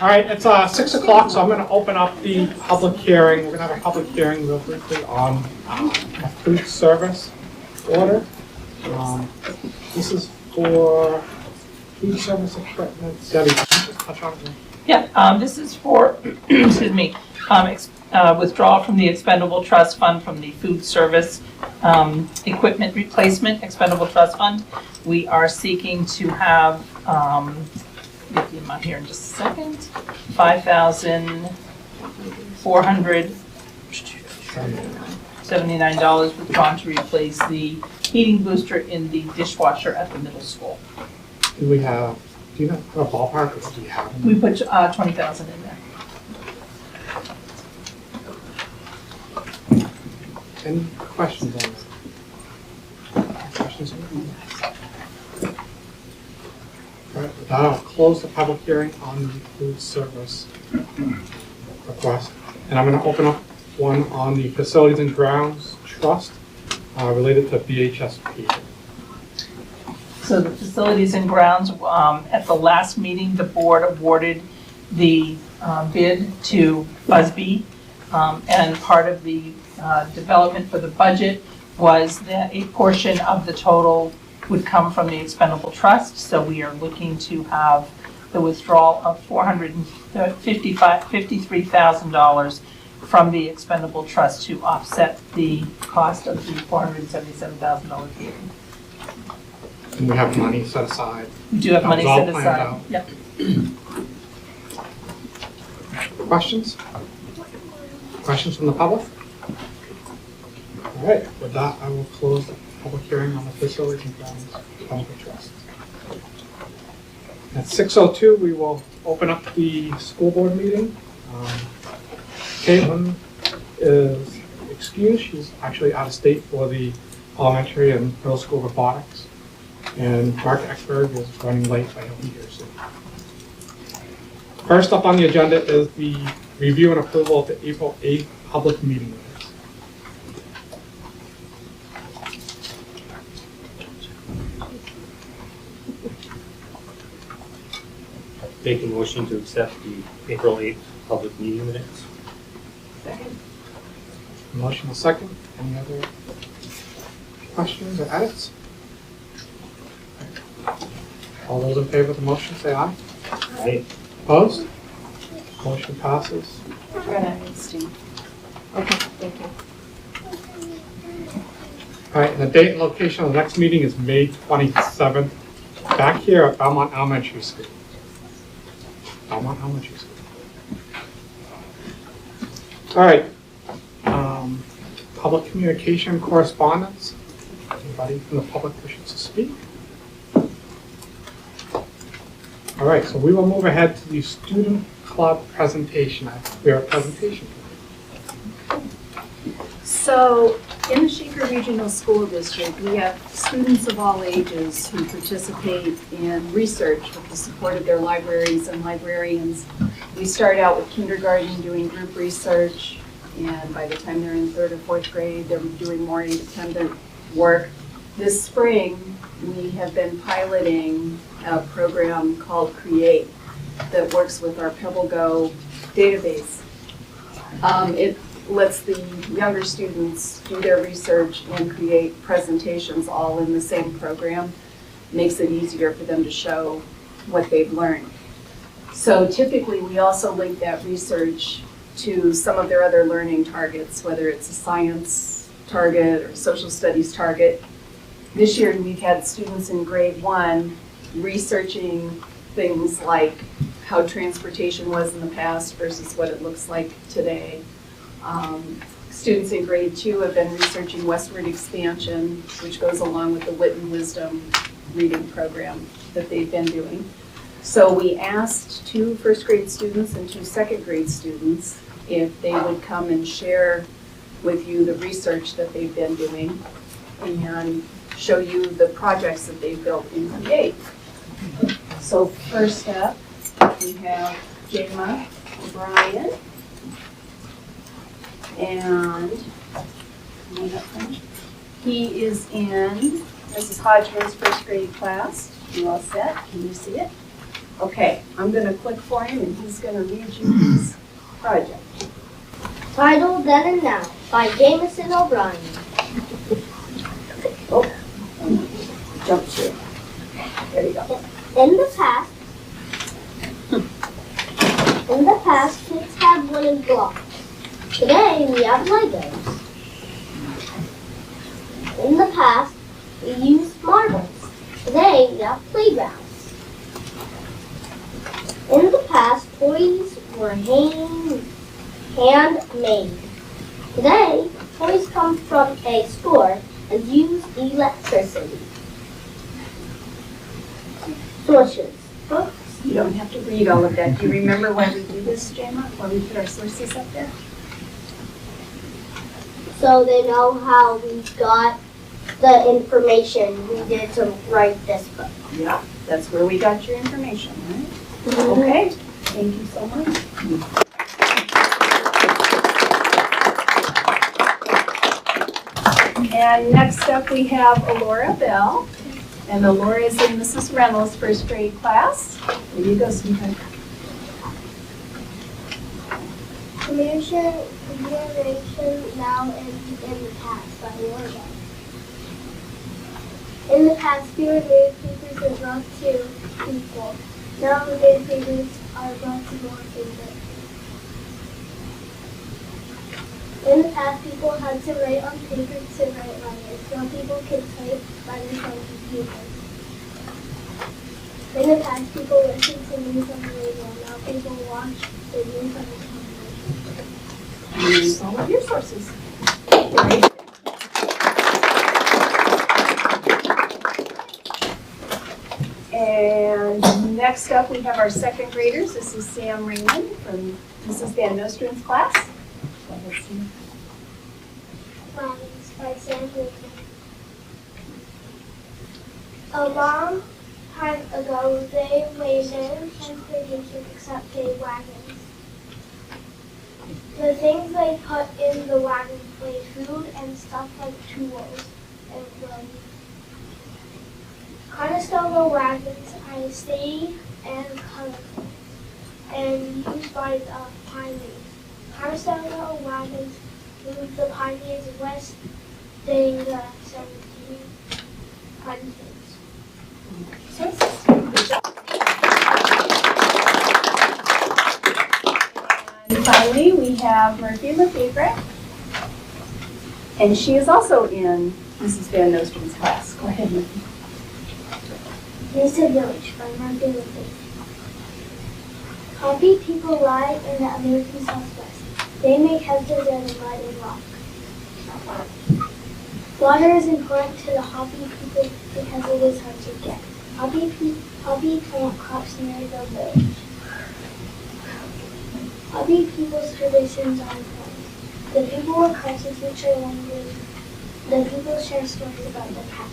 All right, it's 6 o'clock, so I'm going to open up the public hearing. We're going to have a public hearing real briefly on a food service order. This is for food service equipment. Debbie, can you just touch on it? Yeah, this is for, excuse me, withdrawal from the Expendable Trust Fund from the Food Service Equipment Replacement Expendable Trust Fund. We are seeking to have, get the amount here in just a second, $5,479 withdrawn to replace the heating booster in the dishwasher at the middle school. Do you have a ballpark, or do you have them? We put 20,000 in there. Any questions on this? Questions on it? All right, with that, I'll close the public hearing on the food service request. And I'm going to open up one on the Facilities and Grounds Trust related to BHSP. So the Facilities and Grounds, at the last meeting, the board awarded the bid to Busby. And part of the development for the budget was that a portion of the total would come from the Expendable Trust. So we are looking to have the withdrawal of $53,000 from the Expendable Trust to offset the cost of the $477,000 payment. And we have money set aside. We do have money set aside. Yep. Questions? Questions from the public? All right, with that, I will close the public hearing on the Facilities and Grounds Expendable Trust. At 6:02, we will open up the school board meeting. Caitlin is excused. She's actually out of state for the elementary and middle school robotics. And Mark Ekberg is running late, but he'll be here soon. First up on the agenda is the review and approval of the April 8th public meeting minutes. Make a motion to accept the April 8th public meeting minutes. Second. Motion is second. Any other questions or edits? All those in favor of the motion say aye. Aye. Opposed? Motion passes. We're gonna abstain. Okay. Thank you. All right, and the date and location of the next meeting is May 27th, back here at Belmont Elementary School. Belmont Elementary School. All right. Public communication correspondence. Anybody from the public wishes to speak? All right, so we will move ahead to the student club presentation. We have a presentation. So in the Shaker Regional School District, we have students of all ages who participate in research with the support of their libraries and librarians. We start out with kindergarten doing group research, and by the time they're in 3rd or 4th grade, they're doing more independent work. This spring, we have been piloting a program called Create that works with our PebbleGo database. It lets the younger students do their research and create presentations all in the same program. Makes it easier for them to show what they've learned. So typically we also link that research to some of their other learning targets, whether it's a science target or social studies target. This year we've had students in grade 1 researching things like how transportation was in the past versus what it looks like today. Students in grade 2 have been researching westward expansion, which goes along with the Wit and Wisdom reading program that they've been doing. So we asked 2 first grade students and 2 second grade students if they would come and share with you the research that they've been doing and show you the projects that they've built in Create. So first up, we have Jayma O'Brien. And he is in Mrs. Hodgman's first grade class. You all set? Can you see it? Okay, I'm gonna click for him and he's gonna read you his project. Title Then and Now by Jameson O'Brien. Jump to. There you go. In the past, kids had wooden blocks. Today, we have Legos. In the past, we used marbles. Today, we have playgrounds. In the past, toys were handmade. Today, toys come from a store and use electricity. Sources. Books. You don't have to read all of that. Do you remember why we do this, Jama? Why we put our sources up there? So they know how we got the information we did to write this book. Yeah, that's where we got your information, right? Okay, thank you so much. And next up, we have Alora Bell. And Alora is in Mrs. Reynolds' first grade class. There you go, sweetheart. Regeneration Now and in the Past by Warren. In the past, we were newspapers and brought to people. Now the newspapers are brought to more people. In the past, people had to write on paper to write letters. Now people can type letters on computers. In the past, people listened to news on the radio. Now people watch the news on the television. Use all of your sources. And next up, we have our second graders. This is Sam Raymond from Mrs. Van Nostrand's class. Go ahead, Sam. Wagons by Sam Raymond. A long time ago, they made no transportation except day wagons. The things they put in the wagons were food and stuff like tools and wood. Conestoga wagons are steady and colorful and used by the pioneers. Conestoga wagons moved the pioneers west during the 1700s. And finally, we have Murphy Lefebvre. And she is also in Mrs. Van Nostrand's class. Go ahead, Murphy. Mesa Village by Murphy Lefebvre. Hopi people lie in the American Southwest. They make houses out of mud and rock. Water is important to the Hopi people because it is hard to get. Hopi plant crops near the village. Hopi people's traditions are important. The people of cultures which are language. The people share stories about the past.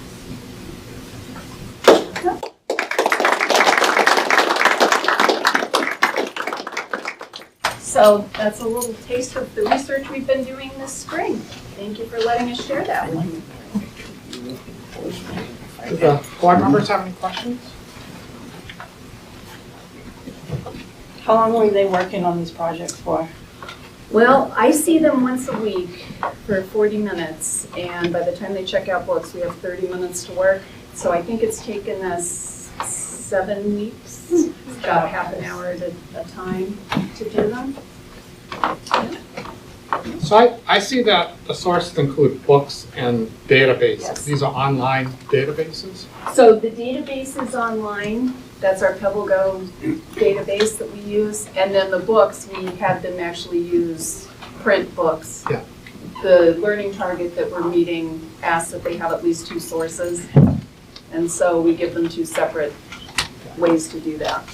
So that's a little taste of the research we've been doing this spring. Thank you for letting us share that with you. Do the board members have any questions? How long were they working on these projects for? Well, I see them once a week for 40 minutes, and by the time they check out books, we have 30 minutes to work. So I think it's taken us 7 weeks, about half an hour at a time to do them. So I see that the sources include books and databases. Yes. These are online databases? So the database is online. That's our PebbleGo database that we use. And then the books, we have them actually use print books. Yeah. The learning target that we're meeting asks that they have at least 2 sources. And so we give them 2 separate ways to do that.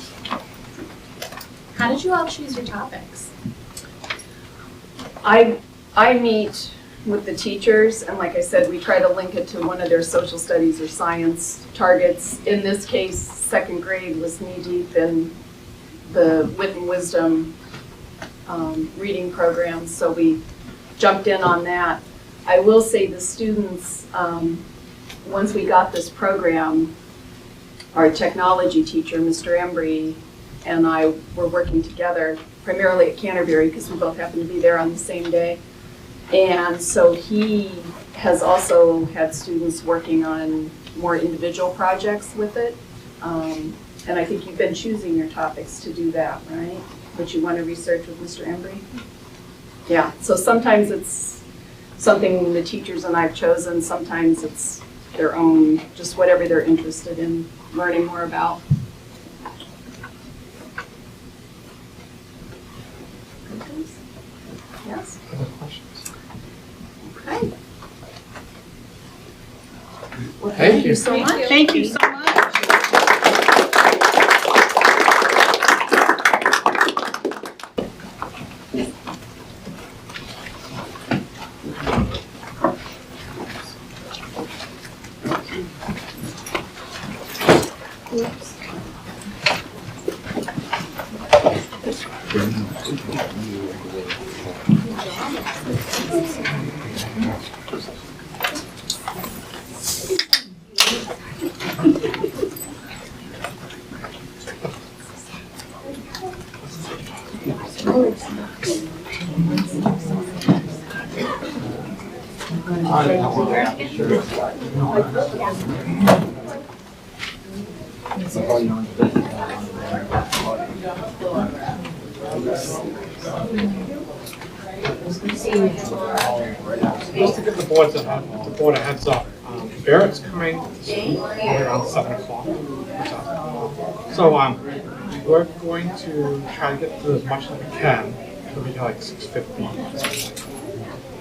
How did you all choose your topics? I meet with the teachers, and like I said, we try to link it to one of their social studies or science targets. In this case, second grade was knee-deep in the Wit and Wisdom reading programs, so we jumped in on that. I will say the students, once we got this program, our technology teacher, Mr. Embry, and I were working together primarily at Canterbury because we both happened to be there on the same day. And so he has also had students working on more individual projects with it. And I think you've been choosing your topics to do that, right? What you want to research with Mr. Embry? Yeah, so sometimes it's something the teachers and I've chosen, sometimes it's their own, just whatever they're interested in learning more about. Yes? Other questions? Okay. Well, Thank you. so much. Thank you so much. Just to give the board a heads up, Barrett's coming to school around 7 o'clock. So we're going to try to get through as much as we can. It'll be like 6:50.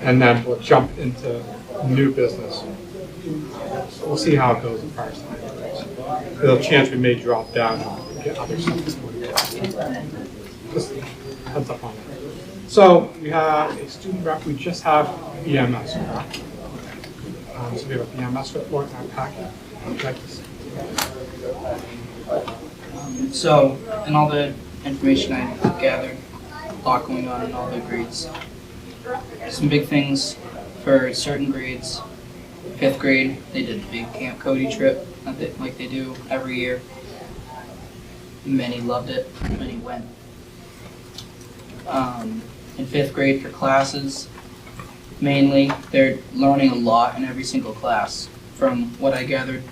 And then we'll jump into new business. We'll see how it goes in fireside. There's a chance we may drop down and get other stuff. Just heads up on that. So we have a student rep, we just have BMS, correct? So we have a BMS report in our packet. Would you like to see? So, in all the information I gathered, a lot going on in all the grades. Some big things for certain grades. 5th grade, they did the big Camp Cody trip, like they do every year. Many loved it, many went. In 5th grade for classes, mainly, they're learning a lot in every single class. From what I gathered,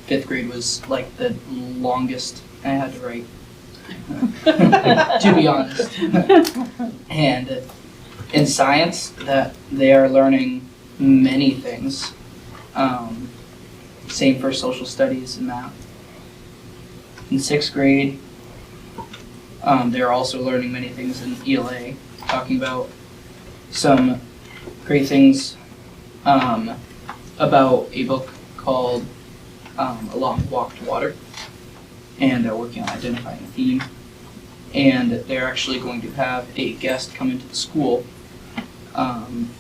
5th grade was like the longest I had to write, to be honest. And in science, that they are learning many things. Same for social studies and math. In 6th grade, they're also learning many things in ELA, talking about some great things about a book called A Long Walk to Water, and they're working on identifying a theme. And they're actually going to have a guest come into the school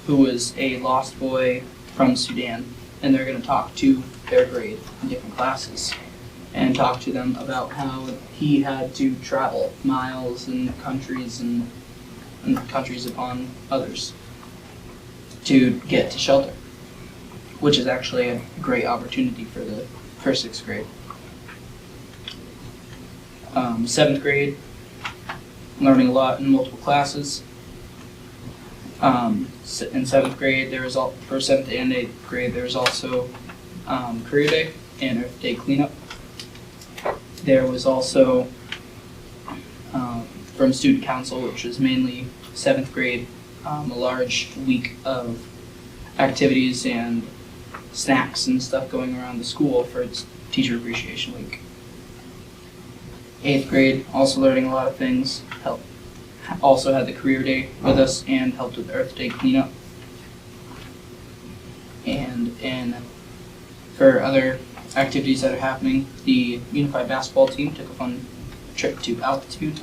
who is a lost boy from Sudan, and they're going to talk to their grade in different classes and talk to them about how he had to travel miles and countries upon others to get to shelter, which is actually a great opportunity for 6th grade. 7th grade, learning a lot in multiple classes. In 7th grade, for 7th and 8th grade, there was also Career Day and Earth Day cleanup. There was also from Student Council, which is mainly 7th grade, a large week of activities and snacks and stuff going around the school for its Teacher Appreciation Week. 8th grade, also learning a lot of things, also had the Career Day with us and helped with Earth Day cleanup. And for other activities that are happening, the Unified Basketball team took a fun trip to altitude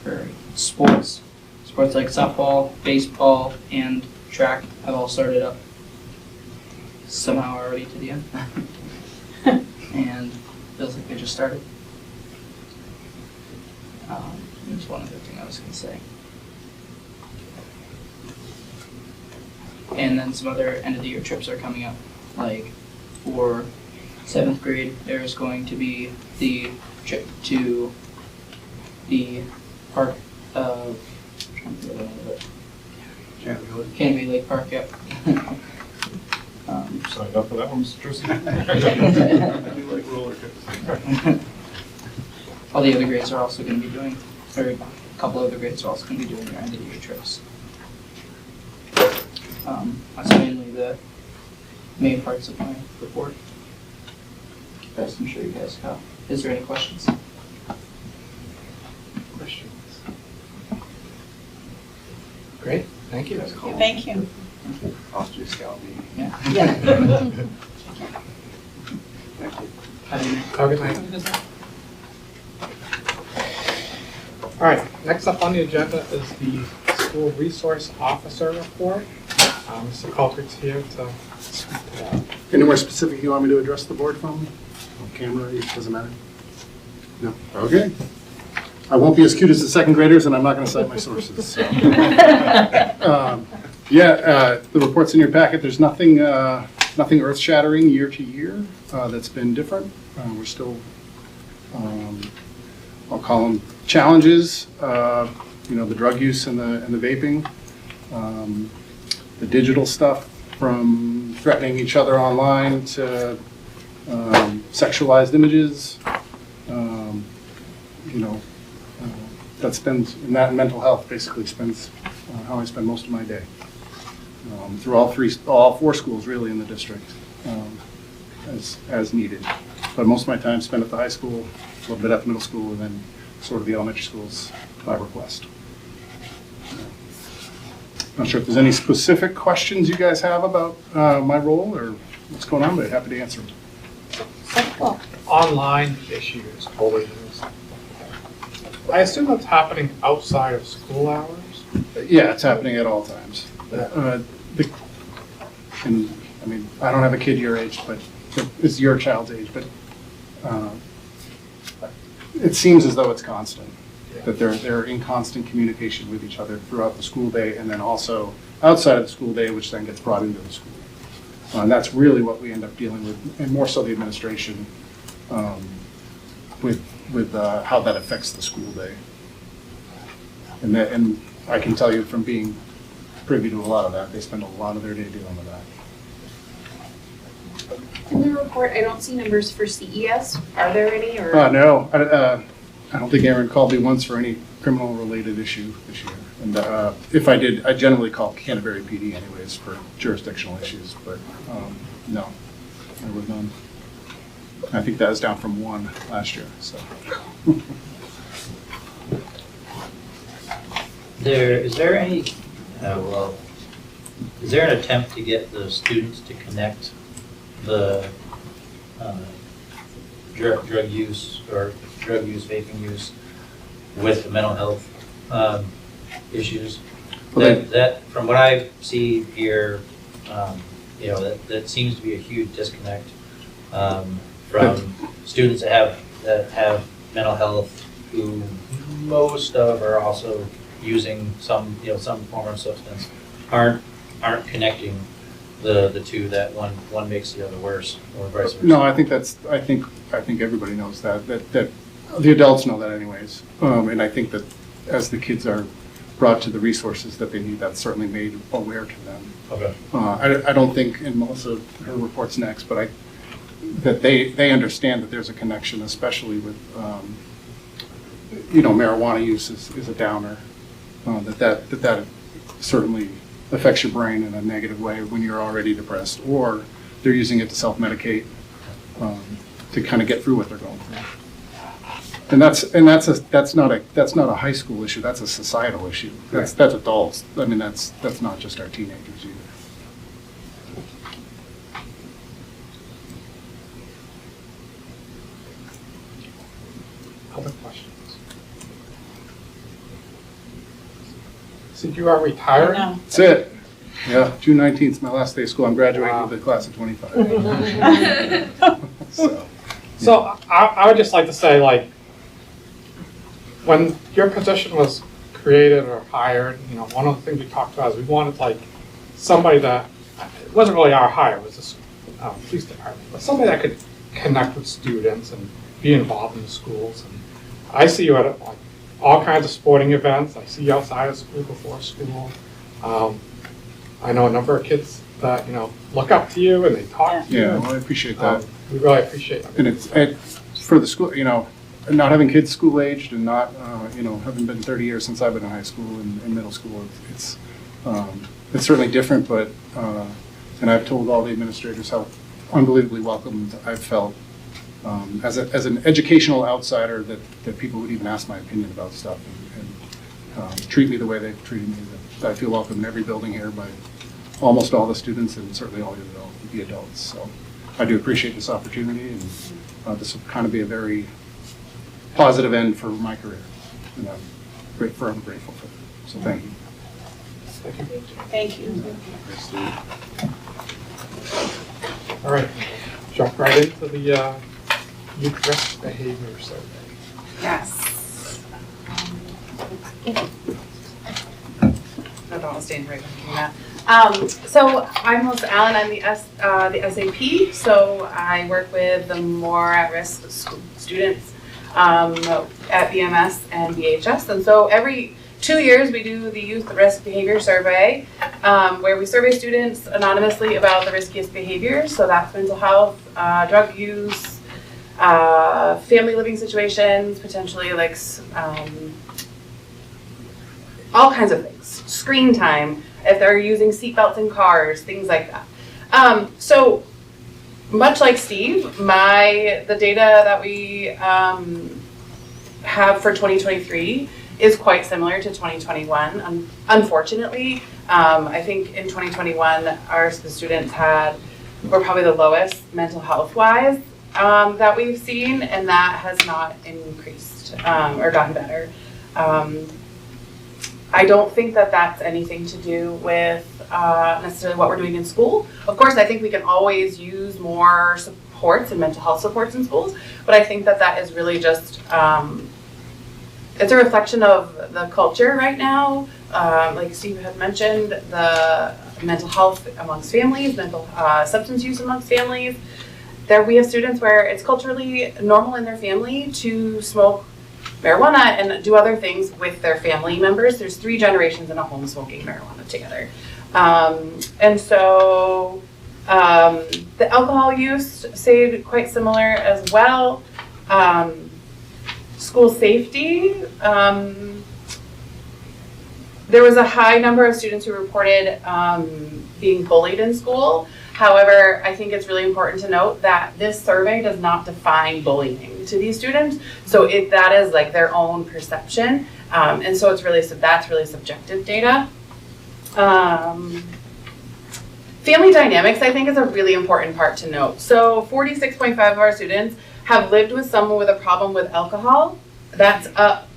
for sports. Sports like softball, baseball, and track have all started up somehow already to the end. And feels like they just started. There's one other thing I was going to say. And then some other end of the year trips are coming up, like for 7th grade, there's going to be the trip to the park of, I'm trying to think of the name of it. Canterbury Lake Park, yep. Signed up for that one, Mr. Tracy? I do like roller coasters. All the other grades are also going to be doing, or a couple other grades are also going to be doing their end of the year trips. That's mainly the main parts of my report. Rest I'm sure you guys have. Is there any questions? Questions? Great, thank you. Thank you. Austria Scout meeting. Yeah. Thank you. Have a good night. Have a good night. All right, next up on the agenda is the School Resource Officer Report. Mr. Cultrick's here to speak to that. Anywhere specific you want me to address the board from? On camera, it doesn't matter? No? Okay. I won't be as cute as the second graders, and I'm not going to cite my sources. So. The report's in your packet. There's nothing earth-shattering year to year that's been different. We're still, I'll call them challenges. The drug use and the vaping, the digital stuff, from threatening each other online to sexualized images. That spends, and that mental health basically spends how I spend most of my day. Through all four schools really in the district, as needed. But most of my time spent at the high school, a little bit at the middle school, and then sort of the elementary schools by request. Not sure if there's any specific questions you guys have about my role or what's going on, but happy to answer them. Well, online issues, bullying. I assume that's happening outside of school hours? Yeah, it's happening at all times. I don't have a kid your age, but it's your child's age, but it seems as though it's constant, that they're in constant communication with each other throughout the school day, and then also outside of the school day, which then gets brought into the school. And that's really what we end up dealing with, and more so the administration, with how that affects the school day. And I can tell you from being privy to a lot of that, they spend a lot of their day dealing with that. In the report, I don't see numbers for CES. Are there any, or? No, I don't think Aaron called me once for any criminal-related issue this year. And if I did, I generally call Canterbury PD anyways for jurisdictional issues, but no, there was none. I think that was down from 1 last year, so. Is there an attempt to get the students to connect the drug use, vaping use, with the mental health issues? That from what I see here, that seems to be a huge disconnect from students that have mental health, who most of are also using some form of substance, aren't connecting the two, that one makes the other worse, or vice versa. No, I think everybody knows that the adults know that anyways. And I think that as the kids are brought to the resources that they need, that's certainly made aware to them. Okay. I don't think, and Melissa, her report's next, but that they understand that there's a connection, especially with marijuana use is a downer. That certainly affects your brain in a negative way when you're already depressed, or they're using it to self-medicate to kind of get through what they're going through. And that's not a high school issue. That's a societal issue. That's adults. I mean, that's not just our teenagers either. Other questions? So you are retired? No. That's it. Yeah, June 19th is my last day of school. I'm graduating with the class of 25. So I would just like to say, like, when your position was created or hired, one of the things we talked about is we wanted somebody that, it wasn't really our hire, it was the police department, but somebody that could connect with students and be involved in the schools. And I see you at like all kinds of sporting events. I see you outside of school, before school. I know a number of kids that, look up to you and they talk to you. Yeah, well, I appreciate that. We really appreciate it. And it's for the school, not having kids school-aged and not, having been 30 years since I've been in high school and middle school, it's certainly different, but, and I've told all the administrators how unbelievably welcomed I've felt as an educational outsider that people would even ask my opinion about stuff and treat me the way they've treated me. That I feel welcome in every building here by almost all the students and certainly all the adults. So I do appreciate this opportunity, and this will kind of be a very positive end for my career. And I'm grateful for it. So thank you. Thank you. All right, jump right into the youth risk behavior survey. Yes. I don't want to stand right behind that. So I'm Melissa Allen. I'm the SAP. So I work with the more at-risk students at BMS and BHS. And so every 2 years we do the Youth Risk Behavior Survey, where we survey students anonymously about the riskiest behaviors. So that's mental health, drug use, family living situations, potentially like all kinds of things. Screen time, if they're using seatbelts in cars, things like that. So much like Steve, the data that we have for 2023 is quite similar to 2021. Unfortunately, I think in 2021, the students were probably the lowest mental health wise that we've seen, and that has not increased or gotten better. I don't think that that's anything to do with necessarily what we're doing in school. Of course, I think we can always use more supports and mental health supports in schools, but I think that is really just, it's a reflection of the culture right now. Like Steve had mentioned, the mental health amongst families, substance use amongst families. We have students where it's culturally normal in their family to smoke marijuana and do other things with their family members. There's 3 generations in a home smoking marijuana together. And so the alcohol use stayed quite similar as well. School safety, there was a high number of students who reported being bullied in school. However, I think it's really important to note that this survey does not define bullying to these students. So that is like their own perception. And so that's really subjective data. Family dynamics, I think, is a really important part to note. So 46.5% of our students have lived with someone with a problem with alcohol. That's up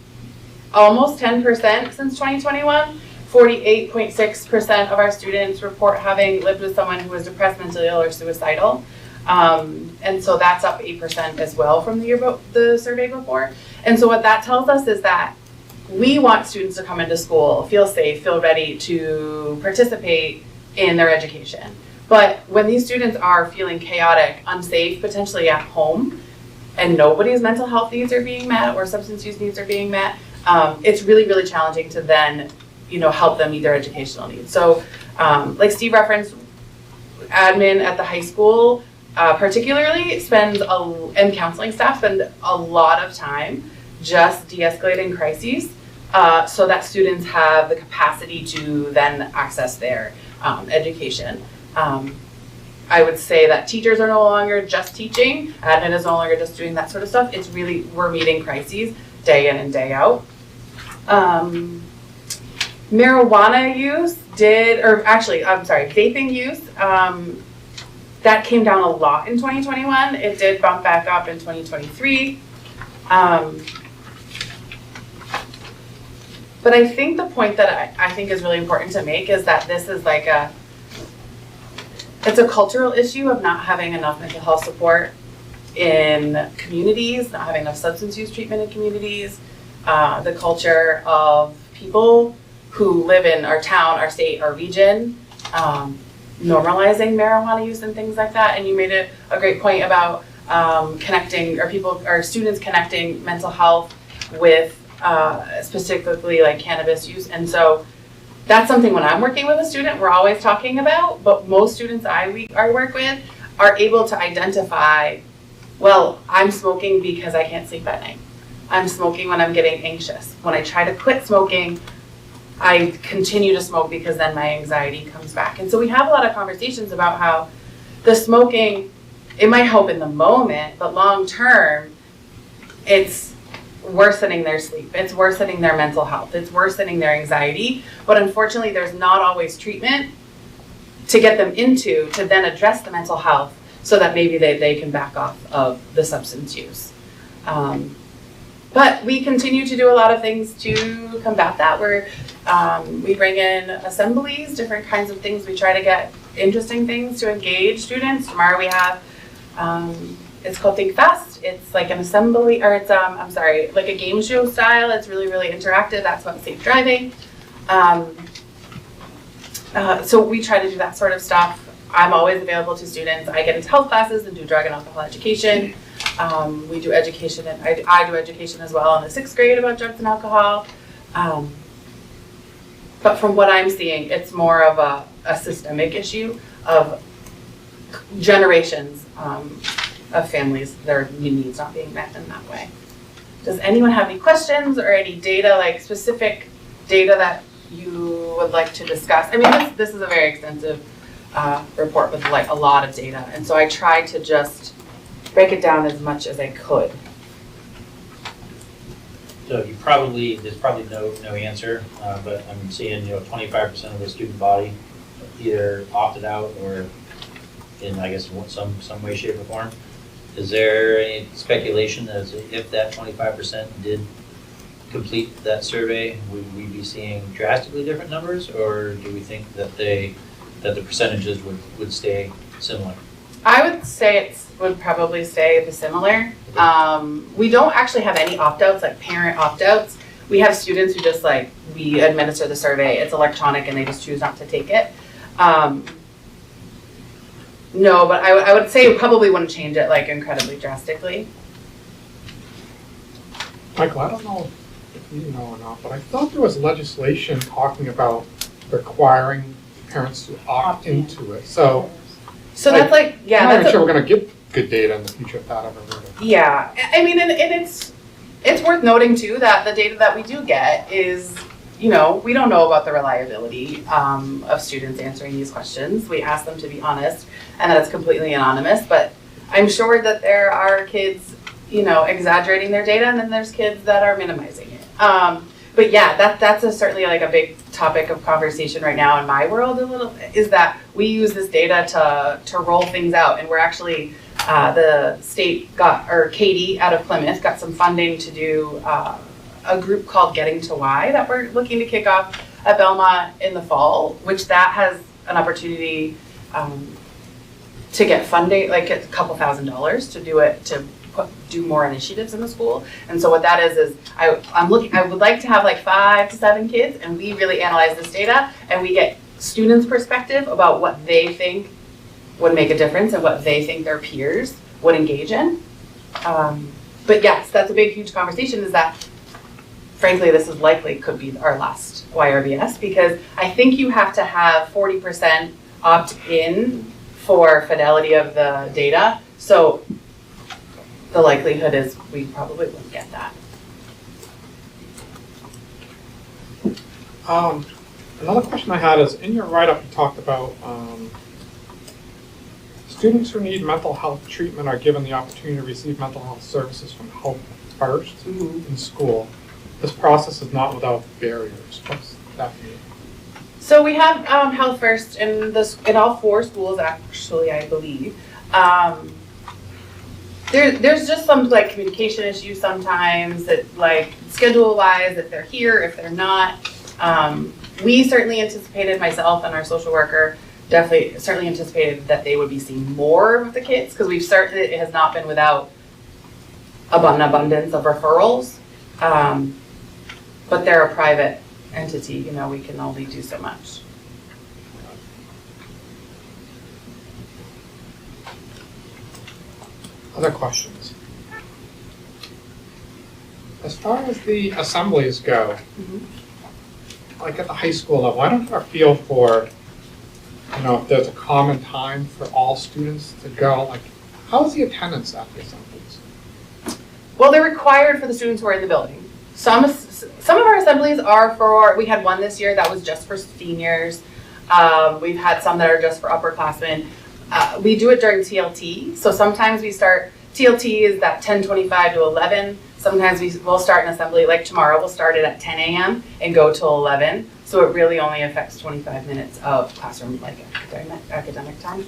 almost 10% since 2021. 48.6% of our students report having lived with someone who was depressed, mentally ill, or suicidal. And so that's up 8% as well from the survey before. And so what that tells us is that we want students to come into school, feel safe, feel ready to participate in their education. But when these students are feeling chaotic, unsafe, potentially at home, and nobody's mental health needs are being met or substance use needs are being met, it's really, really challenging to then help them meet their educational needs. So like Steve referenced, admin at the high school particularly and counseling staff spend a lot of time just de-escalating crises so that students have the capacity to then access their education. I would say that teachers are no longer just teaching, admin is no longer just doing that sort of stuff. It's really, we're meeting crises day in and day out. Marijuana use vaping use, that came down a lot in 2021. It did bump back up in 2023. But I think the point that I think is really important to make is that this is like it's a cultural issue of not having enough mental health support in communities, not having enough substance use treatment in communities, the culture of people who live in our town, our state, our region, normalizing marijuana use and things like that. And you made a great point about connecting, or students connecting mental health with specifically like cannabis use. And so that's something when I'm working with a student, we're always talking about, but most students I work with are able to identify, well, I'm smoking because I can't sleep at night. I'm smoking when I'm getting anxious. When I try to quit smoking, I continue to smoke because then my anxiety comes back. And so we have a lot of conversations about how the smoking, it might help in the moment, but long term, it's worsening their sleep. It's worsening their mental health. It's worsening their anxiety. But unfortunately, there's not always treatment to get them into, to then address the mental health so that maybe they can back off of the substance use. But we continue to do a lot of things to combat that. We bring in assemblies, different kinds of things. We try to get interesting things to engage students. Tomorrow we have, it's called Think Fast. It's like an assembly, or it's, like a game show style. It's really, really interactive. That's about safe driving. So we try to do that sort of stuff. I'm always available to students. I get into health classes and do drug and alcohol education. We do education, and I do education as well in the 6th grade about drugs and alcohol. But from what I'm seeing, it's more of a systemic issue of generations of families, their needs not being met in that way. Does anyone have any questions or any data, like specific data that you would like to discuss? I mean, this is a very extensive report with like a lot of data, and so I tried to just break it down as much as I could. So there's probably no answer, but I'm seeing 25% of the student body either opted out or in, I guess, some way, shape, or form. Is there any speculation as if that 25% did complete that survey, would we be seeing drastically different numbers, or do we think that the percentages would stay similar? I would say it would probably stay similar. We don't actually have any opt-outs, like parent opt-outs. We have students who just we administer the survey, it's electronic, and they just choose not to take it. No, but I would say it probably wouldn't change it incredibly drastically. Michael, I don't know if you know or not, but I thought there was legislation talking about requiring parents to opt into it. So that's I'm not even that's sure we're going to get good data in the future if that ever really. Yeah, I mean, and it's worth noting too that the data that we do get is, we don't know about the reliability of students answering these questions. We ask them to be honest, and that it's completely anonymous, but I'm sure that there are kids, exaggerating their data, and then there's kids that are minimizing it. But yeah, that's certainly a big topic of conversation right now in my world is that we use this data to roll things out, and we're actually, the state Katie out of Plymouth got some funding to do a group called Getting to Why that we're looking to kick off at Belmont in the fall, which that has an opportunity to get funding, a couple $1,000s to do it, to do more initiatives in the school. And so what that is I would like to have 5 to 7 kids, and we really analyze this data, and we get students' perspective about what they think would make a difference and what they think their peers would engage in. But yes, that's a big, huge conversation, is that frankly, this is could be our last YRBS, because I think you have to have 40% opt-in for fidelity of the data. So the likelihood is we probably wouldn't get that. Another question I had is, in your write-up you talked about students who need mental health treatment are given the opportunity to receive mental health services from Health First in school. This process is not without barriers. What's that mean? So we have Health First in all 4 schools, actually, I believe. There's just some communication issues sometimes that schedule-wise, if they're here, if they're not. We certainly anticipated, myself and our social worker certainly anticipated that they would be seeing more of the kids, because it has not been without an abundance of referrals. But they're a private entity, we can only do so much. Other questions? As far as the assemblies go, like at the high school level, I don't have a feel for, if there's a common time for all students to go. Like, how's the attendance at the assemblies? Well, they're required for the students who are in the building. Some of our assemblies are for, we had one this year that was just for seniors. We've had some that are just for upperclassmen. We do it during TLT. So sometimes we start, TLT is that 10:25 to 11. Sometimes we'll start an assembly, like tomorrow, we'll start it at 10 a.m. and go till 11. So it really only affects 25 minutes of classroom, like academic time.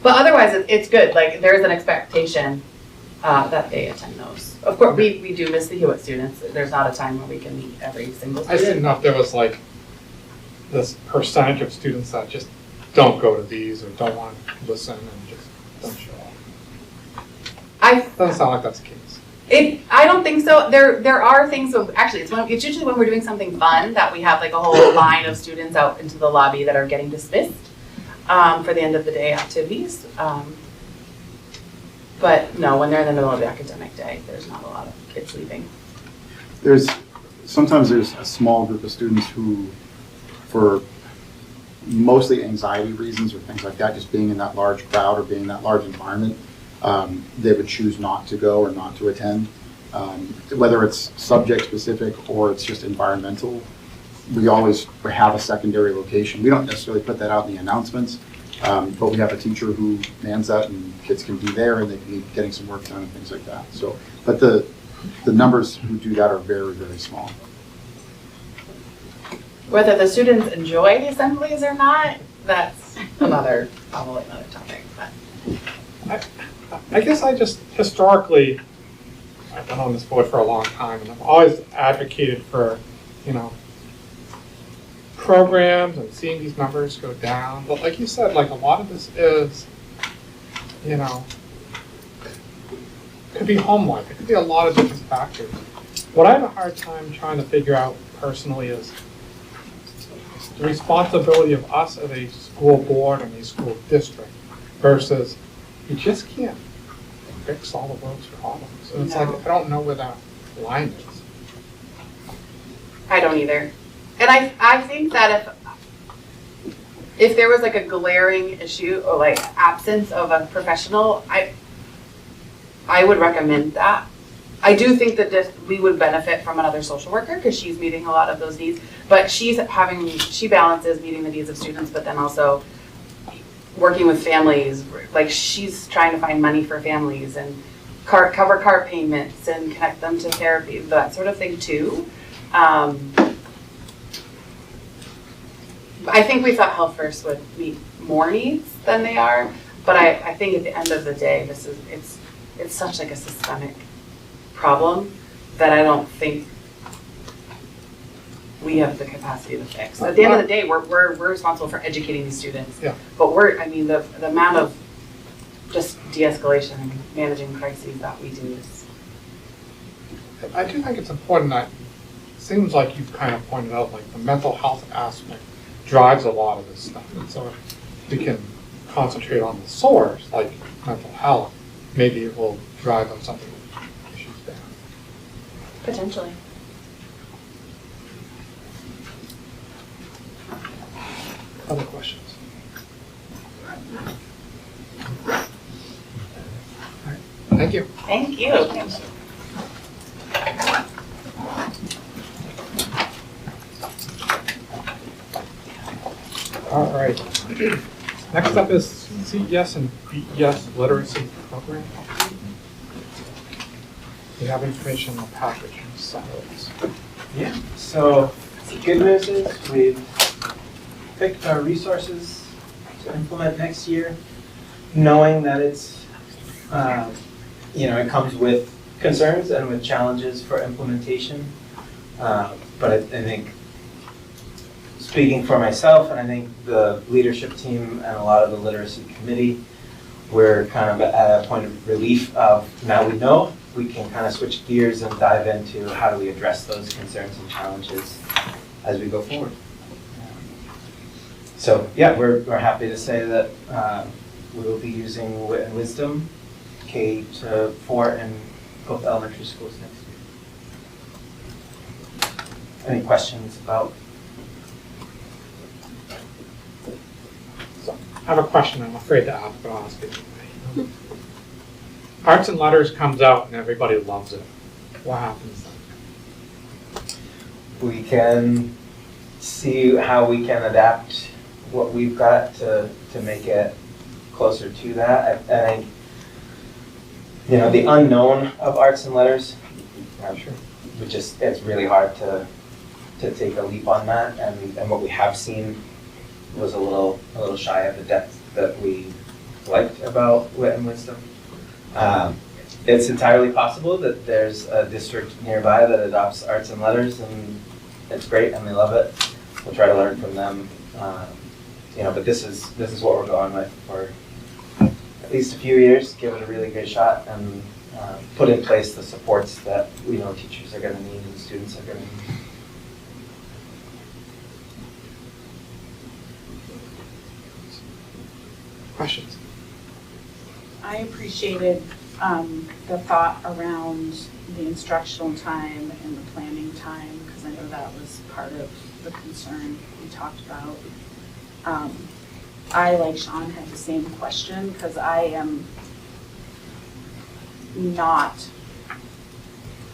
But otherwise, it's good. Like, there's an expectation that they attend those. Of course, we do miss the Hewitt students. There's not a time where we can meet every single I student. didn't know if there was like this percentage of students that just don't go to these or don't want to listen and just don't show up. Doesn't sound like that's the case. I don't think so. There are things, actually, it's usually when we're doing something fun that we have like a whole line of students out into the lobby that are getting dismissed for the end of the day activities. But no, when they're in the middle of the academic day, there's not a lot of kids leaving. Sometimes there's a small group of students who, for mostly anxiety reasons or things like that, just being in that large crowd or being in that large environment, they would choose not to go or not to attend. Whether it's subject specific or it's just environmental, we always have a secondary location. We don't necessarily put that out in the announcements, but we have a teacher who mans that, and kids can be there and they can be getting some work done and things like that. So, but the numbers who do that are very, very small. Whether the students enjoy the assemblies or not, that's another topic. But I guess I just historically, I've been on this board for a long time, and I've always advocated for, programs and seeing these numbers go down. But like you said, like a lot of this is, could be home life. It could be a lot of different factors. What I have a hard time trying to figure out personally is the responsibility of us as a school board and a school district versus you just can't fix all of those problems. And it's like, I don't know where that line is. I don't either. And I think that if there was like a glaring issue or like absence of a professional, I would recommend that. I do think that we would benefit from another social worker because she's meeting a lot of those needs, but she balances meeting the needs of students, but then also working with families. Like, she's trying to find money for families and cover car payments and connect them to therapy, that sort of thing too. I think we thought Health First would meet more needs than they are, but I think at the end of the day, it's such like a systemic problem that I don't think we have the capacity to fix. At the end of the day, we're responsible for educating these students. Yeah. But the amount of just de-escalation and managing crises that we do is. I do think it's important that, it seems like you've kind of pointed out, like the mental health aspect drives a lot of this stuff. And so if we can concentrate on the source, like mental health, maybe it will drive on something issues down. Potentially. Other questions? All right. Thank you. Thank you. All right. Next up is CES and BES literacy program. We have information in the package from salaries. Yeah, so the good news is we've picked our resources to implement next year, knowing that it's, it comes with concerns and with challenges for implementation. But I think, speaking for myself, and I think the leadership team and a lot of the literacy committee, we're kind of at a point of relief of now we know, we can kind of switch gears and dive into how do we address those concerns and challenges as we go forward. So yeah, we're happy to say that we will be using Wit and Wisdom K-4 in both elementary schools next year. Any questions about? So, I have a question I'm afraid to ask, but I'll ask it anyway. Arts and Letters comes out and everybody loves it. What happens then? We can see how we can adapt what we've got to make it closer to that. I think, the unknown of Arts and Letters, I'm sure, it's really hard to take a leap on that, and what we have seen was a little shy of the depth that we liked about Wit and Wisdom. It's entirely possible that there's a district nearby that adopts Arts and Letters, and it's great, and they love it. We'll try to learn from them. But this is what we're going with for at least a few years. Give it a really good shot, and put in place the supports that we know teachers are going to need and students are going to need. Questions? I appreciated the thought around the instructional time and the planning time, because I know that was part of the concern we talked about. I, like Sean, had the same question, because I am not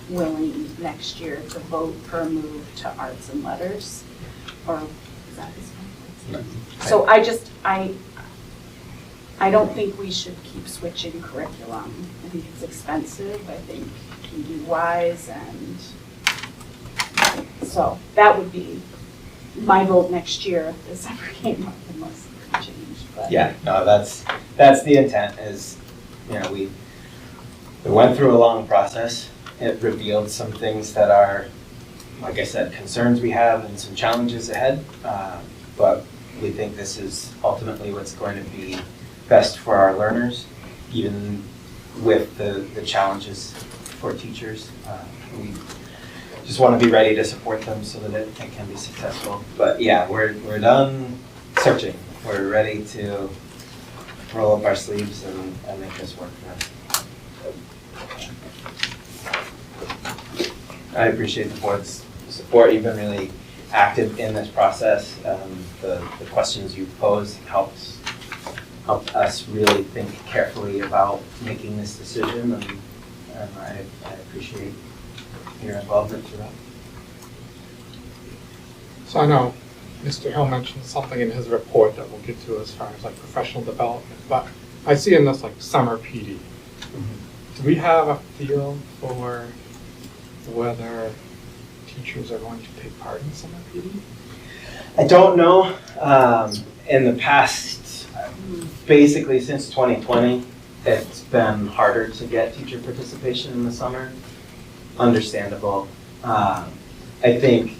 willing next year to vote for a move to Arts and Letters, or is that his name? So I don't think we should keep switching curriculum. I think it's expensive. I think it can be wise, and so that would be my vote next year if this ever came up, unless it changed. But. Yeah, no, that's the intent. Is we went through a long process. It revealed some things that are, like I said, concerns we have and some challenges ahead. But we think this is ultimately what's going to be best for our learners, even with the challenges for teachers. We just want to be ready to support them so that it can be successful. But yeah, we're done searching. We're ready to roll up our sleeves and make this work for us. I appreciate the board's support. You've been really active in this process. The questions you posed helped us really think carefully about making this decision, and I appreciate your involvement throughout. So I know Mr. Hill mentioned something in his report that we'll get to as far as like professional development, but I see in this like summer PD. Do we have a feel for whether teachers are going to take part in summer PD? I don't know. In the past, basically since 2020, it's been harder to get teacher participation in the summer. Understandable. I think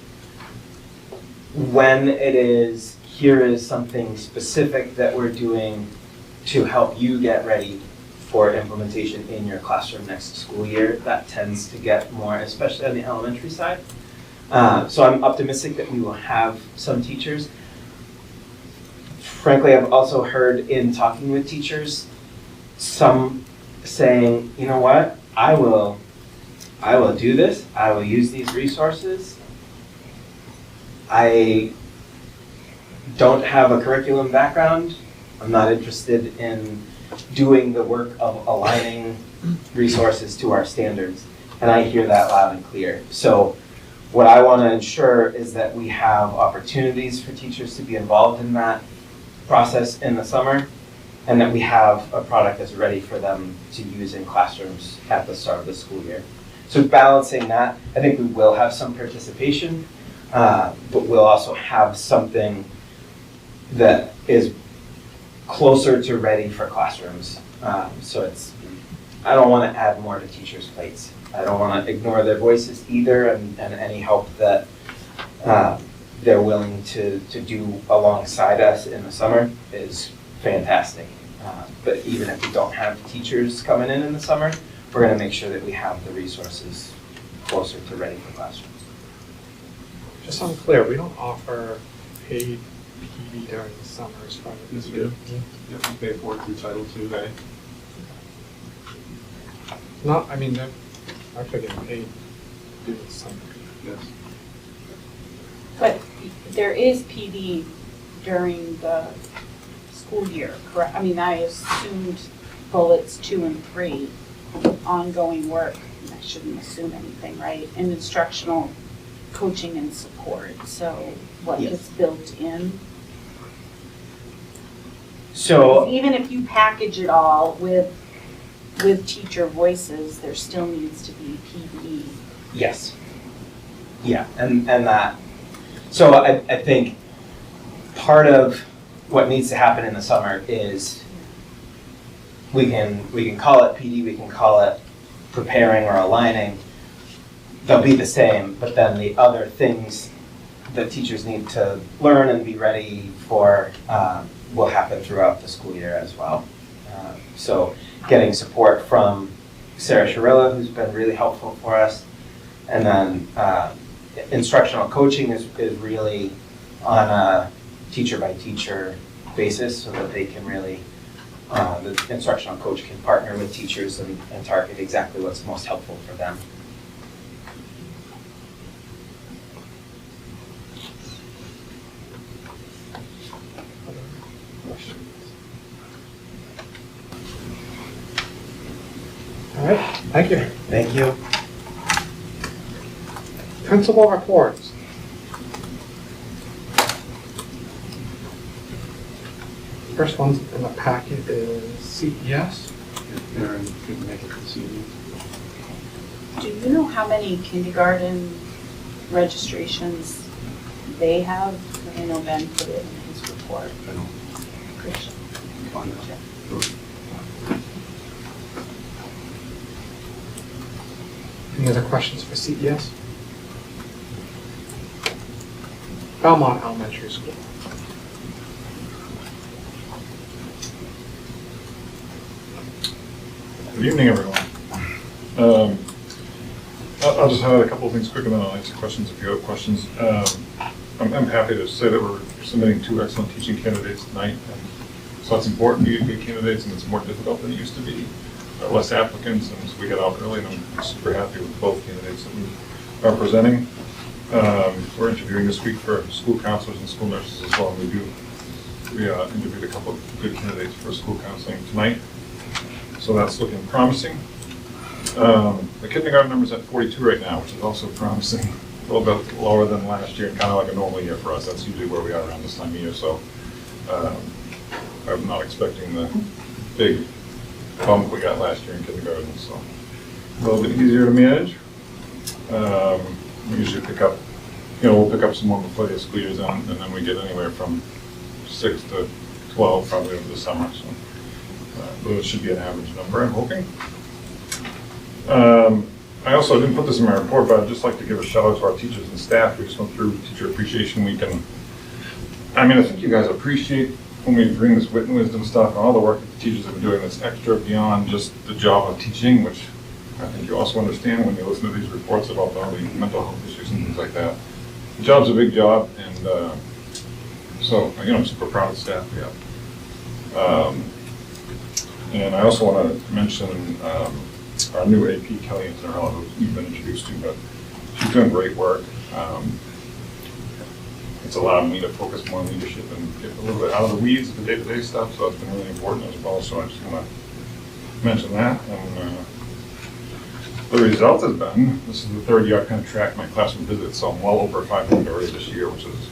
when it is, here is something specific that we're doing to help you get ready for implementation in your classroom next school year, that tends to get more, especially on the elementary side. So I'm optimistic that we will have some teachers. Frankly, I've also heard in talking with teachers, some saying, you know what, I will do this, I will use these resources. I don't have a curriculum background. I'm not interested in doing the work of aligning resources to our standards. And I hear that loud and clear. So what I want to ensure is that we have opportunities for teachers to be involved in that process in the summer, and that we have a product that's ready for them to use in classrooms at the start of the school year. So balancing that, I think we will have some participation, but we'll also have something that is closer to ready for classrooms. So I don't want to add more to teachers' plates. I don't want to ignore their voices either, and any help that they're willing to do alongside us in the summer is fantastic. But even if we don't have teachers coming in the summer, we're going to make sure that we have the resources closer to ready for classrooms. Just so I'm clear, we don't offer paid PD during the summer as far as Yes, we do. Yep, we pay for it through Title II, not, I mean, they're actually getting paid to do this summer. Yes. But there is PD during the school year, correct? I mean, I assumed bullets 2 and 3, ongoing work, and I shouldn't assume anything, right? And instructional coaching and support, so what Yes. gets built in? So, Even if you package it all with teacher voices, there still needs to be PD. yes. Yeah, and that, so I think part of what needs to happen in the summer is we can call it PD, we can call it preparing or aligning. They'll be the same, but then the other things that teachers need to learn and be ready for will happen throughout the school year as well. So getting support from Sarah Sharilla, who's been really helpful for us, and then instructional coaching is really on a teacher by teacher basis so that they can really, the instructional coach can partner with teachers and target exactly what's most helpful for them. All right, thank you. Thank you. Principal reports. First one in the packet is CES. Aaron couldn't make it this evening. Do you know how many kindergarten registrations they have? I know Ben put it in his report. I don't Christian. find that. Any other questions for CES? Belmont Elementary School. Good evening, everyone. I'll just highlight a couple of things quick and then I'll answer questions if you have questions. I'm happy to say that we're submitting 2 excellent teaching candidates tonight. And so it's important to get good candidates, and it's more difficult than it used to be. Less applicants, and so we got out early, and I'm super happy with both candidates that we are presenting. We're interviewing this week for school counselors and school nurses as well, and we interviewed a couple of good candidates for school counseling tonight. So that's looking promising. The kindergarten number's at 42 right now, which is also promising. A little bit lower than last year, and kind of like a normal year for us. That's usually where we are around this time of year, so I'm not expecting the big bump we got last year in kindergarten, so a little bit easier to manage. We usually pick up, we'll pick up some more before the school year's on, and then we get anywhere from 6 to 12 probably over the summer, so those should be an average number, I'm hoping. I also didn't put this in my report, but I'd just like to give a shout out to our teachers and staff. We just went through Teacher Appreciation Week, and I mean, I think you guys appreciate when we bring this wit and wisdom stuff and all the work that the teachers have been doing that's extra beyond just the job of teaching, which I think you also understand when you listen to these reports about all the mental health issues and things like that. The job's a big job, and so I'm super proud of the staff we have. And I also want to mention our new AP, Kelly Antonella, who you've been introduced to, but she's doing great work. It's allowed me to focus more on leadership and get a little bit out of the weeds of the day-to-day stuff, so it's been really important as well. So I just want to mention that. And the result has been, this is the 3rd year I've kind of tracked my classroom visits, so I'm well over 500 already this year, which is,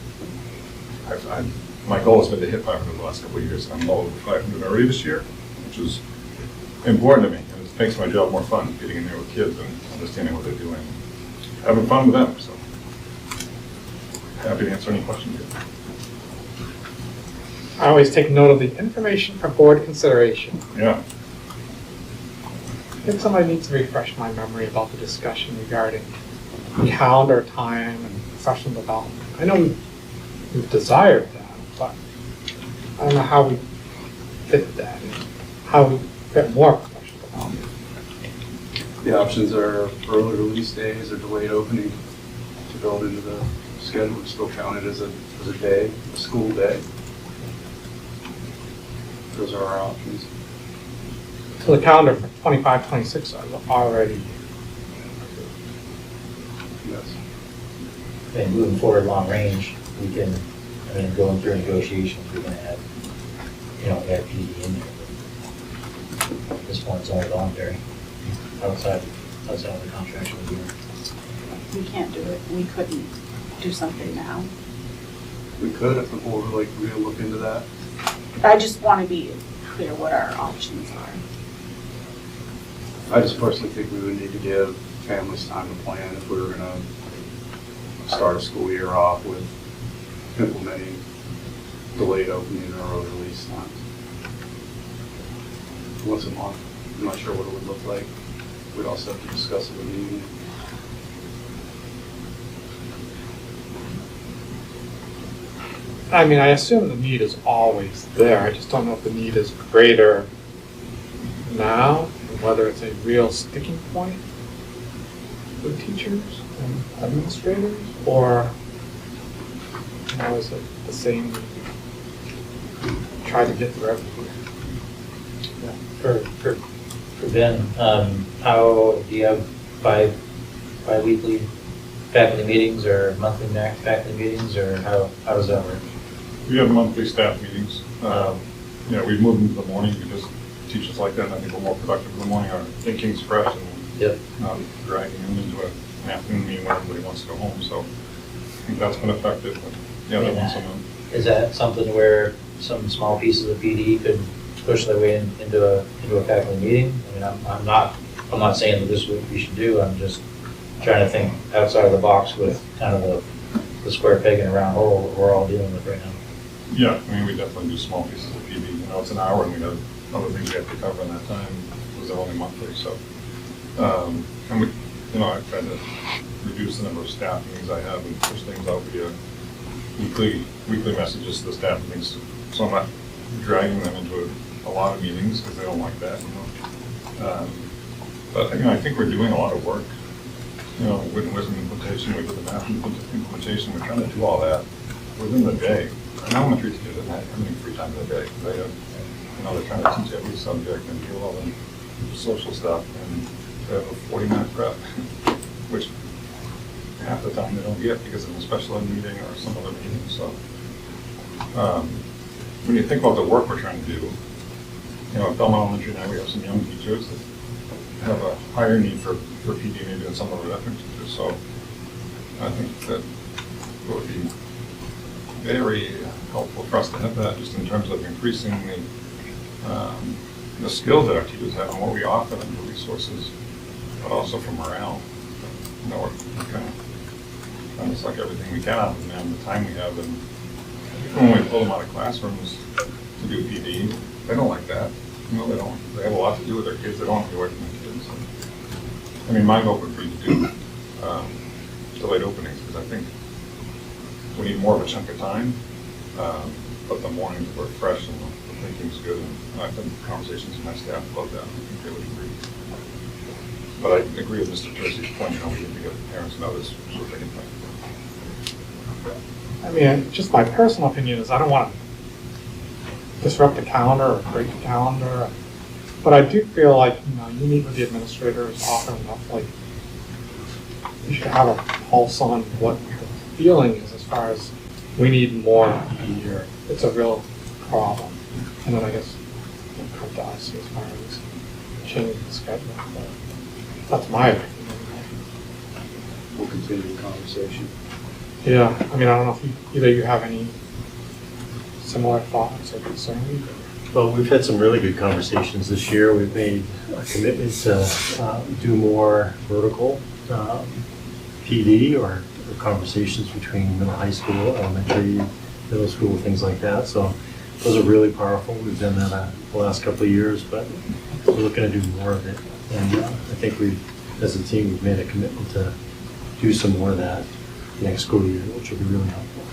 my goal has been to hit 500 the last couple of years. I'm well over 500 already this year, which is important to me. And it makes my job more fun, getting in there with kids and understanding what they're doing, having fun with them. So happy to answer any questions. I always take note of the information for board consideration. Yeah. I think somebody needs to refresh my memory about the discussion regarding calendar time and professional development. I know we've desired that, but I don't know how we fit that in, how we fit more professional development. The options are early release days or delayed opening to build into the schedule. It's still counted as a day, a school day. Those are our options. So the calendar for 25, 26 are already. Yes. And moving forward long range, we can, I mean, going through negotiations, we can add, add PD in there. At this point, it's only voluntary, outside of the contractual agreement. We can't do it, we couldn't do something now. We could if the board would like me to look into that. I just want to be clear what our options are. I just personally think we would need to give families time to plan if we were gonna start a school year off with implementing delayed opening or early release times. Once a month, I'm not sure what it would look like. We'd also have to discuss it with the union. I mean, I assume the need is always there. I just don't know if the need is greater now, and whether it's a real sticking point with teachers and administrators, or is it the same? Try to get through everything. For Ben, how, do you have bi-weekly faculty meetings or monthly faculty meetings, or how does that work? We have monthly staff meetings. We've moved into the morning because teachers like that, and I think we're more productive in the morning. Our thinking's fresh and not dragging them into an afternoon meeting when everybody wants to go home. So I think that's been effective. But, once a month. Is that something where some small pieces of PD could push their way into a faculty meeting? I mean, I'm not saying that this is what we should do. I'm just trying to think outside of the box with kind of the square peg in a round hole that we're all dealing with right now. Yeah, I mean, we definitely do small pieces of PD. It's an hour, and we have other things we have to cover in that time because they're only monthly. So, and we, I've tried to reduce the number of staff meetings I have and push things out via weekly messages to the staff and things. So I'm not dragging them into a lot of meetings because they don't like that. But I think we're doing a lot of work. Wisdom implementation, we did the math implementation. We're trying to do all that within the day. And elementary teachers don't have everything 3 times a day. They have, they're trying to teach every subject and do all the social stuff, and they have a 40-minute prep, which half the time they don't get because of a special ed meeting or some other meeting. So when you think about the work we're trying to do, at Belmont Elementary now we have some young teachers that have a higher need for PD maybe than some of our veteran teachers. So I think that it would be very helpful for us to have that, just in terms of increasing the skills that our teachers have and what we offer them, the resources, but also for morale. We're kind of trying to suck everything we can out of them and the time we have. And when we pull them out of classrooms to do PD, they don't like that. They don't. They have a lot to do with their kids. They don't want to be away from their kids. So, I mean, my hope would be to do delayed openings, because I think we need more of a chunk of time, but the mornings were fresh and the thinking's good, and I've had conversations with my staff about that. I think they would agree. But I agree with Mr. Tercey's point, we need to get the parents and others so they can think. I mean, just my personal opinion is I don't want to disrupt the calendar or break the calendar, but I do feel like, you meet with the administrators often enough, like, you should have a pulse on what the feeling is as far as we need more here. It's a real problem. And then I guess it'll come to us as far as changing the schedule. But that's my opinion. We'll continue the conversation. Yeah, I mean, I don't know if either you have any similar thoughts or concerns. Well, we've had some really good conversations this year. We've made a commitment to do more vertical PD or conversations between middle high school, elementary, middle school, things like that. So those are really powerful. We've done that the last couple of years, but we're looking to do more of it. And I think as a team, we've made a commitment to do some more of that next school year, which will be really helpful.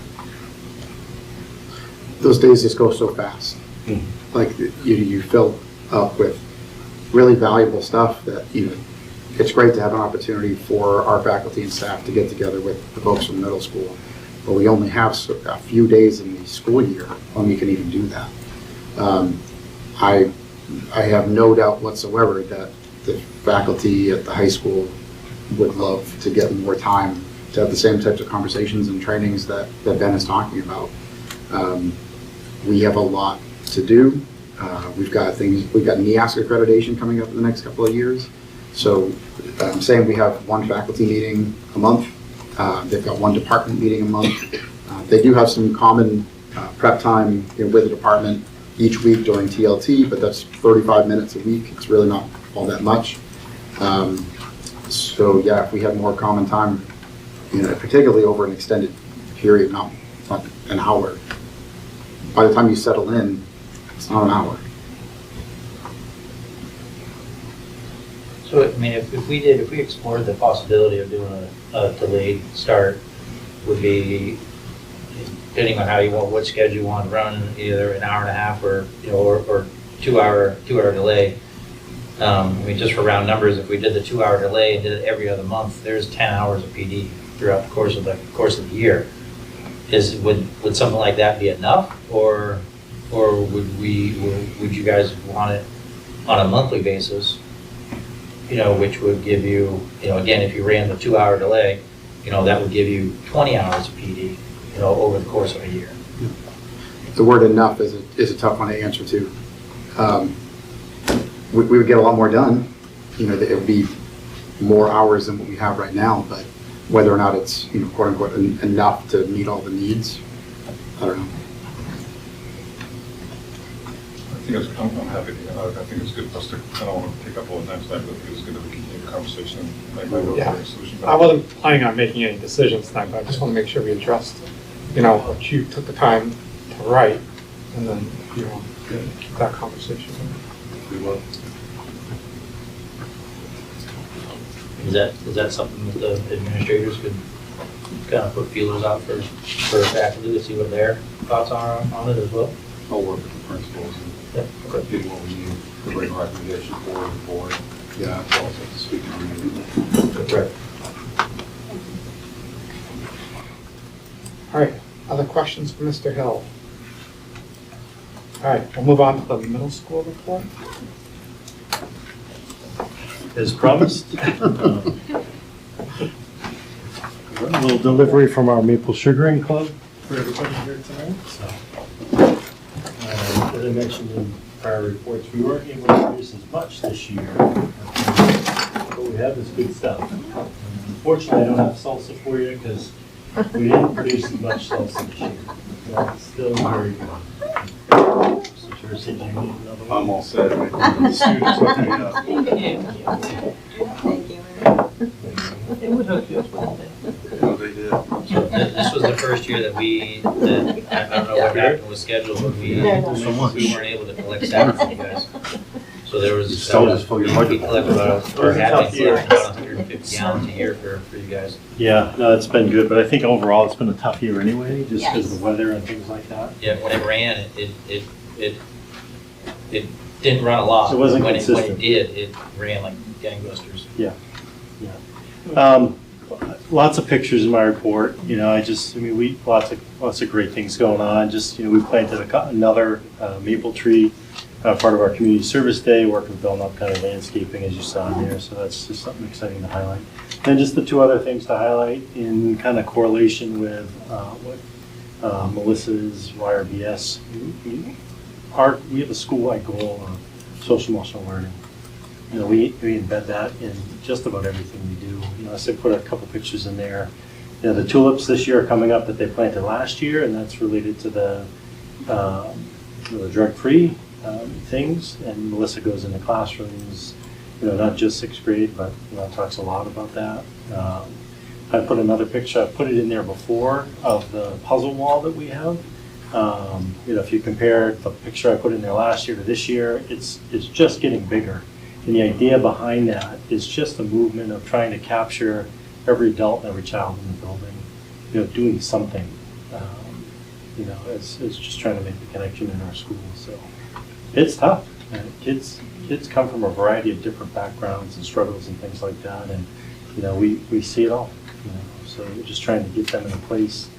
Those days just go so fast. Mm-hmm. Like you fill up with really valuable stuff that it's great to have an opportunity for our faculty and staff to get together with the folks from middle school, but we only have a few days in the school year when we can even do that. I I have no doubt whatsoever that the faculty at the high school would love to get more time to have the same types of conversations and trainings that Ben is talking about. We have a lot to do. We've got NEASC accreditation coming up in the next couple of years. So I'm saying we have one faculty meeting a month. They've got one department meeting a month. They do have some common prep time with the department each week during TLT, but that's 35 minutes a week. It's really not all that much. So yeah, if we have more common time, particularly over an extended period, not an hour. By the time you settle in, it's not an hour. So, I mean, if we explored the possibility of doing a delayed start, would be, depending on how you want, what schedule you want to run, either an hour and a half or, or 2 hour delay. I mean, just for round numbers, if we did the 2 hour delay and did it every other month, there's 10 hours of PD throughout the course of the year. Would something like that be enough, or would you guys want it on a monthly basis? Which would give you, again, if you ran the 2 hour delay, that would give you 20 hours of PD, over the course of a year. The word enough is a tough one to answer to. We would get a lot more done. It would be more hours than what we have right now, but whether or not it's, quote unquote, enough to meet all the needs, I don't know. I'm happy to, I think it's good for us to, I don't want to take up all the time tonight, but it's good that we continue the conversation and maybe we'll Yeah. get a solution. I wasn't planning on making any decisions tonight, but I just want to make sure we addressed, what you took the time to write, and then, keep that conversation. We will. Is that something that the administrators could kind of put feelers out for faculty to see what their thoughts are on it as well? I'll work with the principals and get what we need to bring a recommendation forward to the board. Yeah, I'll also have to speak on it. Right. All right, other questions for Mr. Hill? All right, we'll move on to the middle school report. As promised. A little delivery from our maple sugaring club for everybody here tonight. So, as I mentioned in prior reports, we weren't able to produce as much this year. What we have is good stuff. Unfortunately, I don't have salsa for you because we didn't produce as much salsa this year. That's still very good. So, Teresa, do you need another one? I'm all set. The students hooked me up. Thank you. They would hook you up with it. No, they did. So this was the first year that I don't know what happened with schedule, but we weren't able to collect staff from you guys. So there was. You still just fill your We collected about, or had been collecting about 150 gallons a year for you guys. Yeah, no, it's been good, but I think overall it's been a tough year anyway, just because of the weather and things like that. Yeah, when it ran, it didn't run a lot. It wasn't When consistent. it did, it ran like gangbusters. Lots of pictures in my report. We lots of great things going on. Just we planted another maple tree, part of our community service day. Work with Belmont kind of landscaping, as you saw in there. So that's just something exciting to highlight. And just the two other things to highlight in kind of correlation with what Melissa's YRBS. We have a school-wide goal of social emotional learning. We embed that in just about everything we do. I said put a couple pictures in there. The tulips this year are coming up that they planted last year, and that's related to the drug-free things. And Melissa goes into classrooms, not just sixth grade, but talks a lot about that. I put another picture. I put it in there before of the puzzle wall that we have. If you compare the picture I put in there last year to this year, it's just getting bigger. And the idea behind that is just the movement of trying to capture every adult and every child in the building, doing something. It's just trying to make the connection in our schools. So it's tough. Kids come from a variety of different backgrounds and struggles and things like that, and we see it all. So we're just trying to get them in a place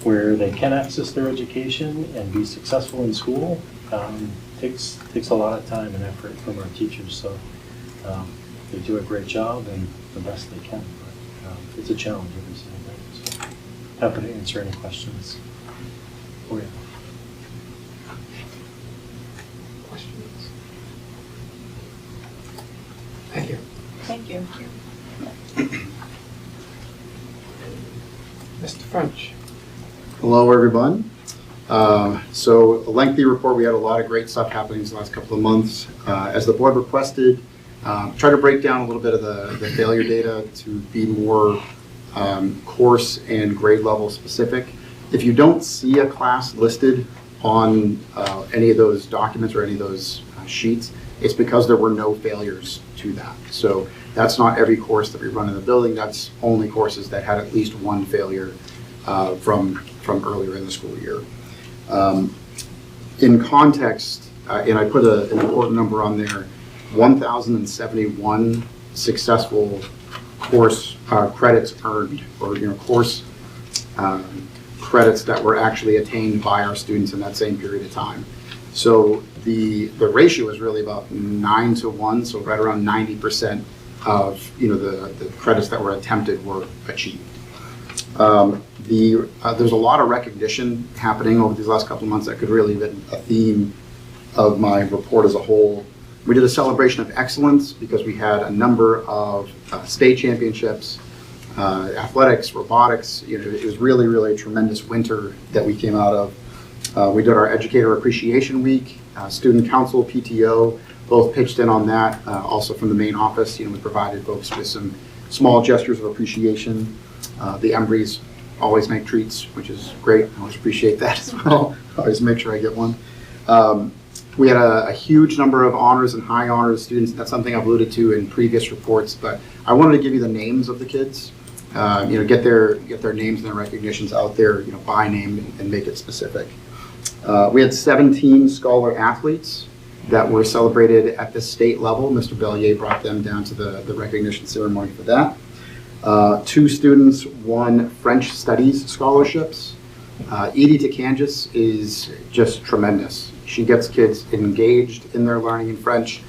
where they can access their education and be successful in school, takes a lot of time and effort from our teachers, so they do a great job and the best they can, but it's a challenge every single day. So happy to answer any questions for you. Questions? Thank you. Thank you. Mr. French. Hello, everyone. So a lengthy report. We had a lot of great stuff happening these last couple of months. As the board requested, try to break down a little bit of the failure data to be more course and grade level specific. If you don't see a class listed on any of those documents or any of those sheets, it's because there were no failures to that. So that's not every course that we run in the building. That's only courses that had at least one failure from earlier in the school year. In context, and I put an important number on there, 1,071 successful course credits earned, or course credits that were actually attained by our students in that same period of time. So the ratio is really about 9 to 1, so right around 90% of the credits that were attempted were achieved. There's a lot of recognition happening over these last couple of months that could really have been a theme of my report as a whole. We did a celebration of excellence because we had a number of state championships, athletics, robotics. It was really, really a tremendous winter that we came out of. We did our Educator Appreciation Week, Student Council, PTO, both pitched in on that. Also from the main office, we provided folks with some small gestures of appreciation. The Embry's always make treats, which is great. I always appreciate that as well. Always make sure I get one. We had a huge number of honors and high honors students. That's something I've alluded to in previous reports, but I wanted to give you the names of the kids. Get their names and their recognitions out there, by name and make it specific. We had 17 scholar athletes that were celebrated at the state level. Mr. Bellier brought them down to the recognition ceremony for that. 2 students won French Studies scholarships. Edie Takangas is just tremendous. She gets kids engaged in their learning in French.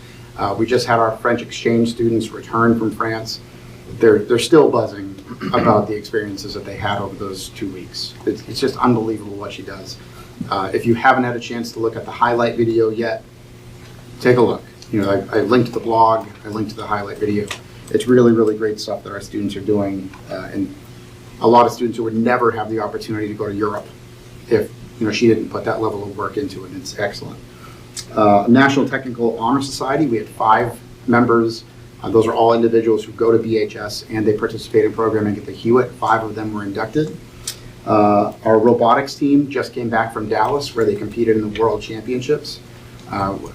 We just had our French exchange students return from France. They're still buzzing about the experiences that they had over those 2 weeks. It's just unbelievable what she does. If you haven't had a chance to look at the highlight video yet, take a look. I linked to the blog, I linked to the highlight video. It's really, really great stuff that our students are doing, and a lot of students who would never have the opportunity to go to Europe if she didn't put that level of work into it. It's excellent. National Technical Honor Society, we had 5 members. Those are all individuals who go to BHS and they participate in programming at the Hewitt. 5 of them were inducted. Our robotics team just came back from Dallas where they competed in the World Championships.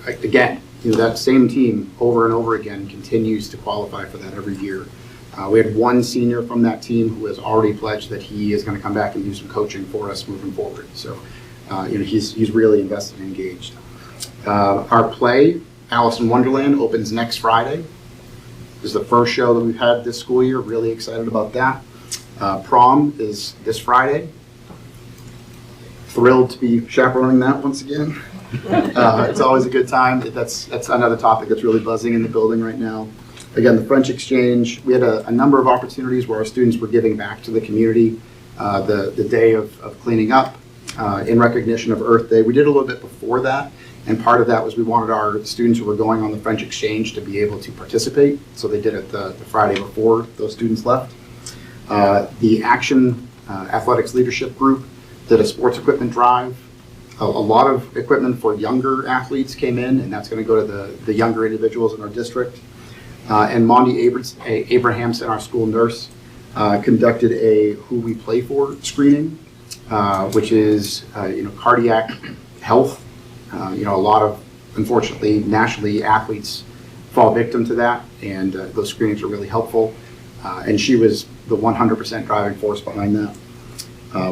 Again, that same team over and over again continues to qualify for that every year. We had 1 senior from that team who has already pledged that he is going to come back and do some coaching for us moving forward. So, he's really invested and engaged. Our play, Alice in Wonderland, opens next Friday. This is the first show that we've had this school year. Really excited about that. Prom is this Friday. Thrilled to be chaperoning that once again. It's always a good time. That's another topic that's really buzzing in the building right now. Again, the French exchange, we had a number of opportunities where our students were giving back to the community. The day of cleaning up in recognition of Earth Day. We did a little bit before that, and part of that was we wanted our students who were going on the French exchange to be able to participate, so they did it the Friday before those students left. The Action Athletics Leadership Group did a sports equipment drive. A lot of equipment for younger athletes came in, and that's going to go to the younger individuals in our district. And Mondi Abrahamson, our school nurse, conducted a Who We Play For screening, which is cardiac health. A lot of, unfortunately, nationally athletes fall victim to that, and those screenings are really helpful. And she was the 100% driving force behind that.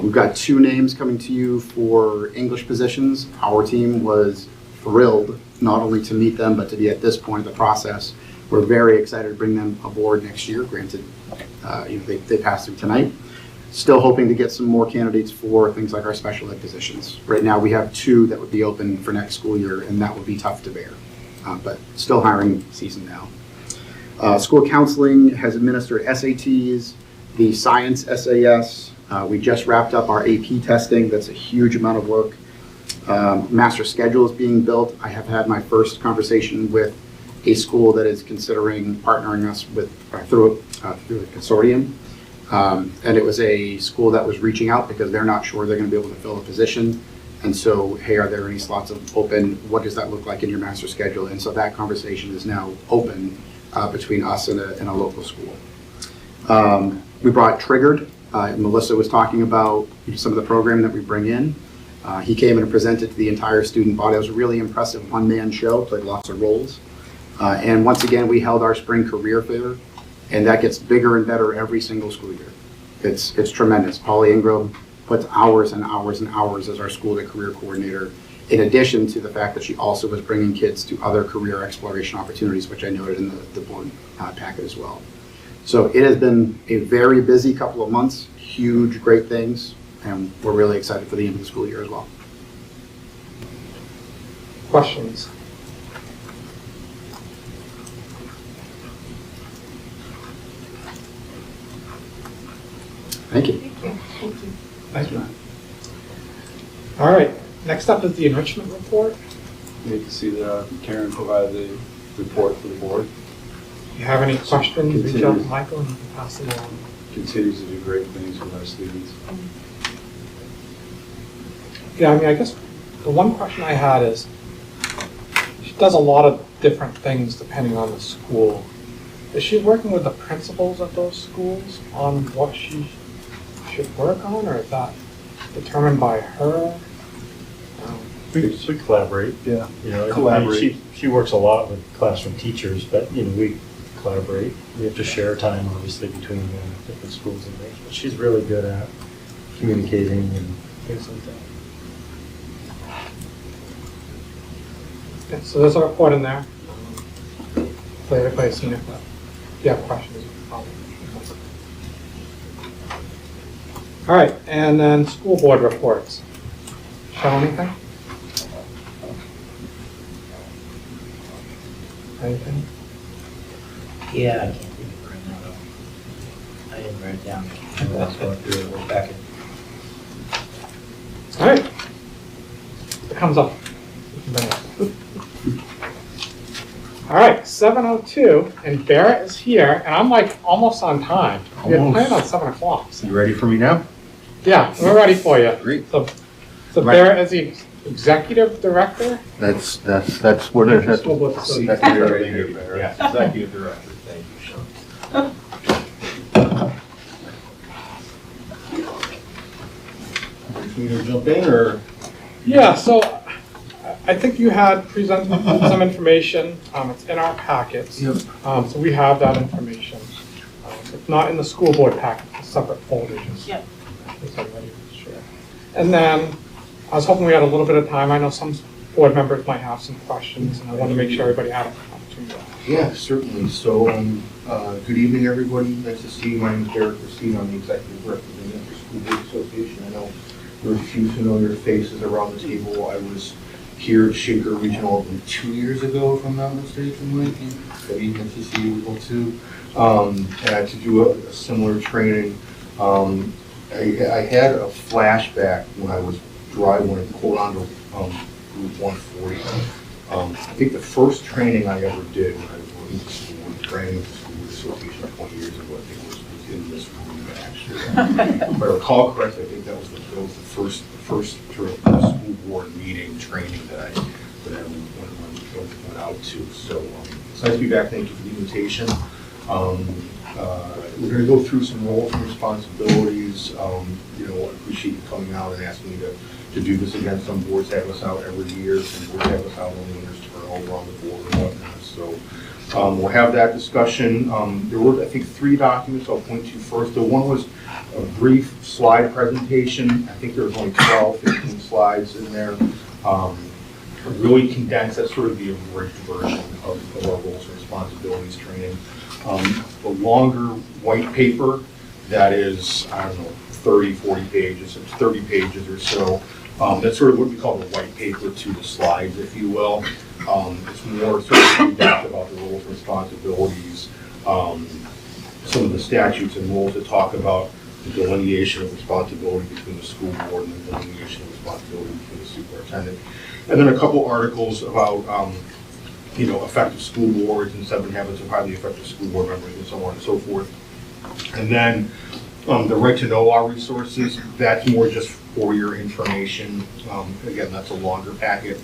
We've got 2 names coming to you for English positions. Our team was thrilled not only to meet them, but to be at this point of the process. We're very excited to bring them aboard next year. Granted, they passed through tonight. Still hoping to get some more candidates for things like our special ed positions. Right now, we have 2 that would be open for next school year, and that would be tough to bear. But still hiring season now. School counseling has administered SATs, the science SAS. We just wrapped up our AP testing. That's a huge amount of work. Master schedule is being built. I have had my first conversation with a school that is considering partnering us with through a consortium. And it was a school that was reaching out because they're not sure they're going to be able to fill a position. And so, hey, are there any slots open? What does that look like in your master schedule? And so that conversation is now open between us and a local school. We brought Triggered. Melissa was talking about some of the program that we bring in. He came and presented to the entire student body. It was a really impressive one-man show, played lots of roles. And once again, we held our spring career fair, and that gets bigger and better every single school year. It's tremendous. Polly Ingram puts hours and hours and hours as our school to career coordinator, in addition to the fact that she also was bringing kids to other career exploration opportunities, which I noted in the board packet as well. So it has been a very busy couple of months, huge, great things, and we're really excited for the end of the school year as well. Questions? Thank you. Thank you. All right, next up is the enrichment report. Great to see that Karen provided the report for the board. If you have any questions, reach out to Michael and you can pass them along. Continues to do great things with our students. Yeah, I mean, I guess the one question I had is, she does a lot of different things depending on the school. Is she working with the principals of those schools on what she should work on, or is that determined by her? We collaborate. Yeah. You know, Collaborate. She works a lot with classroom teachers, but we collaborate. We have to share time, obviously, between different schools and things. But she's really good at communicating and things like that. Okay, so there's a report in there. Hopefully everybody's seen it, but if you have questions, you can follow. All right, and then school board reports. Show anything? Anything? Yeah, I can't think of it right now though. I didn't write it down. I was going through it, we're back in. All right. It comes up. All right, 7:02, and Barrett is here, and I'm like almost on time. We had planned on 7 o'clock. You ready for me now? Yeah, we're ready for you. Great. So Barrett is the executive director? That's what it is. School board facility. Yeah, executive director. Thank you, Sean. You need to jump in, or? Yeah, so I think you had presented some information. It's in our packets. Yep. So we have that information. It's not in the school board packet, it's a separate folder. Yep. Just everybody was sure. And then I was hoping we had a little bit of time. I know some board members might have some questions, and I wanted to make sure everybody had an opportunity. Yeah, certainly. So, good evening, everybody. Nice to see you. My name is Derek Christine. I'm the executive representative for School Board Association. I know there are a few familiar faces around the table. I was here at Shaker Regional 2 years ago, if I'm not mistaken, Mike. Very nice to see you all too. And to do a similar training. I had a flashback when I was driving when I pulled onto Route 140. I think the first training I ever did when I was working for school, training for School Board Association 20 years ago, I think was in this room actually. If I recall correctly, I think that was the first sort of school board meeting training that I went out to. So it's nice to be back. Thank you for the invitation. We're going to go through some roles and responsibilities. I appreciate you coming out and asking me to do this again. Some boards have us out every year, some boards have us out only when there's turnover on the board and whatnot. So we'll have that discussion. There were, I think, 3 documents I'll point to first. The one was a brief slide presentation. I think there was only 12, 15 slides in there. Really condensed. That's sort of the abridged version of our roles and responsibilities training. The longer white paper that is, I don't know, 30, 40 pages, it's 30 pages or so. That's sort of what we call the white paper to the slides, if you will. It's more sort of in-depth about the roles and responsibilities, some of the statutes and rules that talk about the delineation of responsibility between the school board and the delineation of responsibility between the superintendent. And then a couple articles about, effective school boards and 7 habits of highly effective school board members and so on and so forth. And then the right to know our resources, that's more just for your information. Again, that's a longer packet.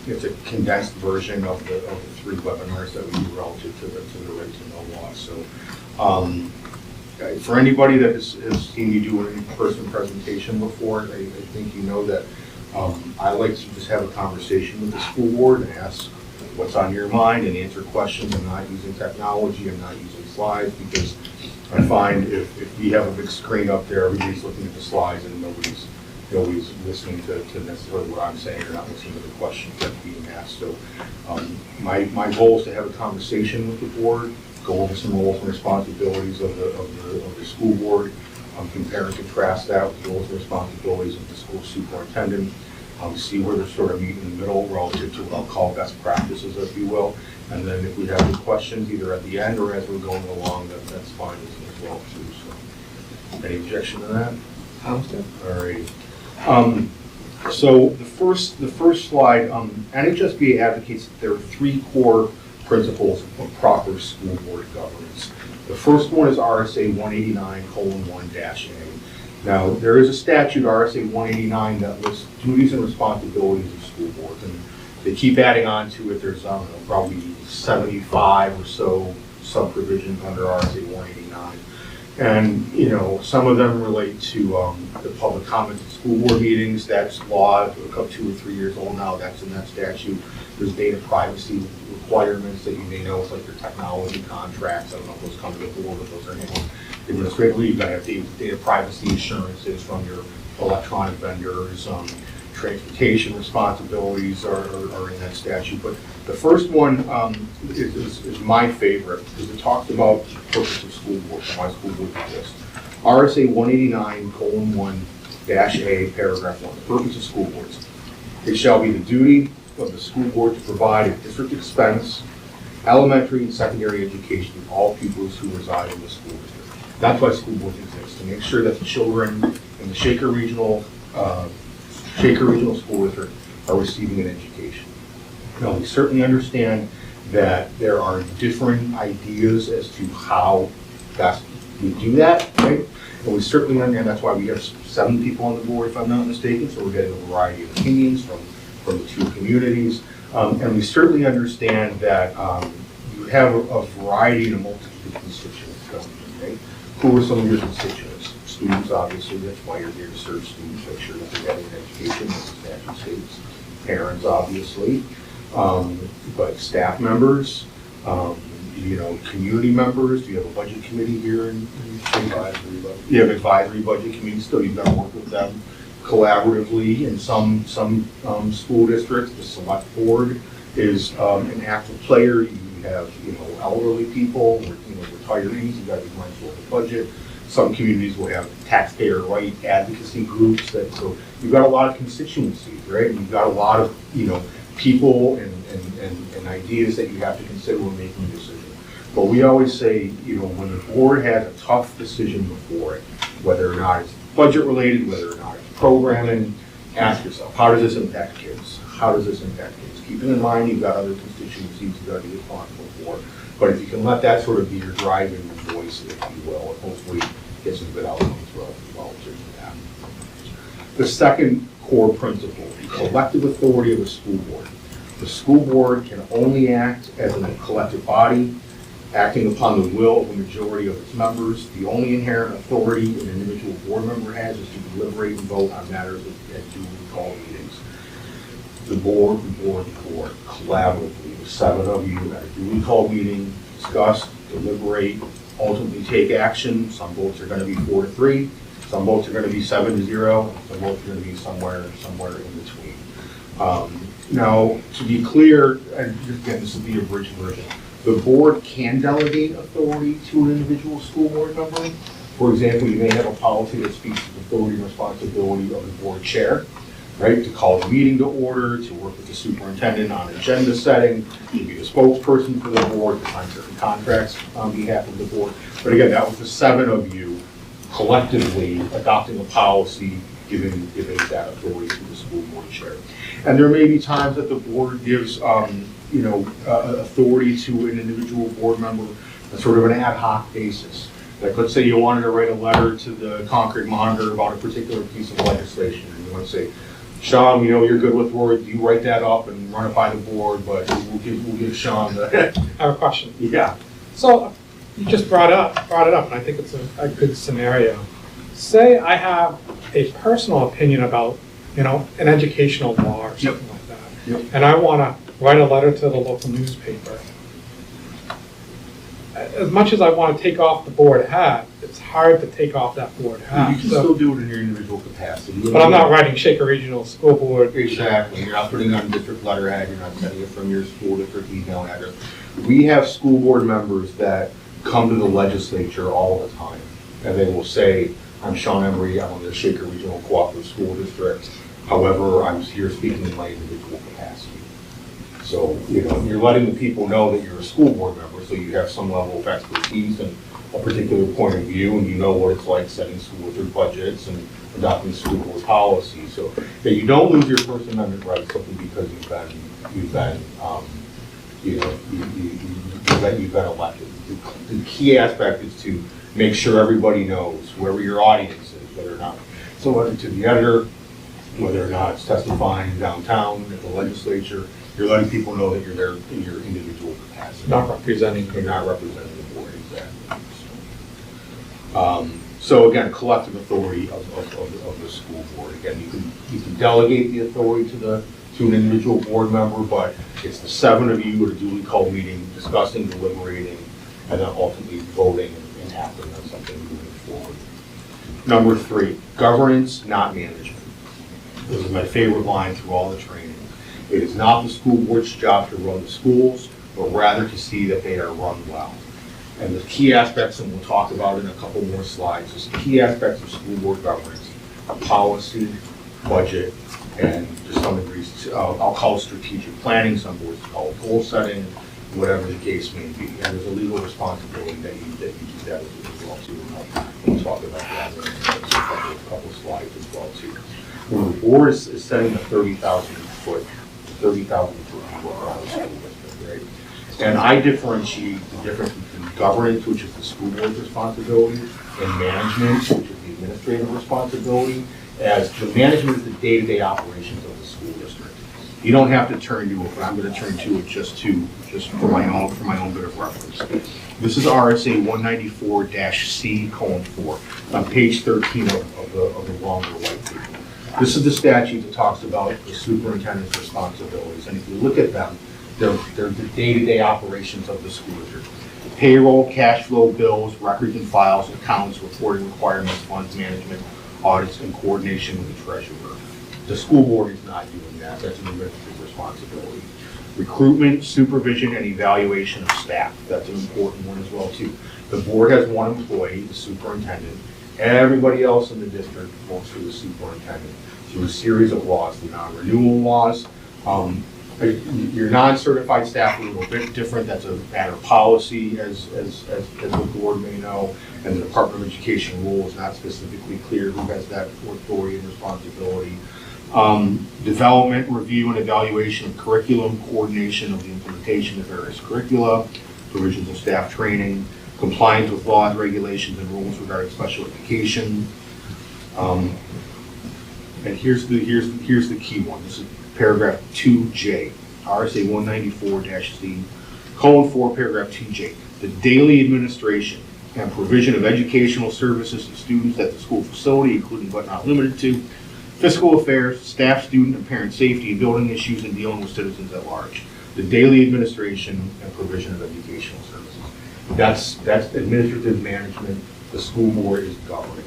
It's a condensed version of the 3 webinars that we do relative to the right to know law. So for anybody that has seen me do an in-person presentation before, I think you know that I like to just have a conversation with the school board and ask what's on your mind and answer questions. I'm not using technology, I'm not using slides, because I find if we have a big screen up there, everybody's looking at the slides and nobody's listening to necessarily what I'm saying, or not listening to the questions that are being asked. So my goal is to have a conversation with the board, go over some roles and responsibilities of the school board, compare and contrast that with the roles and responsibilities of the school superintendent, see where they're sort of meeting in the middle relative to what I'll call best practices, if you will. And then if we have any questions, either at the end or as we're going along, that's fine as well too. So, any objection to that? Sounds good. All right. So the first slide, NHSBA advocates that there are 3 core principles of proper school board governance. The first one is RSA 189:1-A. Now, there is a statute, RSA 189, that lists duties and responsibilities of school boards, and they keep adding on to it. There's, I don't know, probably 75 or so sub-provisions under RSA 189. And, some of them relate to the public comments at school board meetings. That's law, a couple 2 or 3 years old now, that's in that statute. There's data privacy requirements that you may know, it's like your technology contracts. I don't know if those come to the board, but those are handled administratively. You've got to have data privacy assurances from your electronic vendors. Transportation responsibilities are in that statute. But the first one is my favorite, because it talks about the purpose of school boards and why school boards exist. RSA 189:1-A, paragraph 1, the purpose of school boards. It shall be the duty of the school board to provide at district expense elementary and secondary education to all pupils who reside in the school district. That's why school boards exist, to make sure that the children in the Shaker Regional School District are receiving an education. Now, we certainly understand that there are different ideas as to how best we do that, right? And we certainly understand, that's why we have 7 people on the board, if I'm not mistaken, so we're getting a variety of opinions from the 2 communities. And we certainly understand that you have a variety and a multitude of constituents going, right? Who are some of your constituents? Students, obviously, that's why you're here to serve students, make sure that they're getting an education, as the statute states. Parents, obviously, but staff members, community members. Do you have a budget committee here? Advisory budget. You have advisory budget committee, still you've got to work with them collaboratively. In some school districts, the select board is an active player. You have, elderly people, retirees, you've got to be mindful of the budget. Some communities will have taxpayer right advocacy groups, so you've got a lot of constituencies, right? And you've got a lot of, people and ideas that you have to consider when making a decision. But we always say, when the board has a tough decision before it, whether or not it's budget related, whether or not it's programming, ask yourself, how does this impact kids? How does this impact kids? Keeping in mind you've got other constituencies you've got to be responsible for. But if you can let that sort of be your driving voice, if you will, it hopefully get some good outcomes relative to that. The second core principle, the collective authority of the school board. The school board can only act as a collective body, acting upon the will of a majority of its members. The only inherent authority an individual board member has is to deliberate and vote on matters at duly called meetings. The board, collaboratively, the 7 of you at a duly called meeting, discuss, deliberate, ultimately take action. Some votes are going to be 4-3, some votes are going to be 7-0, some votes are going to be somewhere in between. Now, to be clear, and again, this will be a bridge version, the board can delegate authority to an individual school board member, For example, you may have a policy that speaks to the authority and responsibility of the board chair, right? To call a meeting to order, to work with the superintendent on agenda setting, to be the spokesperson for the board, to sign certain contracts on behalf of the board. But again, that was the 7 of you collectively adopting a policy, giving that authority to the school board chair. And there may be times that the board gives, authority to an individual board member on sort of an ad hoc basis. Like, let's say you wanted to write a letter to the Concord Monitor about a particular piece of legislation, and you want to say, Sean, we know you're good with words, you write that up and run it by the board, but we'll give Sean the. I have a question. Yeah. So you just brought it up, and I think it's a good scenario. Say I have a personal opinion about, an educational law or something like that, and I want to write a letter to the local newspaper. As much as I want to take off the board hat, it's hard to take off that board hat. You can still do it in your individual capacity. But I'm not writing Shaker Regional School Board. Exactly. You're not putting on district letterhead. You're not sending it from your school district email address. We have school board members that come to the legislature all the time, and they will say, I'm Sean Emery, I'm on the Shaker Regional Cooperative School District. However, I'm here speaking in my individual capacity. So, you're letting the people know that you're a school board member, so you have some level of expertise and a particular point of view, and you know what it's like setting school district budgets and adopting school board policy. So that you don't lose your First Amendment rights simply because you've been elected. The key aspect is to make sure everybody knows, whoever your audience is, whether or not, so whether to the editor, whether or not it's testifying downtown at the legislature, you're letting people know that you're there in your individual capacity. Not representing. You're not representing the board, exactly. So again, collective authority of the school board. Again, you can delegate the authority to an individual board member, but it's the 7 of you at a duly called meeting, discussing, deliberating, and then ultimately voting and acting on something moving forward. Number 3, governance, not management. This is my favorite line through all the training. It is not the school board's job to run the schools, but rather to see that they are run well. And the key aspects, and we'll talk about in a couple more slides, is the key aspects of school board governance are policy, budget, and to some degree, I'll call it strategic planning, some boards call it goal setting, whatever the case may be. And there's a legal responsibility that you do that as well too. And we'll talk about that in a couple slides as well too. When the board is setting a 30,000 foot view around the school district, right? And I differentiate the difference between governance, which is the school board's responsibility, and management, which is the administrative responsibility, as the management is the day-to-day operations of the school district. You don't have to turn to it, but I'm going to turn to it just for my own bit of reference. This is RSA 194-C:4 on page 13 of the longer white paper. This is the statute that talks about the superintendent's responsibilities, and if you look at them, they're the day-to-day operations of the school district. Payroll, cash flow, bills, records and files, accounts, reporting requirements, funds management, audits, and coordination with the treasurer. The school board is not doing that. That's an administrative responsibility. Recruitment, supervision, and evaluation of staff. That's an important one as well too. The board has one employee, the superintendent. Everybody else in the district works for the superintendent through a series of laws, the non-renewal laws. Your non-certified staff are a little bit different. That's a matter of policy, as the board may know, and the Department of Education rule is not specifically clear who has that authority and responsibility. Development, review, and evaluation of curriculum, coordination of the implementation of various curricula, provisions of staff training, compliance with laws, regulations, and rules regarding special education. And here's the key one. This is paragraph 2J, RSA 194-C:4, paragraph 2J. The daily administration and provision of educational services to students at the school facility, including but not limited to fiscal affairs, staff, student, and parent safety, and building issues, and dealing with citizens at large. The daily administration and provision of educational services. That's administrative management. The school board is governing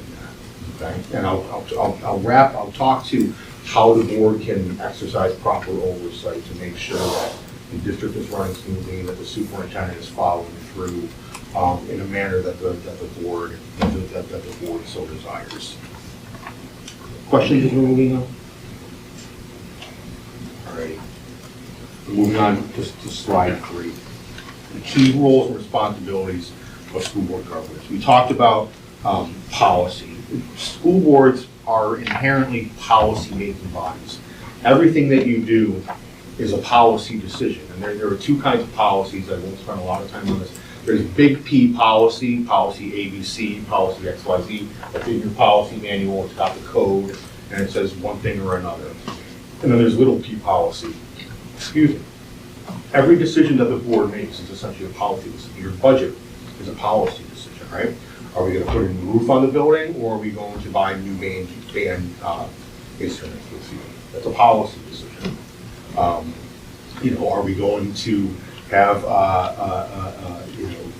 that. Okay, and I'll talk to how the board can exercise proper oversight to make sure that the district is running smoothly, that the superintendent is following through in a manner that the board so desires. Questions as we're moving on? All right. Moving on to slide 3. The key roles and responsibilities of school board governance. We talked about policy. School boards are inherently policy-making bodies. Everything that you do is a policy decision. And there are 2 kinds of policies. I won't spend a lot of time on this. There's big P policy, policy ABC, policy XYZ. That's in your policy manual. It's got the code, and it says one thing or another. And then there's little p policy. Excuse me. Every decision that the board makes is essentially a policy decision. Your budget is a policy decision, right? Are we going to put a new roof on the building, or are we going to buy new band instruments? That's a policy decision. Are we going to have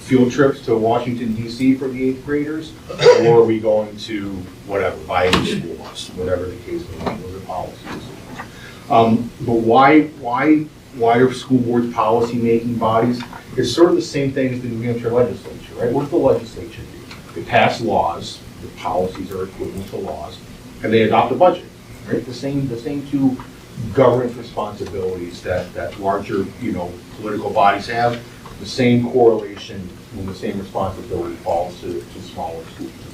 field trips to Washington D.C. for the 8th graders, or are we going to buy a new school bus? Whatever the case may be, those are policy decisions. But why are school boards policy-making bodies? It's sort of the same thing as the New Hampshire legislature, right? What does the legislature do? They pass laws, the policies are equivalent to laws, and they adopt a budget, right? The same 2 governance responsibilities that larger, political bodies have. The same correlation and the same responsibility falls to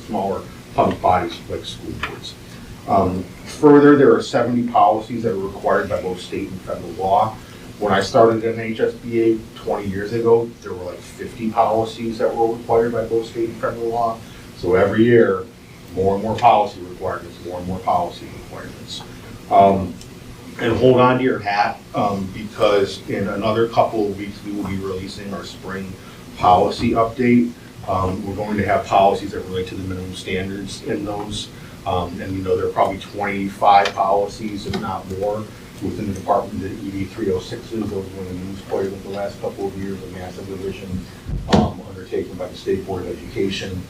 smaller public bodies like school boards. Further, there are 70 policies that are required by both state and federal law. When I started at NHSBA 20 years ago, there were like 50 policies that were required by both state and federal law. So every year, more and more policy requirements, more and more policy requirements. And hold on to your hat, because in another couple of weeks, we will be releasing our spring policy update. We're going to have policies that relate to the minimum standards in those. And there are probably 25 policies, if not more, within the department, the ED 306s. Those were in the news quite a bit the last couple of years, a massive revision undertaken by the State Board of Education.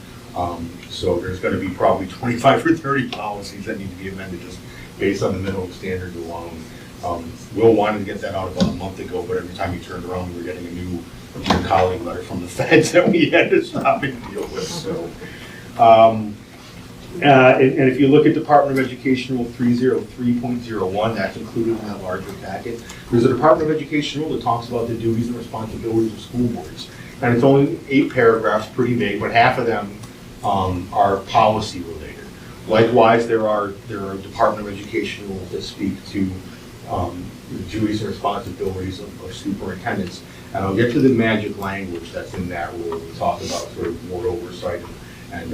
So there's going to be probably 25 or 30 policies that need to be amended just based on the minimum standards alone. Will wanted to get that out about a month ago, but every time you turned around, we were getting a new colleague letter from the feds that we had to stop and deal with. So, and if you look at Department of Education Rule 303.01, that's included in that larger packet. There's a Department of Education rule that talks about the duties and responsibilities of school boards. And it's only 8 paragraphs, pretty big, but half of them are policy related. Likewise, there are Department of Education rules that speak to the duties and responsibilities of superintendents. And I'll get to the magic language that's in that rule. We talk about sort of board oversight and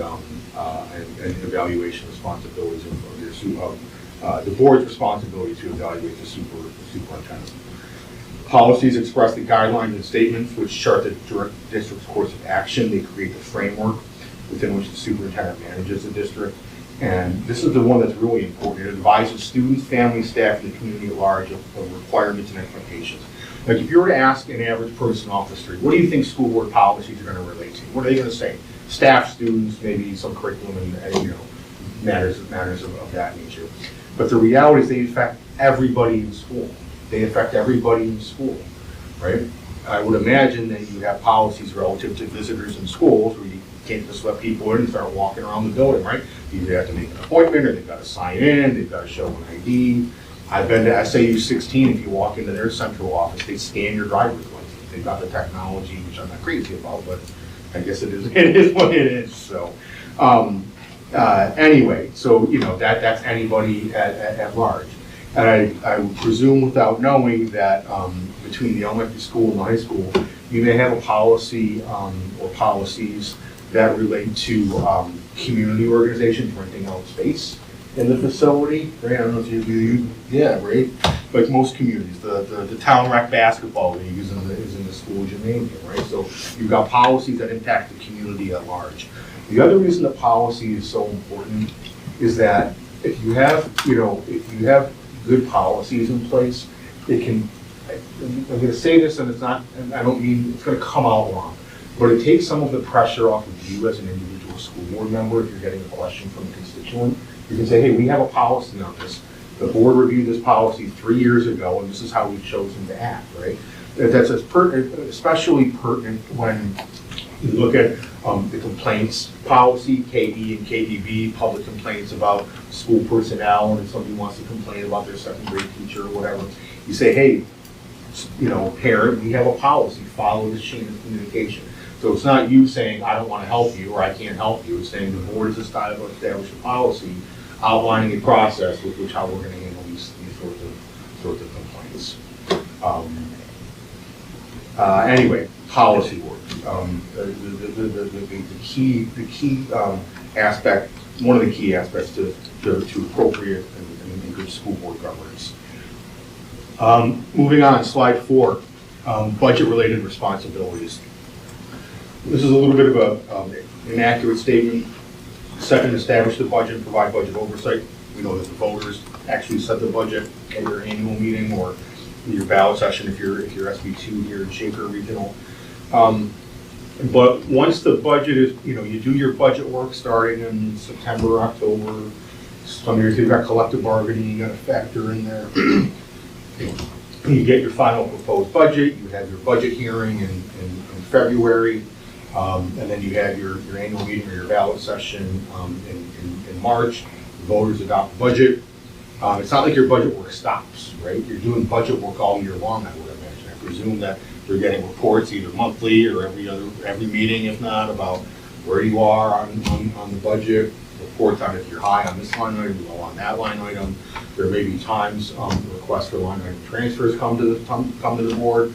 evaluation responsibilities of the board's responsibility to evaluate the superintendent. Policies express the guidelines and statements which chart the district's course of action. They create the framework within which the superintendent manages the district. And this is the one that's really important. It advises students, families, staff, and the community at large of requirements and expectations. Like if you were to ask an average person off the street, what do you think school board policies are going to relate to? What are they going to say? Staff, students, maybe some curriculum and matters of that nature. But the reality is they affect everybody in school. They affect everybody in school, right? I would imagine that you have policies relative to visitors in schools where you can't just let people in and start walking around the building, right? You either have to make an appointment or they've got to sign in, they've got to show an ID. I've been to SAU 16, if you walk into their central office, they scan your driver's license. They've got the technology, which I'm not crazy about, but I guess it is what it is. So anyway, so that's anybody at large. And I would presume without knowing that between the elementary school and the high school, you may have a policy or policies that relate to community organizations renting out space in the facility, right? I don't know if you yeah, right? Like most communities, the town rec basketball league is in the school gymnasium, right? So you've got policies that impact the community at large. The other reason that policy is so important is that if you have good policies in place, it can, I'm going to say this and it's not, and I don't mean it's going to come out wrong, but it takes some of the pressure off of you as an individual school board member. If you're getting a question from a constituent, you can say, hey, we have a policy on this. The board reviewed this policy 3 years ago, and this is how we've chosen to act, right? That's especially pertinent when You look at the complaints policy, KE and KDB, public complaints about school personnel, and if somebody wants to complain about their second grade teacher or whatever, you say, hey, parent, we have a policy, follow the chain of communication. So it's not you saying, I don't want to help you, or I can't help you. It's saying the board has established a policy outlining a process with which how we're going to handle these sorts of complaints. Anyway, policy work. The key aspect, one of the key aspects to appropriate and good school board governance. Moving on, slide 4, budget-related responsibilities. This is a little bit of an inaccurate statement. Second, establish the budget and provide budget oversight. We know that the voters actually set the budget at your annual meeting or your ballot session if you're SB2 here in Shaker Regional. But once the budget is, you do your budget work starting in September, October. Some years you've got collective bargaining, you got to factor in there. You get your final proposed budget, you have your budget hearing in February, and then you have your annual meeting or your ballot session in March. The voters adopt the budget. It's not like your budget work stops, right? You're doing budget work all year long, I would imagine. I presume that you're getting reports either monthly or every meeting, if not, about where you are on the budget. Reports on if you're high on this line item, low on that line item. There may be times requests for line item transfers come to the board.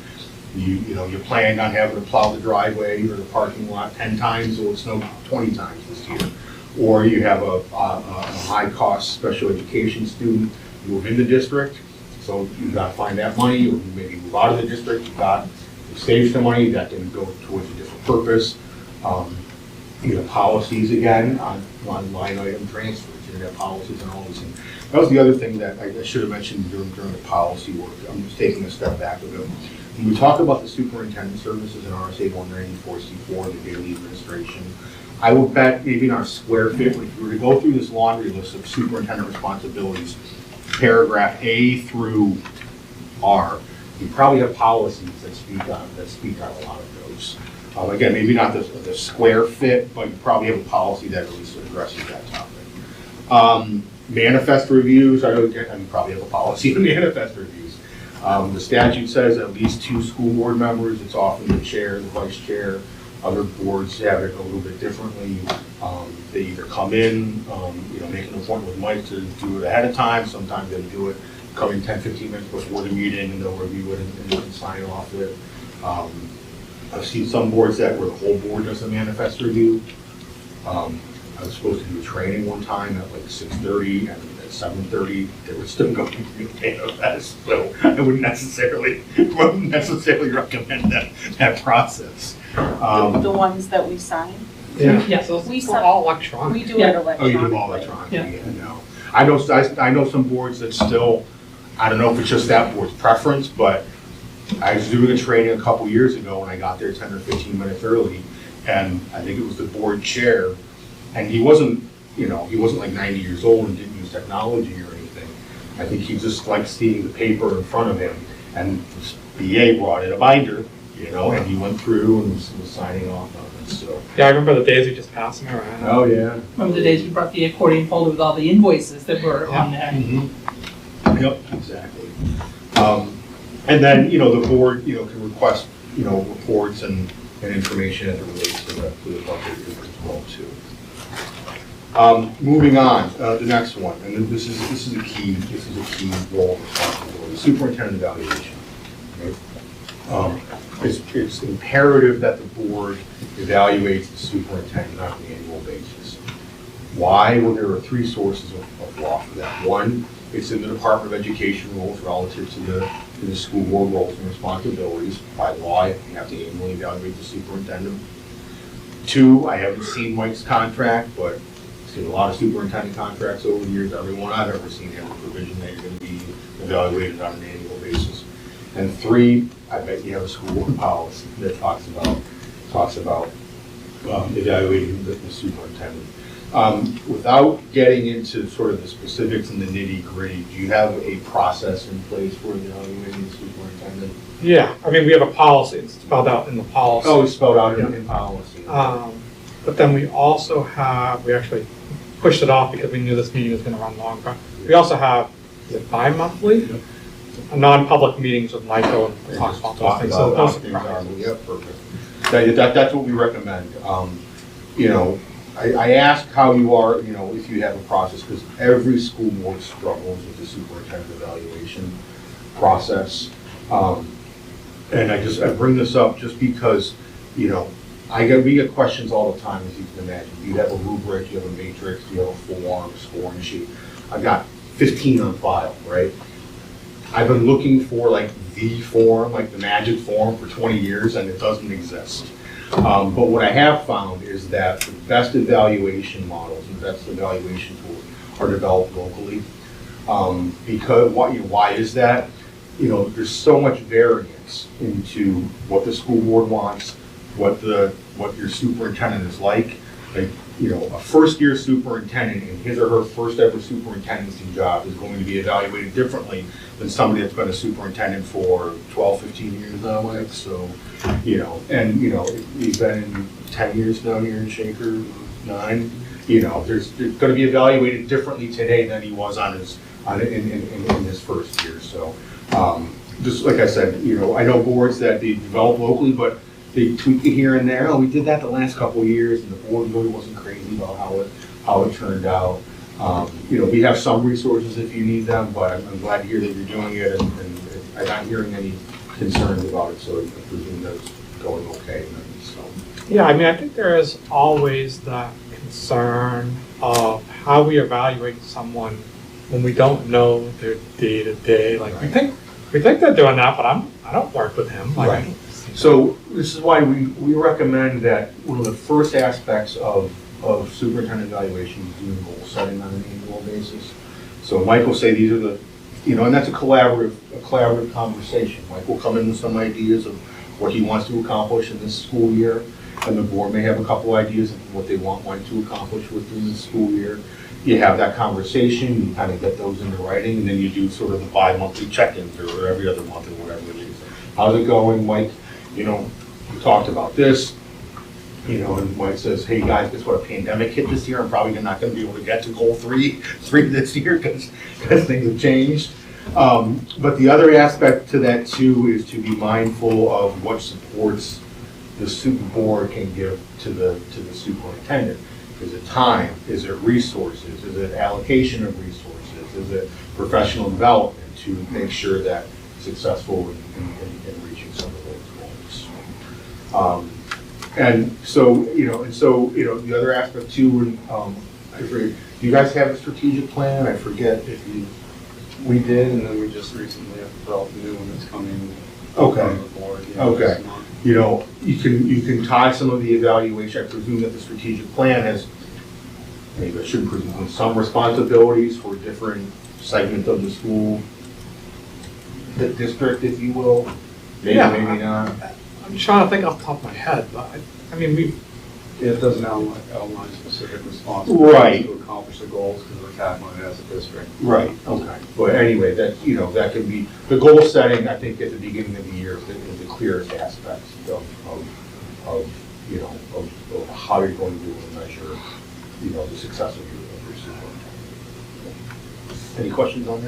You plan on having to plow the driveway or the parking lot 10 times, or it's snowed 20 times this year. Or you have a high-cost special education student move in the district, so you've got to find that money, or you maybe move out of the district, you save some money, that can go towards a different purpose. Policies again on line item transfers. You're gonna have policies on all these things. That was the other thing that I should have mentioned during the policy work. I'm just taking a step back a bit. When we talk about the superintendent services in RSA 194C4, the daily administration, I would bet maybe in our square fit, if we were to go through this laundry list of superintendent responsibilities, paragraph A through R, you probably have policies that speak on a lot of those. Again, maybe not the square fit, but you probably have a policy that at least addresses that topic. Manifest reviews, you probably have a policy on manifest reviews. The statute says at least 2 school board members. It's often the chair, the vice chair. Other boards have it a little bit differently. They either come in, make an appointment with Mike to do it ahead of time. Sometimes they do it, come in 10, 15 minutes before the meeting, and they'll review it and sign off it. I've seen some boards where the whole board does a manifest review. I was supposed to do a training one time at like 6:30, and at 7:30 they were still going through the manifest. So I wouldn't necessarily recommend that process. The ones that we sign? Yeah, so We it's all electronic. We do Yeah. it electronically. Oh, you do all electronic? Yeah. No. I know some boards that still, I don't know if it's just that board's preference, but I was doing a training a couple years ago and I got there 10 or 15 minutes early, and I think it was the board chair, and he wasn't like 90 years old and didn't use technology or anything. I think he just liked seeing the paper in front of him, and the BA brought in a binder, and he went through and was signing off on it, so. Yeah, I remember the days we just passed them around. Oh, yeah. Remember the days we brought the accordion folder with all the invoices that were on there? Yep, exactly. And then, the board, can request, reports and information as it relates to the budget as well, too. Moving on, the next one, and this is a key role of responsibility, superintendent evaluation. Right? It's imperative that the board evaluates the superintendent on an annual basis. Why? Well, there are 3 sources of law for that. One, it's in the Department of Education rules relative to the school board roles and responsibilities. By law, you have to annually evaluate the superintendent. 2, I haven't seen Mike's contract, but I've seen a lot of superintendent contracts over the years. Every one I've ever seen has a provision that you're going to be evaluated on an annual basis. And 3, I bet you have a school board policy that talks about evaluating the superintendent. Without getting into sort of the specifics and the nitty-gritty, do you have a process in place for evaluating the superintendent? Yeah, I mean, we have a policy, it's spelled out in the policy. Oh, it's spelled out in policy. But then we also have, we actually pushed it off because we knew this meeting was gonna run long, but we also have, is it bi-monthly? Non-public meetings with Michael and talk about those things, so those are surprises. Yep, perfect. That's what we recommend. You know, I ask how you are, you know, if you have a process, because every school board struggles with the superintendent evaluation process. And I bring this up just because, you know, we get questions all the time, as you can imagine. Do you have a rubric, do you have a matrix, do you have a form, a scoring sheet? I've got 15 on file, right? I've been looking for like the form, like the magic form for 20 years, and it doesn't exist. But what I have found is that the best evaluation models and best evaluation tools are developed locally. Because why is that? You know, there's so much variance into what the school board wants, what your superintendent is like. Like, you know, a first-year superintendent in his or her first ever superintendency job is going to be evaluated differently than somebody that's been a superintendent for 12, 15 years now, like, so, you know, and, you know, he's been in 10 years down here in Shaker, 9, you know, there's going to be evaluated differently today than he was in his first year, so, just like I said, you know, I know boards that they develop locally, but they tweak it here and there. Oh, we did that the last couple of years, and the board really wasn't crazy about how it turned out. You know, we have some resources if you need them, but I'm glad to hear that you're doing it, and I'm not hearing any concerns about it, so I presume that's going okay. So. Yeah, I mean, I think there is always that concern of how we evaluate someone when we don't know their day-to-day. Like, we think they're doing that, but I don't work with him. Like, Right. So this is why we recommend that one of the first aspects of superintendent evaluation is doing goal setting on an annual basis. So Mike will say these are the, you know, and that's a collaborative conversation. Mike will come in with some ideas of what he wants to accomplish in this school year, and the board may have a couple ideas of what they want Mike to accomplish within the school year. You have that conversation, you kind of get those into writing, and then you do sort of the bi-monthly check-ins or every other month or whatever it is. How's it going, Mike? You know, we talked about this, you know, and Mike says, hey guys, guess what, a pandemic hit this year, I'm probably not gonna be able to get to goal three this year because things have changed. But the other aspect to that too is to be mindful of what supports the super board can give to the superintendent. Is it time? Is it resources? Is it allocation of resources? Is it professional development to make sure that successful in reaching some of those goals? And so, the other aspect too, I forget, do you guys have a strategic plan? I forget if you. We did, and then we just recently have developed a new one that's coming. Okay. On the board, Okay. this month. You know, you can tie some of the evaluation. I presume that the strategic plan has, maybe I shouldn't presume, some responsibilities for different segments of the school, the district, if you will. Maybe, Yeah. maybe not. I'm trying to think off the top of my head, but I mean, It doesn't outline specific responsibilities Right. to accomplish the goals because we're tackling it as a district. Right, okay. But anyway, that can be, the goal setting, I think, at the beginning of the year is the clearest aspect of how you're going to do and measure, the success of your superintendent. Any questions on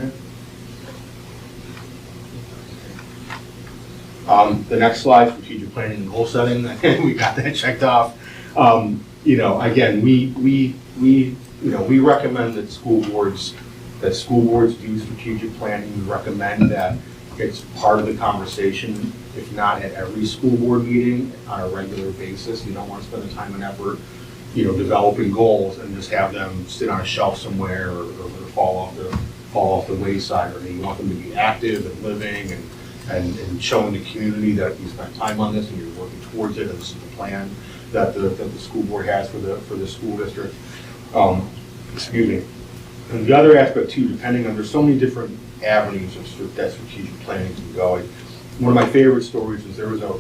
that? The next slide, strategic planning and goal setting, we got that checked off. Again, we recommend that school boards do strategic planning. We recommend that it's part of the conversation, if not at every school board meeting, on a regular basis. You don't want to spend the time and effort, developing goals and just have them sit on a shelf somewhere or fall off the wayside. Or you want them to be active and living and showing the community that you spent time on this and you're working towards it, and this is the plan that the school board has for the school district. Excuse me. And the other aspect too, depending on, there's so many different avenues of that strategic planning can go. One of my favorite stories is there was a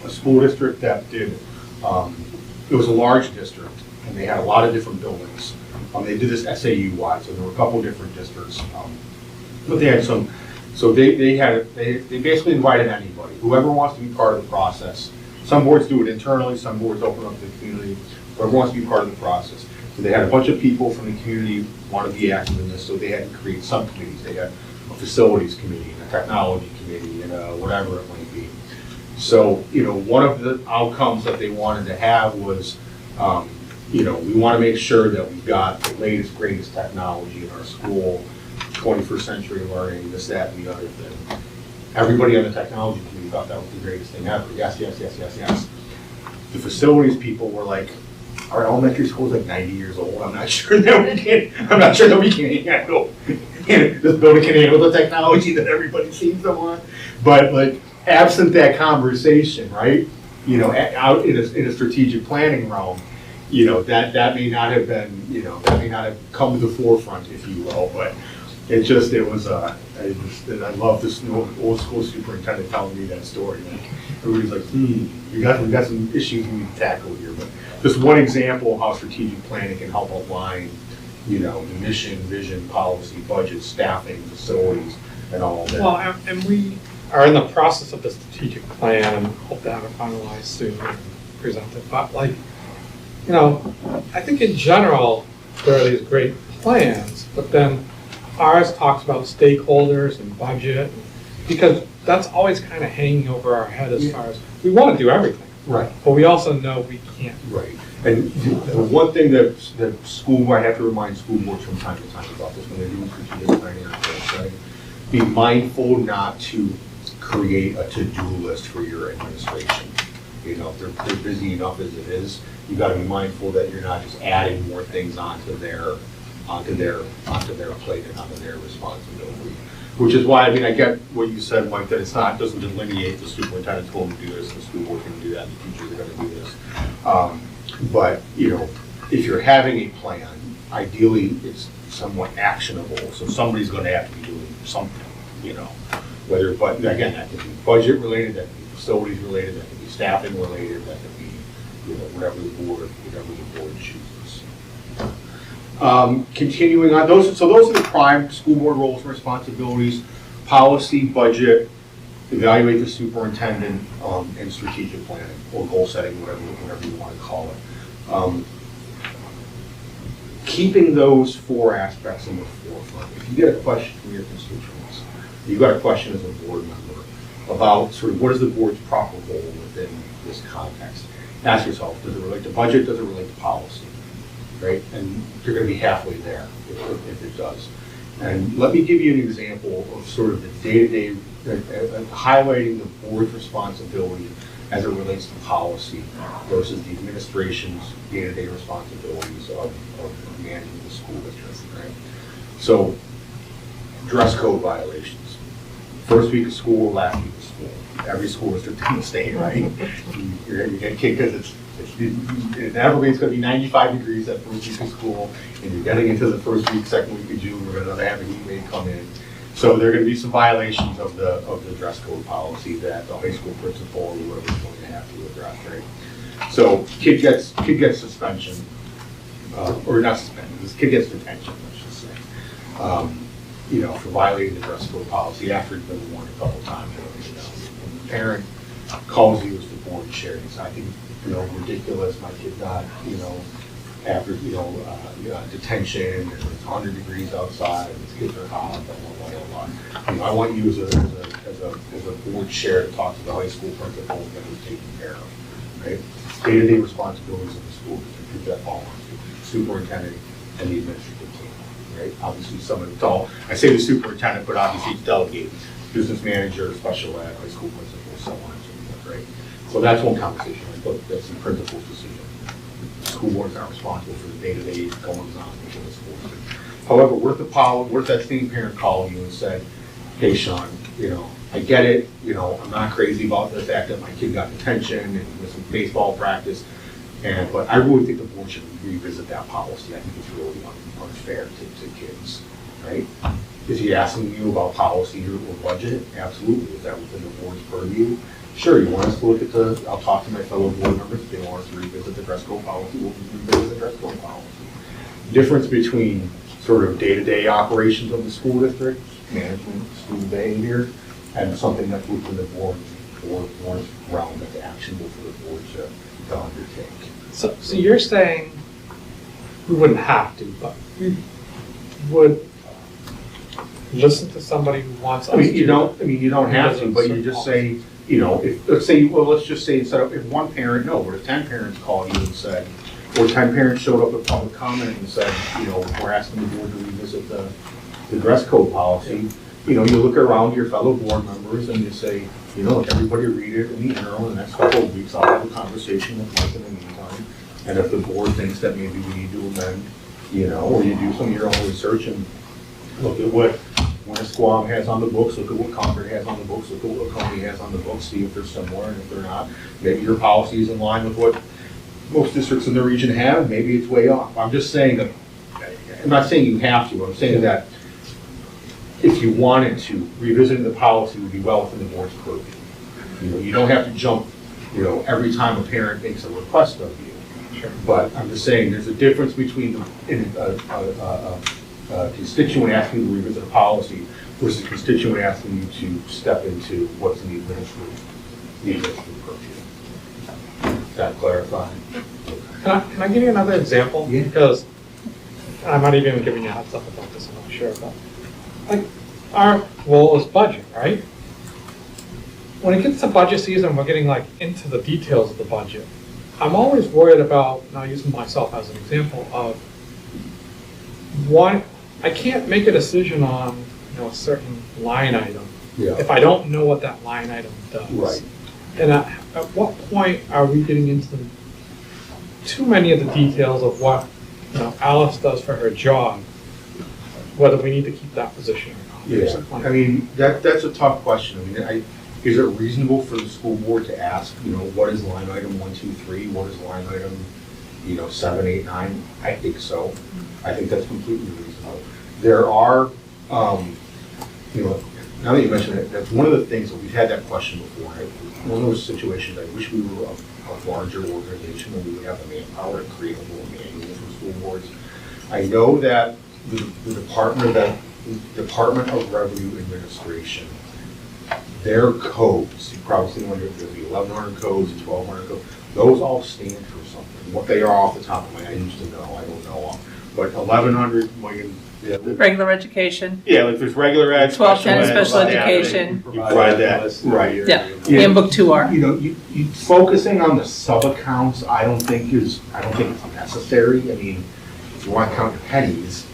school district that did, it was a large district and they had a lot of different buildings. They did this SAU-wide, so there were a couple of different districts. But they had some, so they basically invited anybody, whoever wants to be part of the process, Some boards do it internally, some boards open up to the community, but everyone wants to be part of the process. So they had a bunch of people from the community want to be active in this, so they had to create subcommittees. They had a facilities committee, and a technology committee, and whatever it might be. So, you know, one of the outcomes that they wanted to have was, you know, we want to make sure that we've got the latest, greatest technology in our school, 21st century learning, this, that, and the other thing. Everybody on the technology committee thought that was the greatest thing ever. Yes, yes, yes, yes, yes. The facilities people were like, our elementary school is like 90 years old. I'm not sure that we can handle, this building can handle the technology that everybody seems to want. But like, absent that conversation, right? You know, out in a strategic planning realm, you know, that may not have been, you know, that may not have come to the forefront, if you will, but it was, I love this old school superintendent telling me that story. Like, everybody's like, we got some issues we need to tackle here, but just one example of how strategic planning can help align, you know, the mission, vision, policy, budget, staffing, facilities, and all of that. Well, and we are in the process of the strategic plan and hope to have it finalized soon and presented. But like, you know, I think in general, there are these great plans, but then ours talks about stakeholders and budget, because that's always kind of hanging over our head as far as, we want to do everything. Right. But we also know we can't. Right. And the one thing that school, I have to remind school boards from time to time about this when they're doing strategic planning or goal setting, be mindful not to create a to-do list for your administration. You know, if they're busy enough as it is, you got to be mindful that you're not just adding more things onto their plate and onto their responsibility. Which is why, I mean, I get what you said, Mike, that it's not, doesn't delineate the superintendent's going to do this, the school board can do that, the teachers are going to do this. But, you know, if you're having a plan, ideally it's somewhat actionable, so somebody's going to have to be doing something, you know. Whether, but again, that can be budget related, that can be facilities related, that can be staffing related, that can be, you know, whatever the board chooses. Continuing on, those are the prime school board roles and responsibilities: policy, budget, evaluate the superintendent, and strategic planning or goal setting, whatever you want to call it. Keeping those four aspects in the forefront. If you get a question from your constituents, you've got a question as a board member about sort of what is the board's proper role within this context. Ask yourself, does it relate to budget? Does it relate to policy? Right? And you're going to be halfway there if it does. And let me give you an example of sort of the day-to-day, highlighting the board's responsibility as it relates to policy versus the administration's day-to-day responsibilities of managing the school district, right? So, dress code violations. First week of school, last week of school. Every school district in the state, right? You're getting kicked because inevitably it's going to be 95 degrees that first week of school, and you're getting into the first week, second week of June, we're going to have a heat wave come in. So there are going to be some violations of the dress code policy that the high school principal or whoever is going to have to address, right? So kid gets suspension, or not suspension, this kid gets detention, let's just say, you know, for violating the dress code policy after it's been warned a couple times. You know, when the parent calls you as the board chair, and I think, you know, ridiculous, my kid got, you know, after, you know, detention, and it's 100 degrees outside, and the kids are hot, blah, blah, blah, blah. You know, I want you as a board chair to talk to the high school principal and get it taken care of, right? Day-to-day responsibilities of the school district that fall on the superintendent and the administrative team, right? Obviously, it's all, I say the superintendent, but obviously it's delegated. Business manager, special ed, high school principal, so on and so forth, right? So that's one conversation, right? But that's the principal's decision. School boards are responsible for the day-to-day goings on within the school district. However, what if that same parent called you and said, hey, Sean, you know, I get it, you know, I'm not crazy about the fact that my kid got detention and with some baseball practice, but I really think the board should revisit that policy. I think it's really unfair to kids, right? Is he asking you about policy or budget? Absolutely. Is that within the board's purview? Sure, you want us to look at I'll talk to my fellow board members, if they want us to revisit the dress code policy, we'll revisit the dress code policy. Difference between sort of day-to-day operations of the school district, management, student behavior, and something that's within the board's weren't relevant, actionable for the board to undertake. So you're saying we wouldn't have to, but we would listen to somebody who wants us I mean, to. you don't have to, but you just say, let's just say instead of, if one parent, no, but if 10 parents called you and said, or 10 parents showed up at public comment and said, we're asking the board to revisit the dress code policy, you look around your fellow board members and you say, everybody read it in the interim, in the next couple of weeks, I'll have a conversation with Mike in the meantime. And if the board thinks that maybe we need to amend, or you do some of your own research and look at what Winnisquam has on the books, look at what Concord has on the books, look at what Coney has on the books, see if they're similar, and if they're not, maybe your policy is in line with what most districts in the region have, maybe it's way off. I'm just saying that, I'm not saying you have to, I'm saying that if you wanted to, revisiting the policy would be well within the board's purview. You don't have to jump, every time a parent makes a request of you. Sure. But I'm just saying, there's a difference between a constituent asking you to revisit a policy versus a constituent asking you to step into what's in the administrative purview. Does that clarify? Can I give you another example? Yeah. Because I might even giving you a heads up about this, I'm not sure, but like our role is budget, right? When it gets to budget season, we're getting like into the details of the budget. I'm always worried about, now using myself as an example, of one, I can't make a decision on a certain line item if I don't know what that line item does. Right. And at what point are we getting into too many of the details of what Alice does for her job, whether we need to keep that position or not? Yeah, I mean, that's a tough question. I mean, is it reasonable for the school board to ask, what is line item 1, 2, 3? What is line item, 7, 8, 9? I think so. I think that's completely reasonable. There are, now that you mention it, that's one of the things that we've had that question before. One of those situations, I wish we were a larger organization and we would have the manpower to create a little manual for school boards. I know that the Department of Revenue Administration, their codes, you probably see there's the 1100 codes, the 1200 codes, those all stand for something. What they are off the top of my head, I used to know, I don't know. But 1100, Regular education, yeah, like there's regular ed, 1210 special education. You provide that, right. Yeah, handbook 2R. You focusing on the sub-accounts, I don't think it's necessary. I mean, if you want to count your pennies,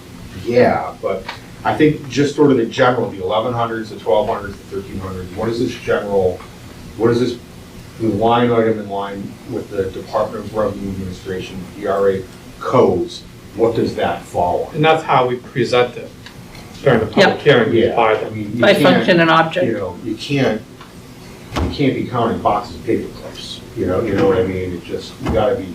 yeah, but I think just sort of the general, the 1100s, the 1200s, the 1300s, what is this the line item in line with the Department of Revenue Administration, DRA codes, what does that fall on? And that's how we present it during the public hearing. Yeah, By I mean, you By can't, function and object. you can't be counting boxes of paper clips, you know what I mean? It just, you gotta be,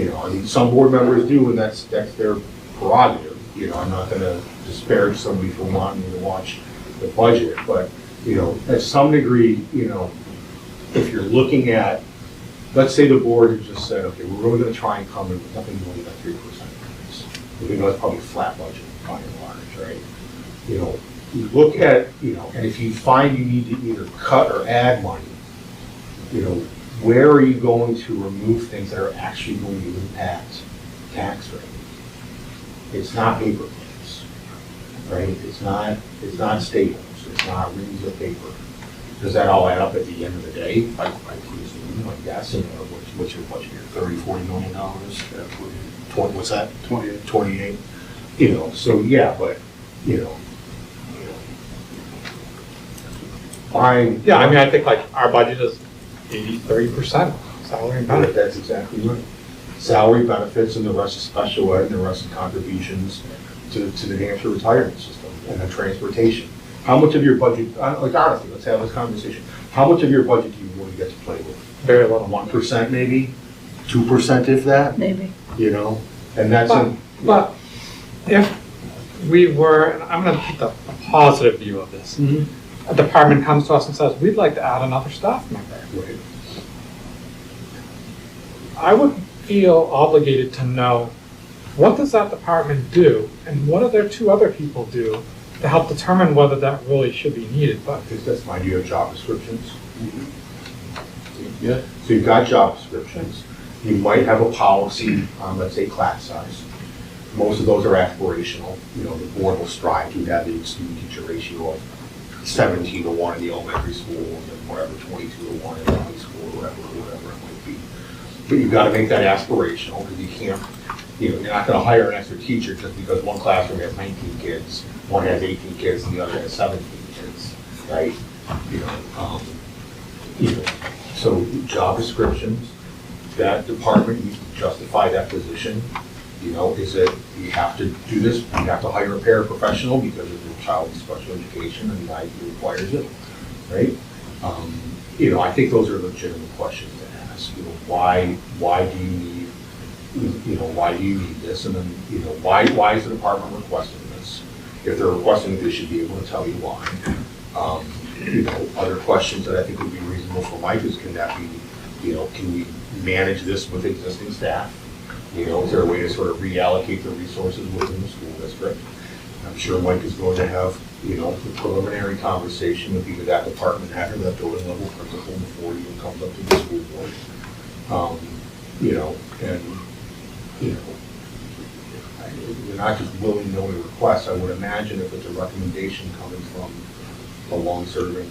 I mean, some board members do, and that's their prerogative. I'm not gonna disparage somebody for wanting to watch the budget, but, at some degree, if you're looking at, let's say the board has just said, okay, we're really gonna try and come in with nothing more than a 3% increase. We know it's probably a flat budget, by and large, right? You look at, and if you find you need to either cut or add money, where are you going to remove things that are actually going to impact tax rate? It's not paper clips, right? It's not staples, it's not reams of paper. Does that all add up at the end of the day? I presume, I guess, what's your budget here, $30-40 million? What's that? 28. So yeah, but, I think like our budget is 30% salary and benefits. That's exactly right. Salary, benefits, and the rest is special ed, and the rest is contributions to the New Hampshire retirement system and the transportation. How much of your budget, like honestly, let's have this conversation. How much of your budget do you really get to play with? Very little. 1% maybe? 2% if that? Maybe. And that's But if we were, and I'm going to take the positive view of this, a department comes to us and says, we'd like to add another staff member. Right. I would feel obligated to know, what does that department do, and what do their 2 other people do to help determine whether that really should be needed? But Because that's my idea of job descriptions. policy. Yeah. So you've got job descriptions. You might have a policy on, let's say, class size. Most of those are aspirational. You know, the board will strive to have the student-teacher ratio of 17-to-1 in the elementary schools and whatever, 22-to-1 in the high school, or whatever it might be. But you've got to make that aspirational, because you can't, you know, you're not going to hire an extra teacher just because one classroom has 19 kids, one has 18 kids, and the other has 17 kids, right? You know, so job descriptions, that department needs to justify that position. You know, is it, you have to do this, you have to hire a paraprofessional because of your child's special education and the IEP requires it, right? You know, I think those are legitimate questions to ask. You know, why do you need, you know, why do you need this? And then, you know, why is the department requesting this? If they're requesting it, they should be able to tell you why. You know, other questions that I think would be reasonable for Mike is, can that be, you know, can we manage this with existing staff? You know, is there a way to sort of reallocate the resources within the school district? I'm sure Mike is going to have, you know, a preliminary conversation with either that department head or that building level principal before it even comes up to the school board. You know, and, you know, we're not just willy-nilly requests. I would imagine if it's a recommendation coming from a long-serving,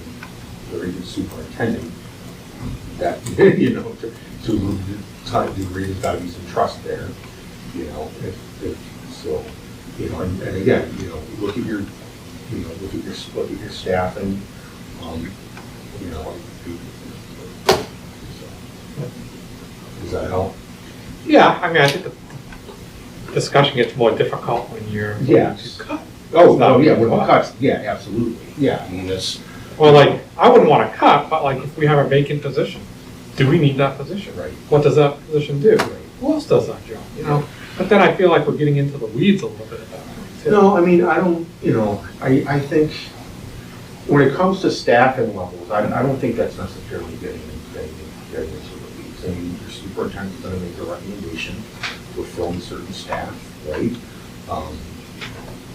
very good superintendent, that, you know, to some degree, there's got to be some trust there, you know, if so, you know, and again, you know, look at your, you know, look at your staff and, you know, so, does that help? Yeah, I mean, I think the discussion gets more difficult when you're. Yes. Cut. Oh, yeah, with cuts, yeah, absolutely, yeah, I mean, this. Well, like, I wouldn't want to cut, but like, if we have a vacant position, do we need that position? Right. What does that position do? Right. Who else does that job, you know? But then I feel like we're getting into the weeds a little bit at that point, too. No, I mean, I don't, you know, I think when it comes to staffing levels, I don't think that's necessarily getting into the weeds. I mean, your superintendent's gonna make a recommendation to fill certain staff, right?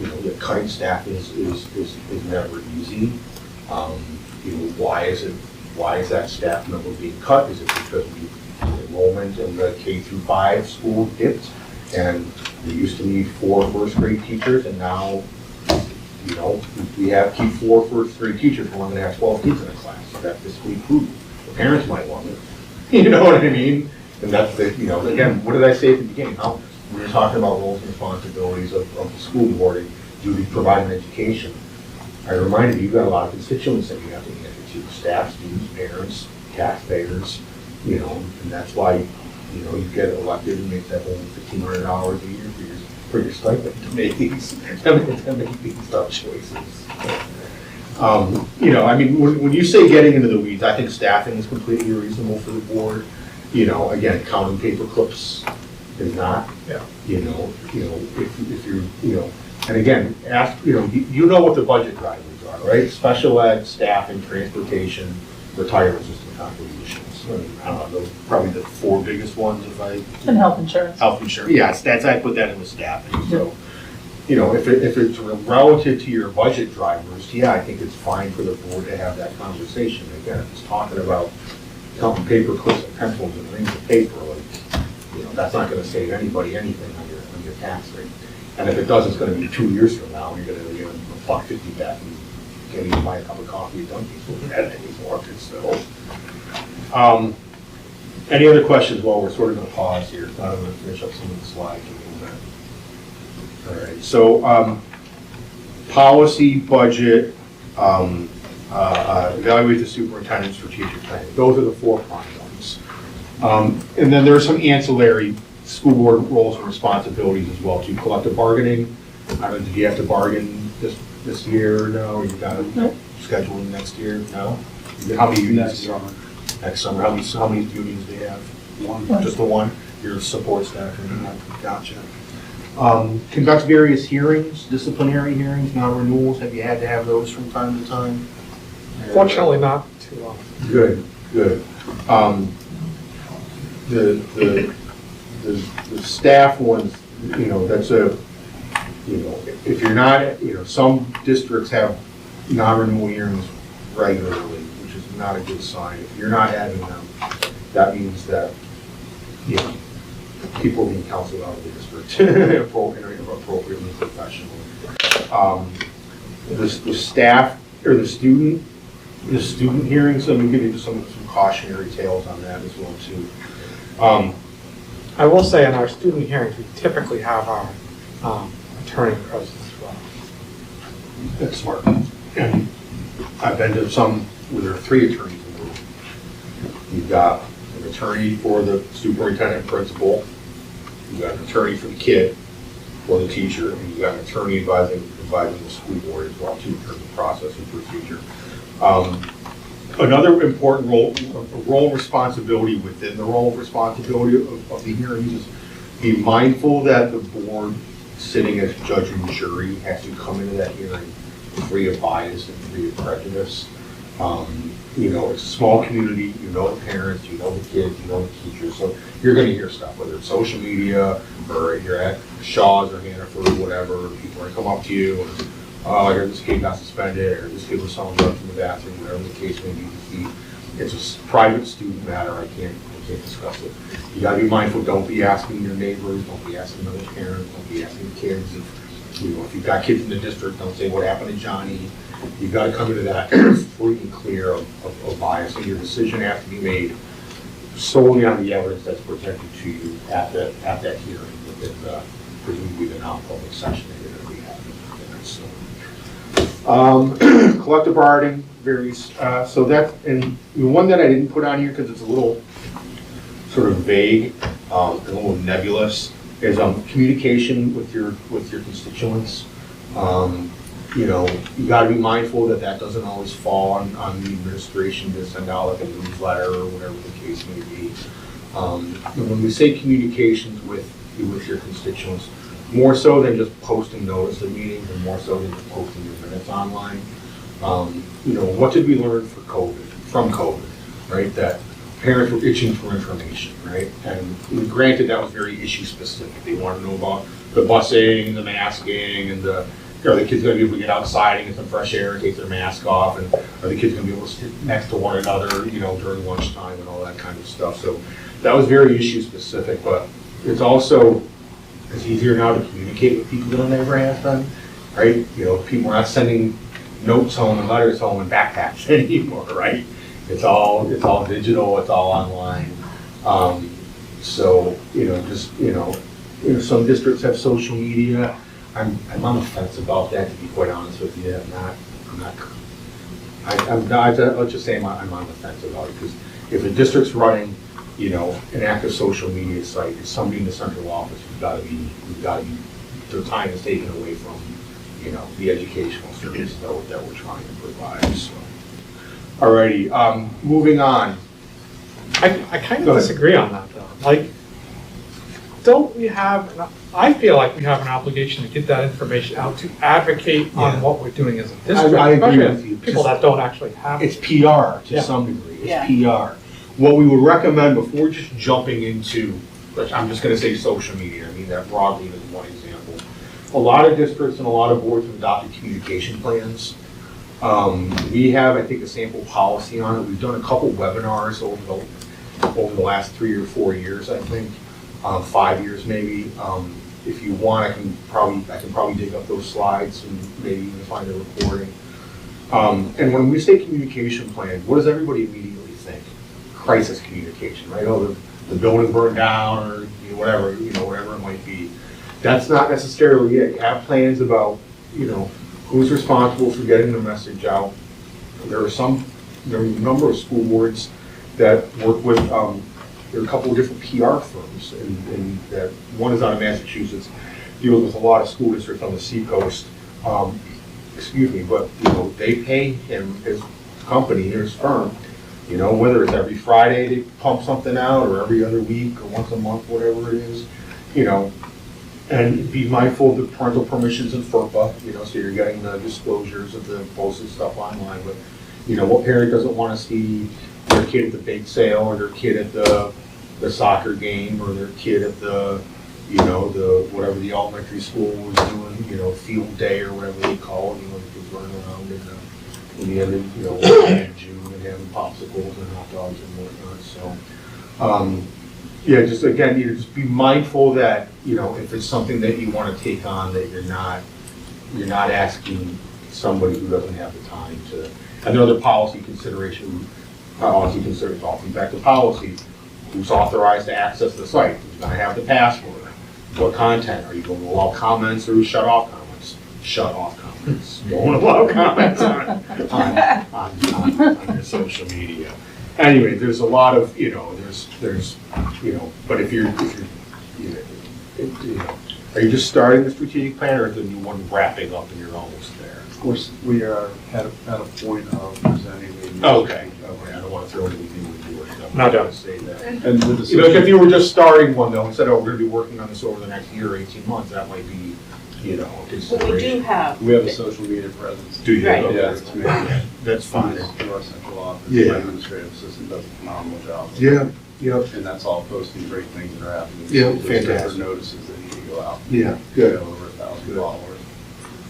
You know, the cutting staff is never easy. You know, why is that staff number being cut? Is it because enrollment in the K-5 school dipped and we used to need 4 first-grade teachers and now, you know, we have keep 4 first-grade teachers, we're only gonna have 12 kids in a class. So that's fiscally prudent. The parents might want it. You know what I mean? And that's the, you know, again, what did I say at the beginning? How we were talking about roles and responsibilities of the school board and do we provide an education? I reminded you, you've got a lot of constituents that you have to answer to, staff, students, parents, taxpayers, you know, and that's why, you know, you get elected and make that whole $1,500 a year for your stipend to make these tough choices. You know, I mean, when you say getting into the weeds, I think staffing is completely reasonable for the board. You know, again, counting paper clips is not. Yeah. You know, if you're, you know, and again, ask, you know what the budget drivers are, right? Special ed, staffing, transportation, retirement system contributions. I mean, I don't know, those are probably the 4 biggest ones if I. And health insurance. Health insurance, yeah, that's, I put that in with staffing, so. You know, if it's relative to your budget drivers, yeah, I think it's fine for the board to have that conversation. Again, if it's talking about counting paper clips and pencils and reams of paper, like, you know, that's not gonna save anybody anything on your tax rate. And if it does, it's gonna be 2 years from now, and you're gonna give them $1.50 back and can't even buy a cup of coffee at Dunkin' for that anymore, so. Any other questions while we're sort of gonna pause here? I'm gonna finish up some of the slides. All right, so policy, budget, evaluate the superintendent's strategic planning. Those are the 4 prime ones. And then there are some ancillary school board roles and responsibilities as well too. Collective bargaining. Did you have to bargain this year? No, you got it scheduled next year? No. How many unions? Next summer. How many unions do you have? 1. Just the 1. Your support staff. Gotcha. Conduct various hearings, disciplinary hearings, non-renewals. Have you had to have those from time to time? Fortunately, not too long. Good. The staff ones, you know, that's a, you know, if you're not, you know, some districts have non-renewal hearings regularly, which is not a good sign. If you're not having them, that means that, you know, people are being counseled out of the district appropriately and professionally. The staff, or the student hearings, let me give you some cautionary tales on that as well too. I will say in our student hearings, we typically have our attorney present as well. That's smart. And I've been to some where there are 3 attorneys in the room. You've got an attorney for the superintendent principal, you've got an attorney for the kid, or the teacher, and you've got an attorney advising the school board as well, too, in terms of process and procedure. Another important role and responsibility within the role of responsibility of the hearings is be mindful that the board sitting as judge and jury has to come into that hearing free of bias and free of prejudice. You know, it's a small community, you know the parents, you know the kids, you know the teachers, so you're gonna hear stuff, whether it's social media, or you're at Shaw's or Hannaford or whatever, people are gonna come up to you and, oh, I heard this kid got suspended, or this kid was selling drugs in the bathroom, whatever the case may be. It's a private student matter, I can't discuss it. You gotta be mindful, don't be asking your neighbors, don't be asking other parents, don't be asking kids. If you've got kids in the district, don't say what happened to Johnny. You've got to come into that free and clear of bias, and your decision has to be made solely on the evidence that's presented to you at that hearing within presumably the non-public session that you're going to be having. So, collective bargaining varies. So that's, and the one that I didn't put on here because it's a little sort of vague, a little nebulous, is communication with your constituents. You know, you got to be mindful that that doesn't always fall on the administration to send out like a newsletter or whatever the case may be. When we say communications with your constituents, more so than just posting notice of meetings and more so than just posting your minutes online. You know, what did we learn from COVID, right? That parents were itching for information, right? And granted, that was very issue specific. They want to know about the busing, the masking, and are the kids going to be able to get outside and get some fresh air and take their mask off? And are the kids going to be able to sit next to one another, you know, during lunchtime and all that kind of stuff? So that was very issue specific, but it's also, it's easier now to communicate with people than it ever has been, right? You know, people are not sending notes home and letters home in backpacks anymore, right? It's all digital, it's all online. So, you know, just, you know, some districts have social media. I'm on the fence about that, to be quite honest with you. Let's just say I'm on the fence about it, because if a district's running, you know, an active social media site, it's somebody in the central office who's got to be, their time is taken away from, you know, the educational service that we're trying to provide. So, alrighty, moving on. I kind of disagree on that though. Like, don't we have, I feel like we have an obligation to get that information out, to advocate on what we're doing as a district. I agree with you. People that don't actually have It's PR to some degree, it's PR. What we would recommend before just jumping into, I'm just gonna say social media, I mean that broadly as one example. A lot of districts and a lot of boards have adopted communication plans. We have, I think, a sample policy on it. We've done a couple webinars over the last 3 or 4 years, I think. 5 years maybe. If you want, I can probably dig up those slides and maybe even find a recording. And when we say communication plan, what does everybody immediately think? Crisis communication, right? Oh, the building burned down, or whatever it might be. That's not necessarily it. You have plans about, who's responsible for getting the message out. There are a number of school boards that work with. There are a couple of different PR firms, and that one is out of Massachusetts, deals with a lot of school districts on the seacoast. But they pay him, his company, his firm, whether it's every Friday they pump something out, or every other week, or once a month, whatever it is, and be mindful of the parental permissions in FERPA, so you're getting the disclosures of the posted stuff online. But what parent doesn't want to see their kid at the bake sale, or their kid at the soccer game, or their kid at the whatever the elementary school was doing, field day or whatever they call it, the kids running around in in the end of, in June and having popsicles and hot dogs and whatnot, so. Yeah, just again, just be mindful that, if it's something that you want to take on, that you're not asking somebody who doesn't have the time to. Another policy consideration, back to policy, who's authorized to access the site, who's going to have the password, what content, are you going to allow comments or shut off comments? Shut off comments. Don't allow comments on your social media. Anyway, there's a lot of, there's, but if you're, are you just starting the strategic plan, or is the new one wrapping up and you're almost there? Of course, we are at a point of presenting the. Okay, I don't want to throw anything into it. No, don't say that. And with the If you were just starting one though, and said, oh, we're going to be working on this over the next year or 18 months, that might be, a consideration. But we do have. We have a social media presence. Do you? Right. Okay. Yeah, it's amazing. That's fine. Through our central office. Yeah. My administrative assistant does a phenomenal job. Yeah, yep. And that's all posting great things that are happening. Yeah, There's fantastic. Notices that need to go out. Yeah, We good. have over 1,000 followers.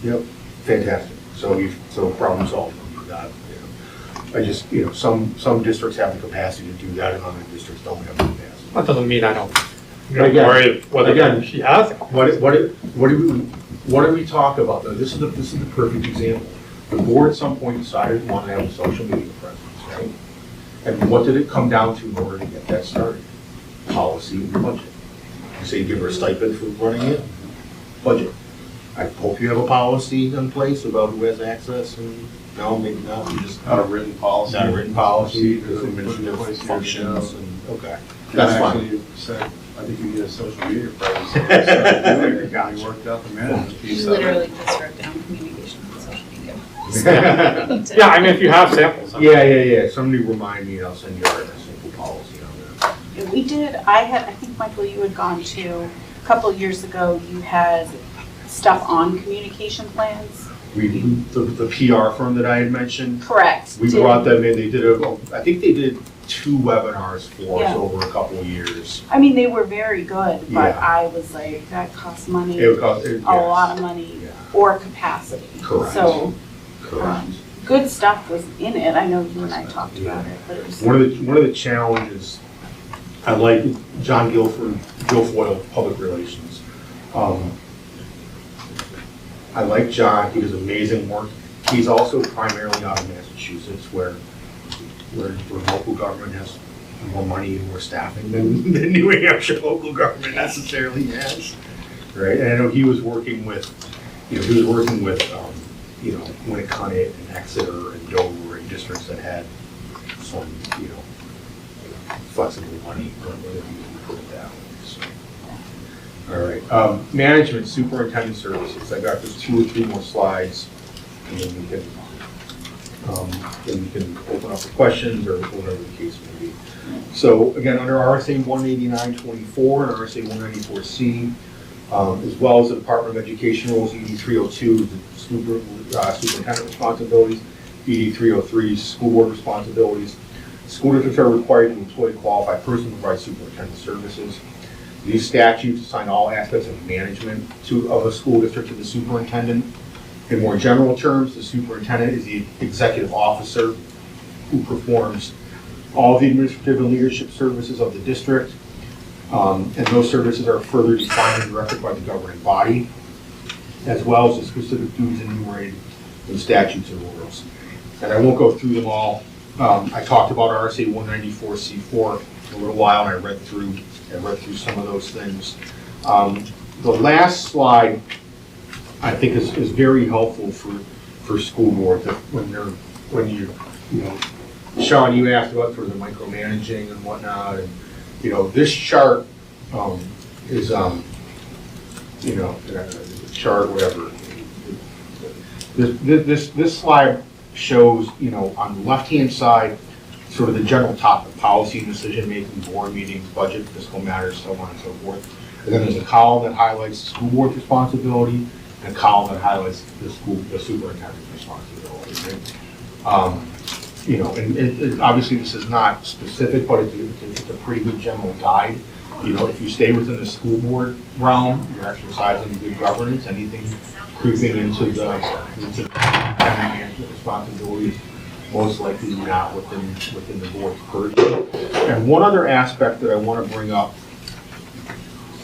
Yep, fantastic. So problem solved. You got, I just, some districts have the capacity to do that and other districts don't have the capacity. That doesn't mean I don't. Again- Worry whether again, she has it. What do we talk about though? This is the perfect example. The board at some point decided we want to have a social media presence, right? And what did it come down to in order to get that started? Policy and budget. You say you give her a stipend for running it? Budget. I hope you have a policy in place about who has access and, no, maybe not, you just. Not a written policy. Not a written policy, There's there's a place administrative here to functions go. and, okay. And That's fine. actually, you said, I think you need a social media presence. So we started doing it. Gotcha. We worked out the management piece You of it. literally just wrote down communication on social media. Yeah, I mean, if you have samples. Yeah. Somebody remind me and I'll send you a simple policy on that. Yeah, we did, I think, Michael, you had gone to, a couple of years ago, you had stuff on communication plans. The PR firm that I had mentioned, Correct. we brought them in, I think they did 2 webinars for us Yeah. over a couple of years. I mean, they were very good, but Yeah. I was like, that costs money, It would cost, a lot of money, Yeah. or capacity. Correct. So, Correct. good stuff was in it. I know you and I talked about it, but it was. One of the challenges, I like John Guilfoyle, Public Relations. I like John, he does amazing work. He's also primarily out of Massachusetts where local government has more money and more staffing than New Hampshire local government necessarily has. Right, and I know he was working with, Winnicott and Exeter and Dover and districts that had some, flexible money, or whatever you put it that way, so. All right, management, superintendent services, I got just 2 or 3 more slides, and then we can open up for questions or whatever the case may be. So again, under RSA 189.24 and RSA 194C, as well as the Department of Education rules, ED 302, the superintendent responsibilities, ED 303, school board responsibilities. School districts are required to employ a qualified person to provide superintendent services. These statutes assign all aspects of management of a school district to the superintendent. In more general terms, the superintendent is the executive officer who performs all the administrative and leadership services of the district. And those services are further defined and directed by the governing body, as well as the specific duties enumerated in statutes and rules. And I won't go through them all. I talked about RSA 194C4 a little while, and I read through some of those things. The last slide, I think, is very helpful for school boards when Sean, you asked about sort of the micromanaging and whatnot, and this chart is chart whatever. This slide shows on the left-hand side sort of the general topic: policy and decision-making, board meetings, budget, fiscal matters, so on and so forth. And then there's a column that highlights the school board's responsibility and a column that highlights the superintendent's responsibility. Right? And obviously this is not specific, but it's a pretty good general guide. If you stay within the school board realm, you're exercising good governance. Anything creeping into the management responsibilities, most likely not within the board's purview. And one other aspect that I want to bring up,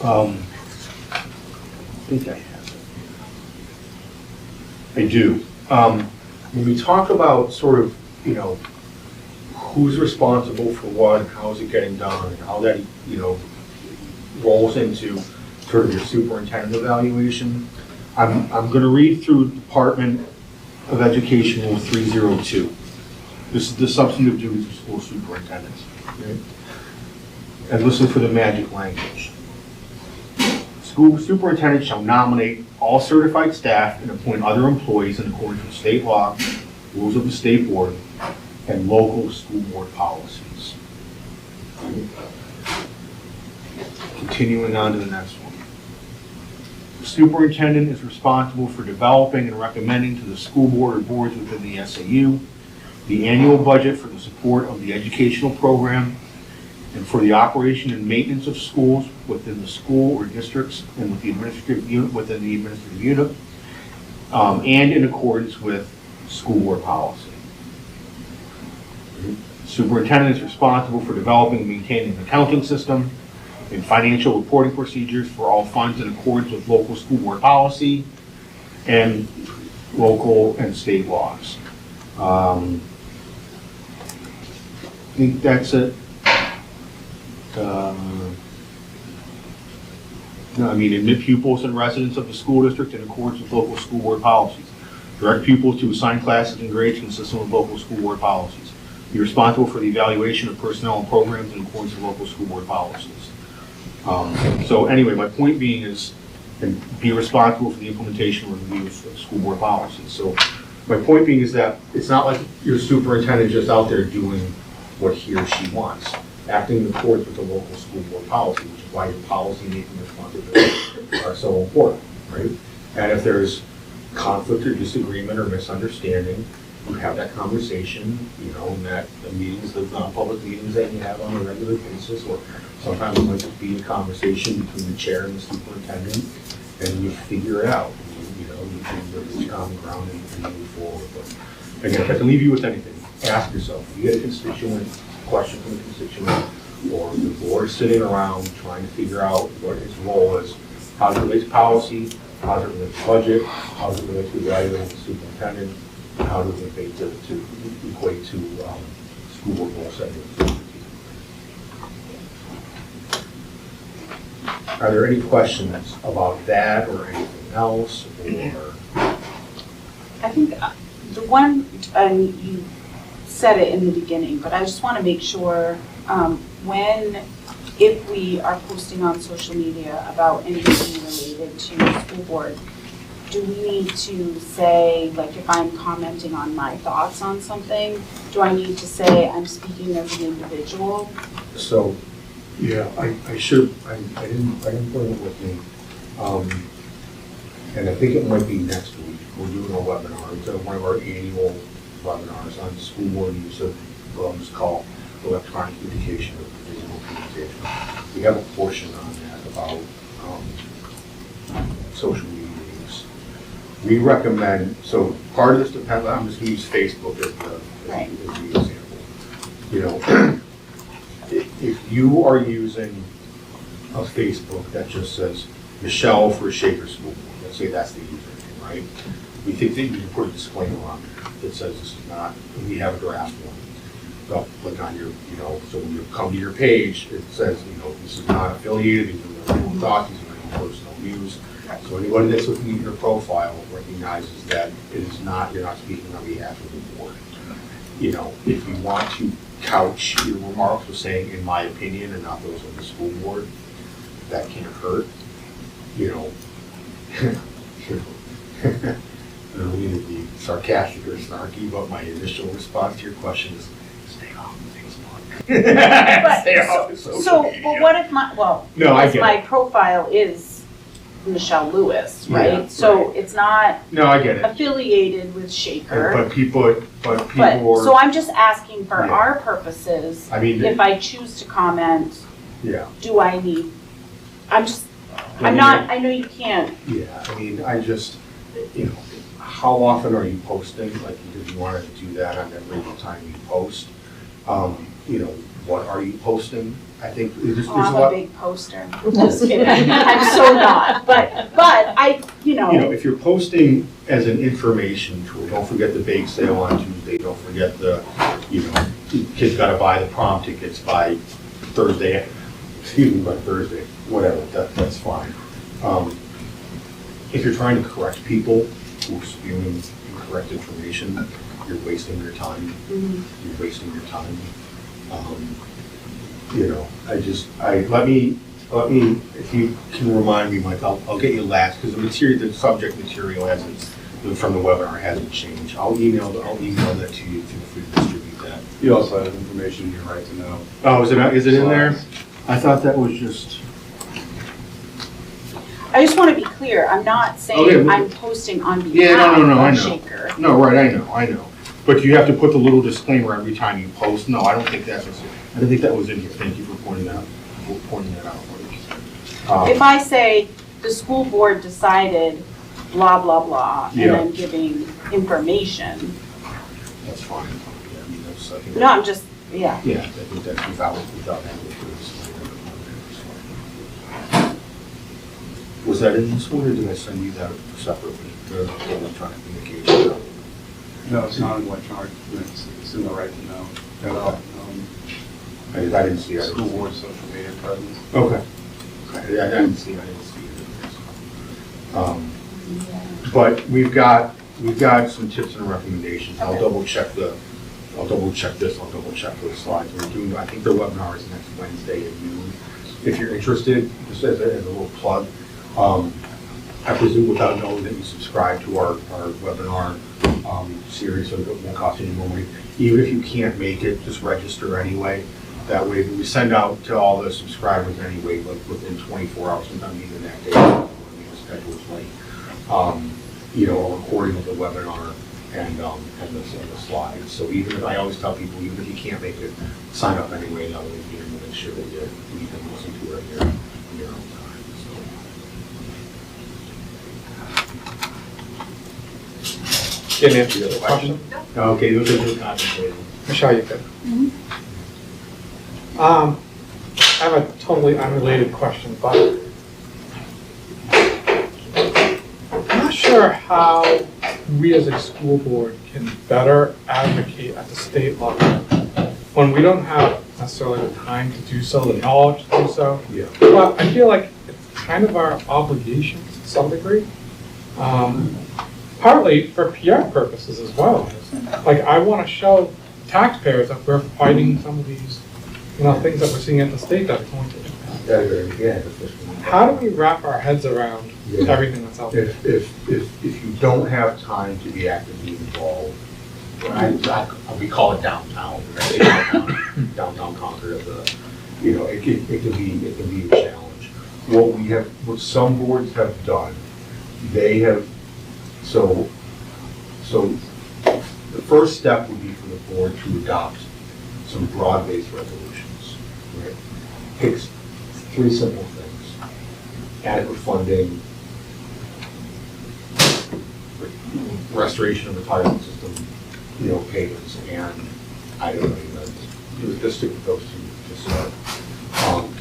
I think I have it. I do. When we talk about sort of, who's responsible for what, and how is it getting done, and how that, rolls into sort of your superintendent evaluation, I'm going to read through Department of Education Rule 302. This is the substantive duties of school superintendents. Okay? And listen for the magic language. School superintendent shall nominate all certified staff and appoint other employees in accordance with state law, rules of the state board, and local school board policies. Continuing on to the next one. The superintendent is responsible for developing and recommending to the school board or boards within the SAU the annual budget for the support of the educational program and for the operation and maintenance of schools within the school or districts and with the administrative unit within the administrative unit, and in accordance with school board policy. The superintendent is responsible for developing and maintaining an accounting system and financial reporting procedures for all funds in accordance with local school board policy and local and state laws. I think that's it. Admit pupils and residents of the school district in accordance with local school board policies. Direct pupils to assigned classes and grades consistent with local school board policies. Be responsible for the evaluation of personnel and programs in accordance with local school board policies. So anyway, my point being is, and be responsible for the implementation or review of school board policies. So my point being is that it's not like your superintendent just out there doing what he or she wants. Acting in accordance with the local school board policy, which is why your policy making responsibilities are so important, right? And if there's conflict or disagreement or misunderstanding, you have that conversation, in the meetings, the non-public meetings that you have on a regular basis, or sometimes it might just be a conversation between the chair and the superintendent, and you figure it out. You can reach common ground and move forward. But again, if I can leave you with anything, ask yourself, if you get a constituent question from a constituent, or the board sitting around trying to figure out what its role is, how does it relate to policy, how does it relate to budget, how does it relate to evaluating the superintendent, and how does it relate to equate to school board goal setting. Are there any questions about that or anything else, or? I think the one, you said it in the beginning, but I just want to make sure if we are posting on social media about anything related to school board, do we need to say, like if I'm commenting on my thoughts on something, do I need to say I'm speaking as an individual? So, yeah, I didn't put it with me. And I think it might be next week. We're doing a webinar. It's one of our annual webinars on school board use of what it's called electronic communication or digital communication. We have a portion on that about social media use. We recommend, so part of this depends, I'm just going to use Facebook as the example. If you are using a Facebook that just says Michelle for Shaker School Board, let's say that's the username, right? We think that you can put a disclaimer on there that says this is not, we have a draft one. So click on your, so when you come to your page, it says, this is not affiliated, these are my own thoughts, these are my own personal views. So anybody that's looking at your profile recognizes that it is not, you're not speaking on behalf of the board. If you want to couch your remarks with saying, in my opinion, and not those of the school board, that can't hurt. I don't mean to be sarcastic or snarky, but my initial response to your question is, stay off Facebook. Stay off social media. But what if my profile is Michelle Lewis, right? Yeah, so right. It's not I get it. affiliated with Shaker. But people are, so I'm just asking for Yeah. our purposes, if I choose to comment, do I need, I know you can't. Yeah, you know, how often are you posting? Like, if you wanted to do that on every time you post, you know, what are you posting? I think there's a I'm a lot. big poster. Just kidding. I'm so not. But I, You know, if you're posting as an information tool, don't forget the bake sale on Tuesday, don't forget the, you know, kids gotta buy the prom tickets by Thursday, by Thursday, whatever, that's fine. If you're trying to correct people who are spewing incorrect information, you're wasting your time. You're wasting your time. You know, let me, if you can remind me, Mike, I'll get you last, because the subject material from the webinar hasn't changed. I'll email that to you, feel free to distribute that. You also have information in your right to know. Oh, is it in there? I thought that was just. I just want to be clear. I'm not saying Okay, I'm posting on behalf Yeah, no, I of know. Shaker. No, right, I know. But you have to put the little disclaimer every time you post. No, I don't think that was in here. Thank you for pointing that out. If I say the school board decided blah, blah, blah, and Yeah. then giving information. That's fine. Yeah, I mean, that's, I think. No, I'm just, yeah. Yeah, I think that's without having to do this. Was that in this one, or did I send you that separately, the electronic communication? No, it's not electronic, it's in the right to know. Okay. I didn't see it. School board social media presence. Okay. I didn't see it. But we've got some tips and recommendations. I'll double check this, I'll double check those slides. I think the webinar is next Wednesday at noon. If you're interested, just as a little plug, I presume without knowing that you subscribe to our webinar series, so it won't cost you any more money. Even if you can't make it, just register anyway. That way, we send out to all the subscribers anyway, like within 24 hours, sometimes even that day, when the schedule is late. You know, a recording of the webinar and the slides. So even if I always tell people, even if you can't make it, sign up anyway. That way, you can make sure that you can listen to it in your own time. Can't answer your question. Okay, those are just contemplating. Michelle, you could. I have a totally unrelated question, but I'm not sure how we as a school board can better advocate at the state level when we don't have necessarily the time to do so, the knowledge to do so. Yeah. But I feel like it's kind of our obligation to some degree. Partly for PR purposes as well. Like, I want to show taxpayers that we're fighting some of these, you know, things that we're seeing at the state that are going to impact. How do we wrap our heads around everything that's out there? If you don't have time to be actively involved, we call it downtown, right? Downtown Concord, you know, it can be a challenge. What some boards have done, they have, so the first step would be for the board to adopt some broad-based resolutions, right? Pick 3 simple things: adequate funding, restoration of the retirement system, you know, payments, and I don't know, just stick with those 2 to start.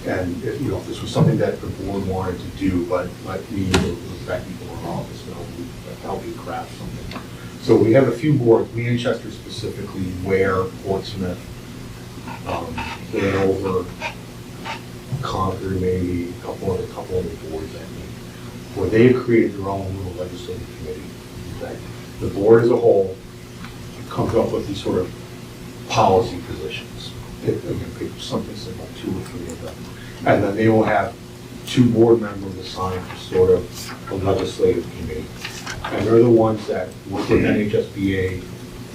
And if, you know, if this was something that the board wanted to do, but let me or Becky or our office know, help you craft something. So we have a few boards, Manchester specifically, Ware, Portsmouth, Hanover, Concord, maybe a couple other boards, I think, where they've created their own little legislative committee. Okay? The board as a whole comes up with these sort of policy positions. Pick something simple, 2 or 3 of them. And then they will have 2 board members assigned to sort of a legislative committee. And they're the ones that work with NHSBA.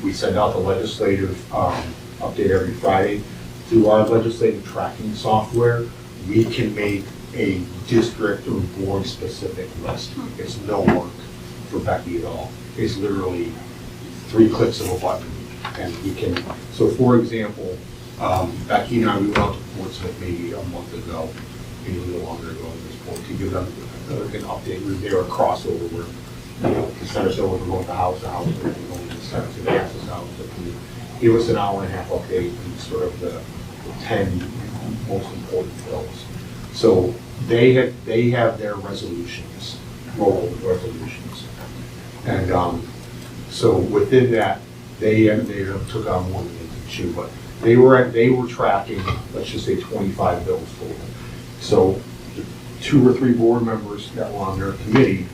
We send out the legislative update every Friday. Through our legislative tracking software, we can make a district or board specific list. It's no work for Becky at all. It's literally 3 clicks of a button. And we can, so for example, Becky and I, we went out to Portsmouth maybe a month ago, maybe a little longer ago at this point, to give them an update. They were a crossover where the center store, we're going to house to house, we're going to the center to the access house. Give us an hour and a half update on sort of the 10 most important bills. So they have their resolutions, local resolutions. And so within that, they took on more than they could chew, but they were tracking, let's just say 25 bills total. So the 2 or 3 board members that were on their committee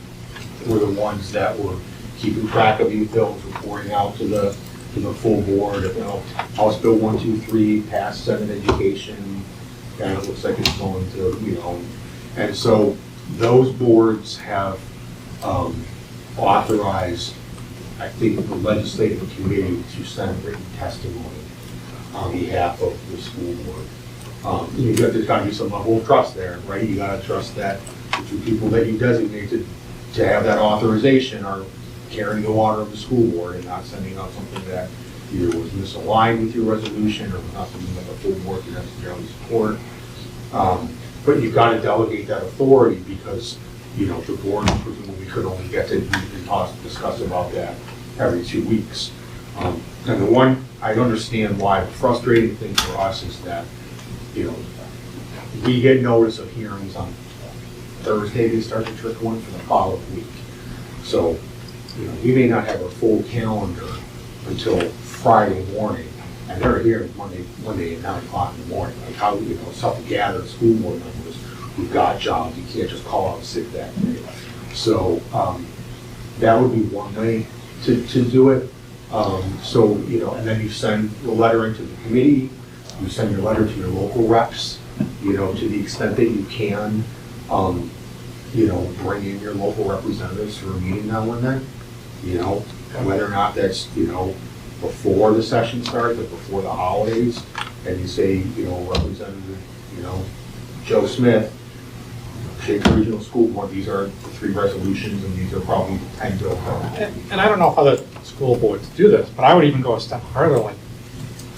were the ones that were keeping track of these bills, reporting out to the full board. You know, House Bill 123 passed Senate Education, and it looks like it's going to, you know, and so those boards have authorized, I think, the legislative committee to send written testimony on behalf of the school board. There's got to be some level of trust there, right? You got to trust that the 2 people that you designated to have that authorization are carrying the water of the school board and not sending out something that either was misaligned with your resolution or was not something that the full board could necessarily support. But you've got to delegate that authority because, you know, the board presumably could only get to discuss about that every 2 weeks. And the one, I understand why the frustrating thing for us is that, you know, we get notice of hearings on Thursday, they start to trickle in for the following week. So, you know, we may not have a full calendar until Friday morning, and they're here Monday at 9 o'clock in the morning. Like how, you know, it's tough to gather school board members who've got jobs. You can't just call out sick that day. So that would be one way to do it. So, you know, and then you send the letter into the committee, you send your letter to your local reps, you know, to the extent that you can, you know, bring in your local representatives for a meeting now and then, you know, whether or not that's, you know, before the session starts or before the holidays, and you say, you know, Representative, you know, Joe Smith, Shaker Regional School Board, these are the 3 resolutions, and these are probably the 10 bills. And I don't know if other school boards do this, but I would even go a step further. Like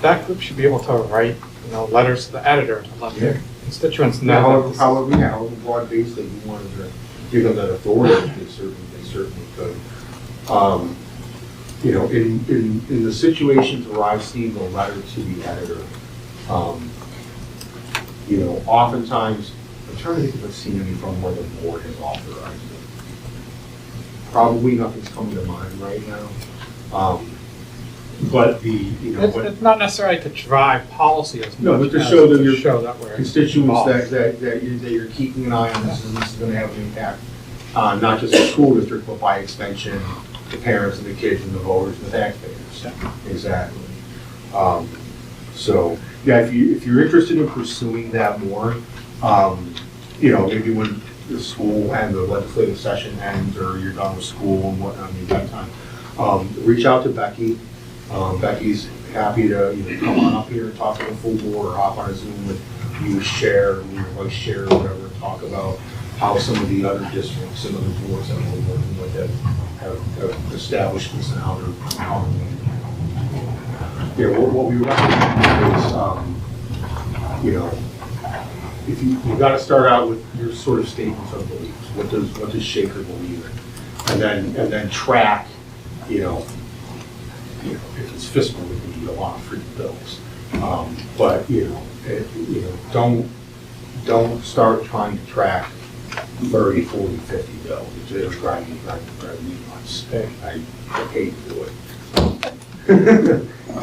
that group should be able to write, you know, letters to the editor to let their constituents know. However broad based that you wanted to give them that authority, they certainly could. You know, in the situations where I've seen the letter to the editor, you know, oftentimes, I'm trying to think if I've seen any from where the board has authorized it. Probably nothing's coming to mind right now. But it's not necessarily to drive policy as much. No, but to as show that to your show that we're constituents that you're keeping an eye on this, and this is going to have an impact on not just the school district, but by extension, the parents and the kids and the voters and the taxpayers. Yeah. Exactly. So yeah, if you're interested in pursuing that more, you know, maybe when the school and the legislative session ends, or you're done with school and whatnot, you've got time, reach out to Becky. Becky's happy to, you know, come on up here and talk to the full board, or hop on a Zoom with you, share, your vice chair, or whatever, and talk about how some of the other districts and other boards that we're working with have established this and how they're yeah, what we recommend is, you know, if you've got to start out with your sort of statements of beliefs. What does Shaker believe in? And then track, you know, if it's fiscal, we can need a lot of free bills. But you know, don't start trying to track 30, 40, 50 bills. It'll drive me nuts. I hate to do it.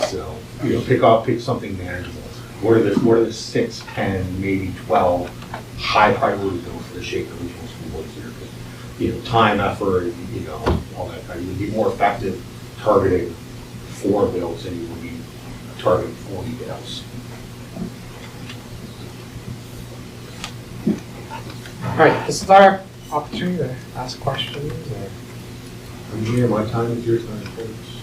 So, you know, pick something manageable. What are the 6, 10, maybe 12 high priority bills for the Shaker Regional School Board here? You know, time, effort, you know, all that kind of. You'd be more effective targeting 4 bills than you would be targeting 40 bills. All right, this is our opportunity to ask questions. I'm here, my time is your time, folks.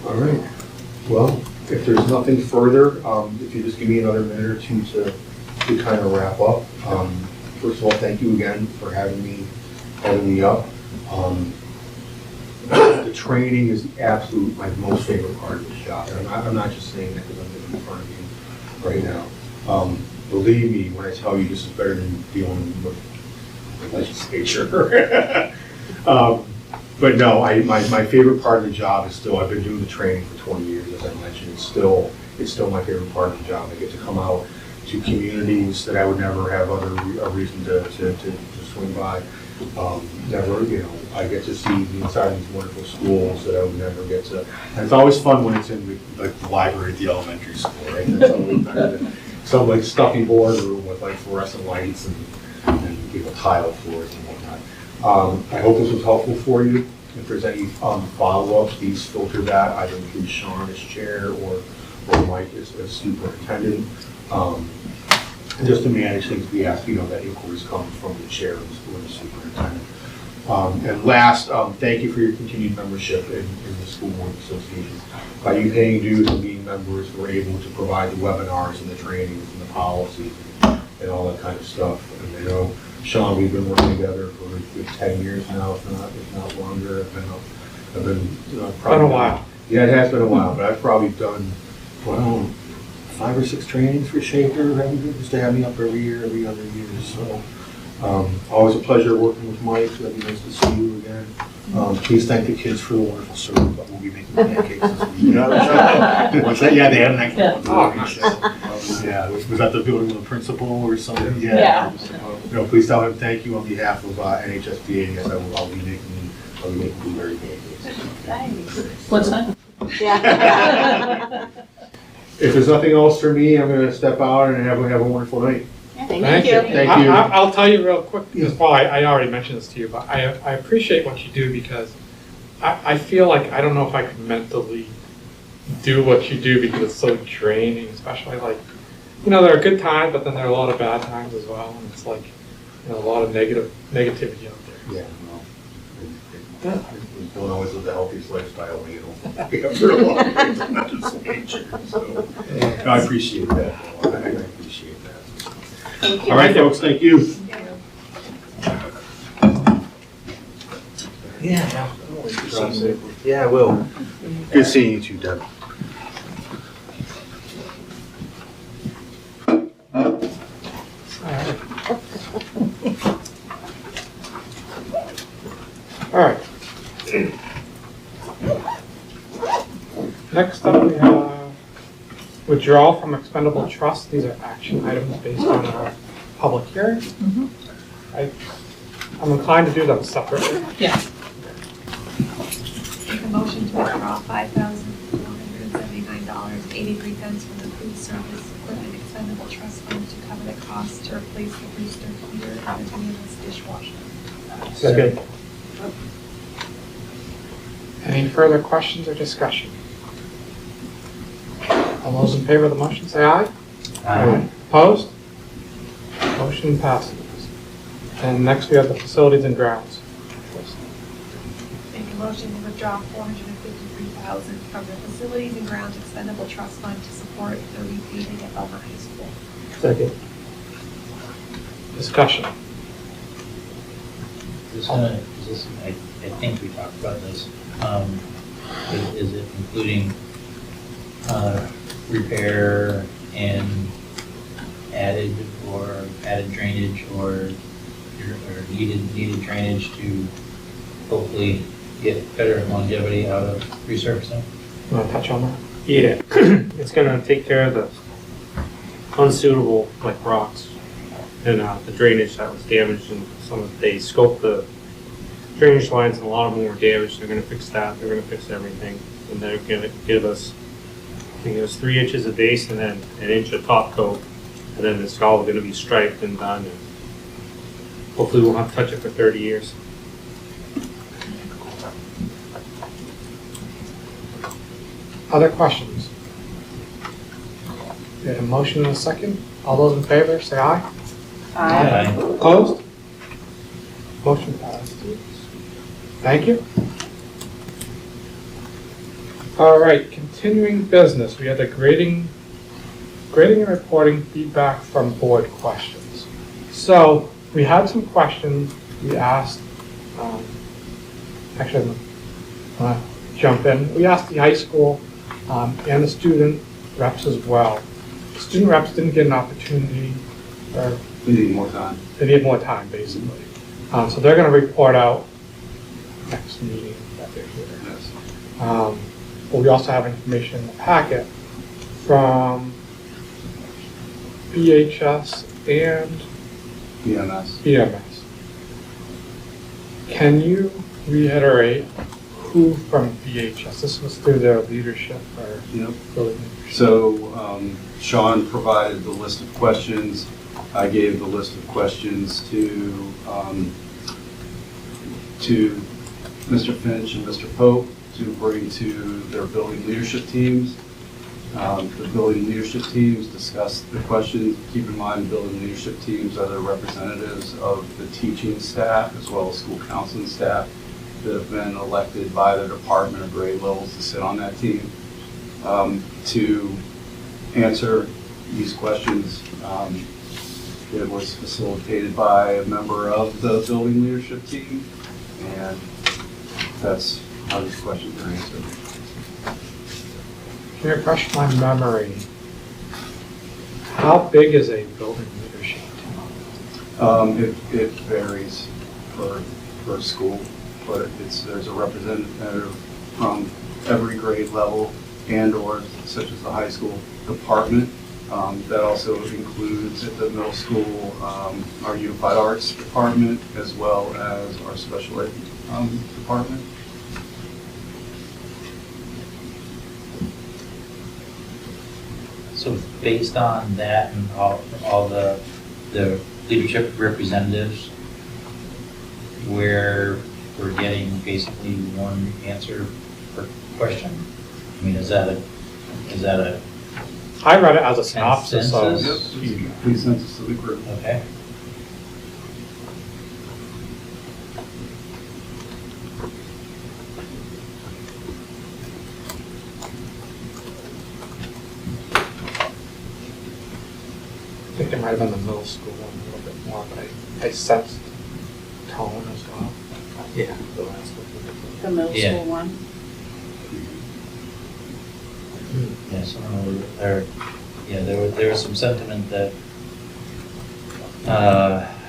All right, well, if there's nothing further, if you just give me another minute or two to kind of wrap up. First of all, thank you again for having me up. The training is my most favorite part of this job. And I'm not just saying that because I'm in front of you right now. believe me when I tell you this is better than dealing with the legislature. But no, my favorite part of the job is still, I've been doing the training for 20 years, as I mentioned. It's still my favorite part of the job. I get to come out to communities that I would never have a reason to swing by. Never, I get to see the inside of these wonderful schools that I would never get to. And it's always fun when it's in the library at the elementary school, right? That's always better than some like stuffy boardroom with like fluorescent lights and tile floors and whatnot. I hope this was helpful for you. If there's any follow-ups, please filter that either through Sean as chair or Mike as superintendent. Just to manage things, we ask that inquiries come from the chair or the superintendent. And last, thank you for your continued membership in the School Board Association. By you paying dues and being members, we're able to provide the webinars and the trainings and the policies and all that kind of stuff. And I know, Sean, we've been working together for 10 years now, if not longer. I've been probably been a while. Yeah, it has been a while, but I've probably done, 5 or 6 trainings for Shaker. Used to have me up every year, every other year. So always a pleasure working with Mike. It'd be nice to see you again. Please thank the kids for the wonderful service, but we'll be making pancakes this week. What's that? Yeah, they had an excellent. Yeah, was that the building with the principal or something? Yeah. Please tell him thank you on behalf of NHSBA. Yes, I'll be making blueberry pancakes. What's that? Yeah. If there's nothing else for me, I'm going to step out and have a wonderful night. Thank you. Thank you. I'll tell you real quick, because I already mentioned this to you, but I appreciate what you do because I feel like I don't know if I could mentally do what you do because it's so draining, especially like, there are good times, but then there are a lot of bad times as well, and it's like, a lot of negativity out there. Yeah, well, we don't always live the healthiest lifestyle, after a long period of legislature. So I appreciate that. I appreciate that. Thank you. All right, folks, thank you. Yeah. Yeah, I will. Good seeing you too, Deb. All right. Next up, we have withdrawal from expendable trust. These are action items based on our public hearing. I'm inclined to do them separately. Yeah. Make a motion to withdraw $5,479.83 from the food service equipment expendable trust fund to cover the cost to replace the booster heater and the unionless dishwasher. Second. Any further questions or discussion? All those in favor of the motion say aye. Aye. Opposed? Motion passes. And next we have the facilities and grounds. Make a motion to withdraw $453,000 from the facilities and grounds expendable trust fund to support the repaving at Belmont High School. Second. Discussion. I think we talked about this. Is it including repair and added drainage or needed drainage to hopefully get better longevity out of resurfacing? You want to touch on that? Yeah, it's gonna take care of the unsuitable, like rocks, and the drainage that was damaged, and they scoped the drainage lines and a lot of them were damaged. They're gonna fix that, they're gonna fix everything, and they're gonna give us, I think it was 3 inches of base and then an inch of top coat, and then it's all gonna be striped and done, and hopefully we'll have to touch it for 30 years. Other questions? We have a motion and a second. All those in favor, say aye. Aye. Opposed? Motion passed. Thank you. All right, continuing business. We had the grading and reporting feedback from board questions. So we had some questions we asked, actually I'm gonna jump in. We asked the high school and the student reps as well. student reps didn't get an opportunity, or We need more time. they need more time, basically. So they're gonna report out next meeting that they're here. Yes. But we also have information in the packet from BHS and BMS. BMS. Can you reiterate who from BHS? This was through their leadership or Yep. building leadership. So Sean provided the list of questions. I gave the list of questions to Mr. Finch and Mr. Pope to bring to their building leadership teams. The building leadership teams discussed the questions. Keep in mind, building leadership teams are the representatives of the teaching staff as well as school counseling staff that have been elected by the department or grade levels to sit on that team to answer these questions. It was facilitated by a member of the building leadership team, and that's how these questions are answered. Can you refresh my memory? How big is a building leadership team? It varies per school, but there's a representative from every grade level and/or such as the high school department. That also includes at the middle school our Unified Arts department as well as our special ed department. So based on that and all the leadership representatives, where we're getting basically one answer per question? I mean, is that a I read it as a synopsis of. consensus? Consensus of the group. Okay. I think it might have been the middle school one a little bit more, but I sensed tone as well. Yeah, the last one. The middle Yeah. school one. Yes, there was some sentiment that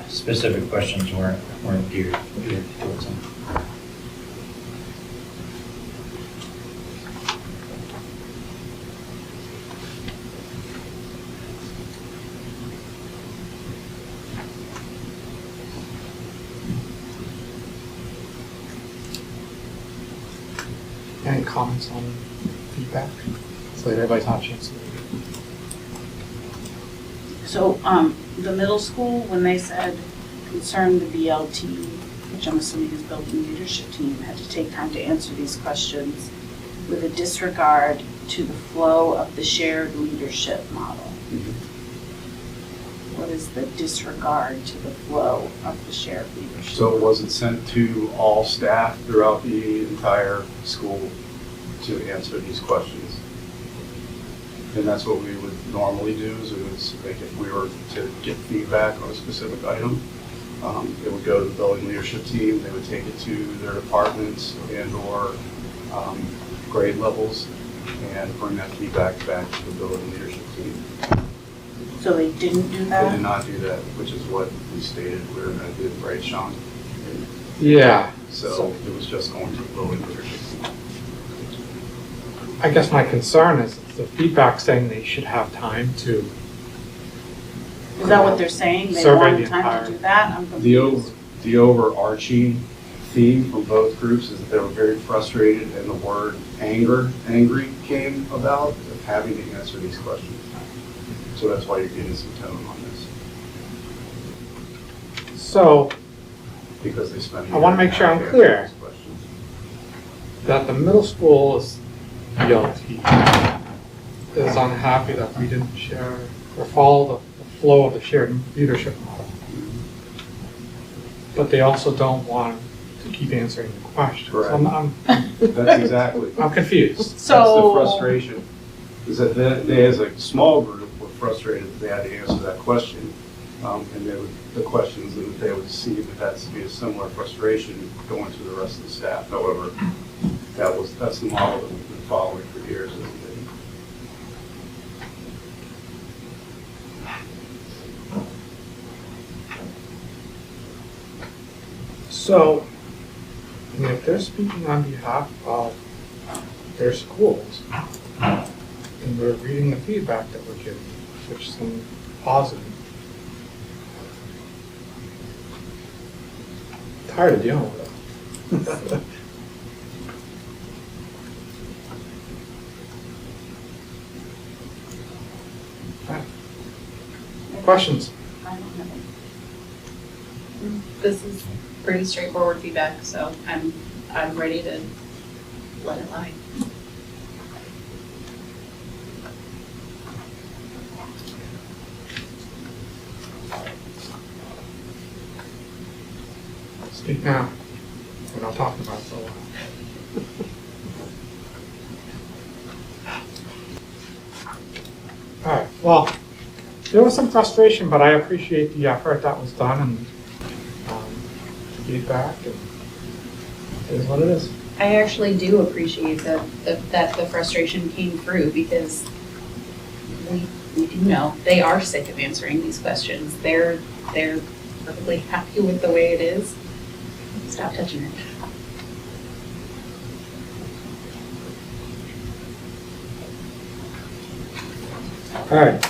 specific questions weren't geared towards them. Any comments on feedback? So that everybody's had a chance to read So, the middle school, when they said concern the BLT, which I'm assuming is building leadership team, had to take time to answer these questions with a disregard to the flow of the shared leadership model. What is the disregard to the flow of the shared leadership? So it wasn't sent to all staff throughout the entire school to answer these questions. And that's what we would normally do, is we would, like, if we were to get feedback on a specific item, it would go to the building leadership team, they would take it to their departments and/or grade levels and bring that feedback back to the building leadership team. So they didn't do that? They did not do that, which is what we stated we were going to do, right, Sean? Yeah. So it was just going to the building leadership team. I guess my concern is the feedback saying they should have time to. Is that what they're saying? They Survey want the time entire- to do that? I'm confused. The overarching theme from both groups is that they were very frustrated, and the word angry came about of having to answer these questions. So that's why you're getting some tone on this, So because they spent. I want to make sure I'm clear that the middle school is BLT is unhappy that we didn't share or follow the flow of the shared leadership model. But they also don't want to keep answering the questions. Correct. I'm That's exactly. I'm confused. That's the frustration, is that they as a small group were frustrated that they had to answer that question. And the questions that they would see that that's to be a similar frustration going to the rest of the staff. However, that's the model that we've been following for years. So, I mean, if they're speaking on behalf of their schools, and we're reading the feedback that we're getting, which seems positive. Tired of dealing with it. Questions? I don't have any. This is pretty straightforward feedback, so I'm ready to let it lie. Speak now. We're not talking about it for a while. All right, well, there was some frustration, but I appreciate the effort that was done and feedback, and it is what it is. I actually do appreciate that the frustration came through, because we do know they are sick of answering these questions. They're perfectly happy with the way it is. Stop touching it. All right.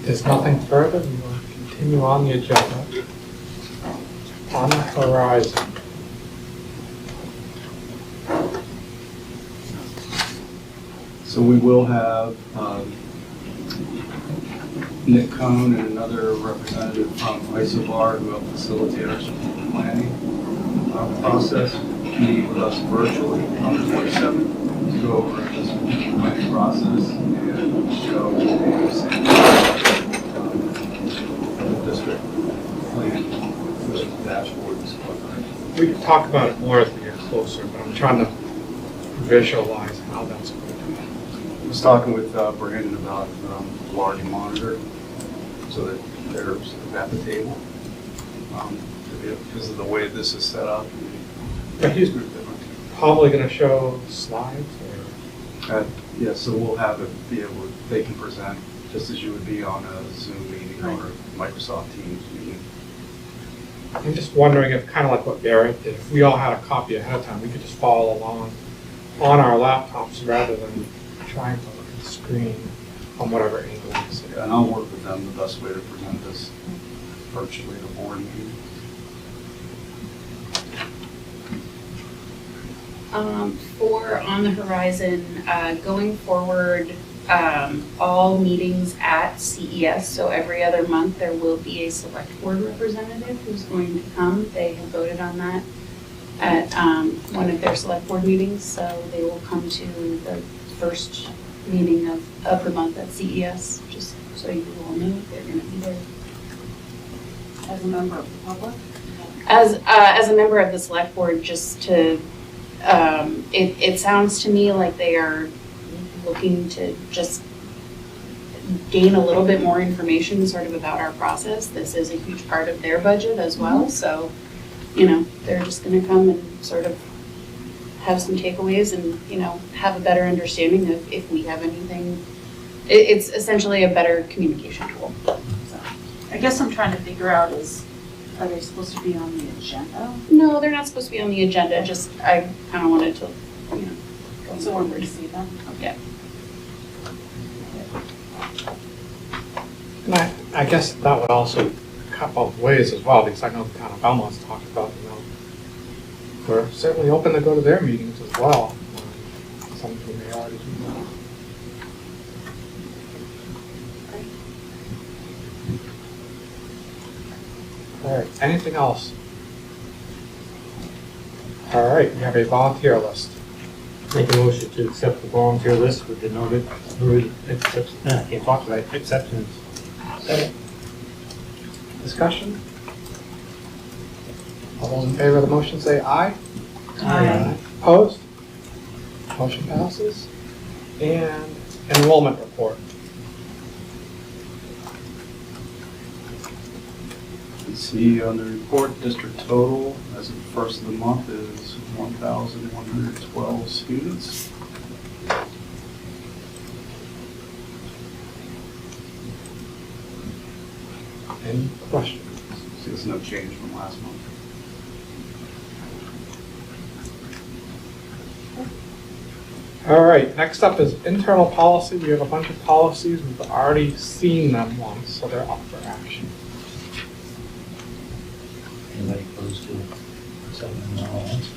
There's nothing further. We will continue on the agenda. On the horizon. So we will have Nick Cohn and another representative from Isobar who will facilitate our strategic planning process, meeting with us virtually on the 27th to go over the strategic planning process and show the district plan, which is the dashboard. We can talk about it more as we get closer, but I'm trying to visualize how that's going to be. I was talking with Brandon about a large monitor so that they're sort of at the table. Because of the way this is set up. But he's probably going to show slides or? Yeah, so we'll have it be able, they can present just as you would be on a Zoom meeting or Microsoft Teams meeting. I'm just wondering if, kind of like what Barrett did, if we all had a copy ahead of time, we could just follow along on our laptops rather than trying to look at the screen on whatever angle we see. And I'll work with them the best way to present this virtually to board meeting. For On the Horizon, going forward, all meetings at CES, so every other month, there will be a select board representative who's going to come. They have voted on that at one of their select board meetings, so they will come to the first meeting of the month at CES, just so you all know they're going to be there. As a member of the public? As a member of the select board, just to, it sounds to me like they are looking to just gain a little bit more information sort of about our process. This is a huge part of their budget as well, so, you know, they're just gonna come and sort of have some takeaways and, you know, have a better understanding of if we have anything. It's essentially a better communication tool. So. I guess I'm trying to figure out are they supposed to be on the agenda? No, they're not supposed to be on the agenda, just I kind of wanted to, you know, go So we're going forward. to see them? Yeah. And I guess that would also cut both ways as well, because I know the town of Belmont's talked about, you know, we're certainly open to go to their meetings as well. Some of them may already do that. All right, anything else? All right, we have a volunteer list. Make a motion to accept the volunteer list with the noted, can't talk about it, exceptions. Discussion? All those in favor of the motion say aye. Aye. Opposed? Motion passes. And enrollment report. You see on the report, district total as of the first of the month is 1,112 students. Any questions? See, there's no change from last month. All right, next up is internal policy. We have a bunch of policies. We've already seen them once, so they're up for action. Anybody opposed to accepting them all at once?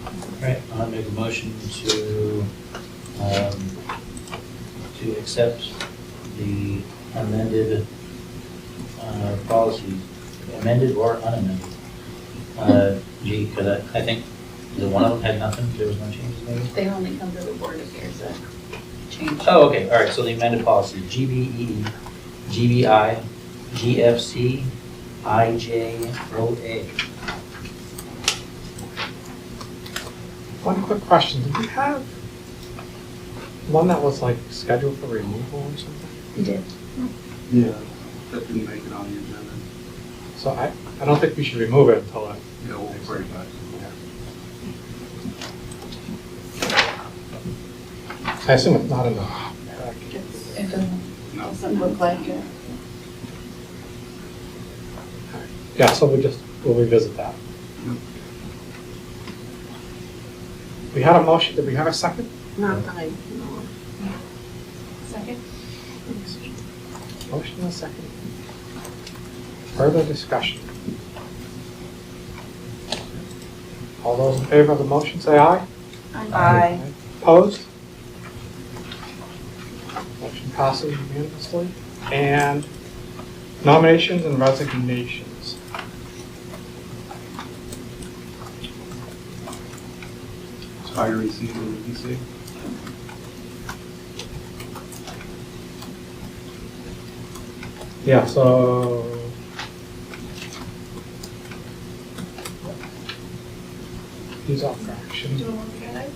All right, I'll make a motion to accept the amended policies, amended or unamended. G, because I think the one of them had nothing, there was no changes maybe? They only come to the board if there's a change. Oh, okay, all right, so the amended policies, GBE, GBI, GFC, IJOA. One quick question. Did you have one that was like scheduled for removal or something? You did. Yeah, that didn't make it on the agenda. So I don't think we should remove it until that. Yeah, we'll bring it back. I assume it's not in the package. It doesn't look like it. Yeah, so we'll revisit that. We had a motion. Did we have a second? Not I. Second? Motion and a second. Further discussion. All those in favor of the motion say aye. Aye. Opposed? Motion passes unanimously. And nominations and resignations. Hiring season in DC. Yeah, so these are for action. Do you want to get it?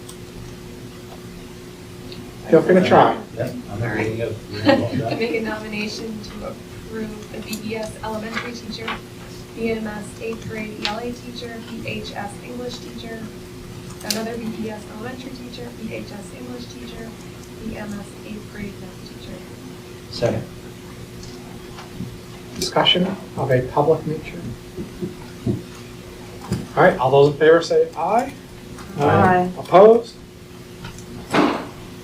Feel free to try. Yeah, I'm reading it. I make a nomination to approve the BES elementary teacher, BMS 8th grade ELA teacher, BHS English teacher, another BES elementary teacher, BHS English teacher, BMS 8th grade math teacher. Second. Discussion of a public nature. All right, all those in favor say aye. Aye. Opposed?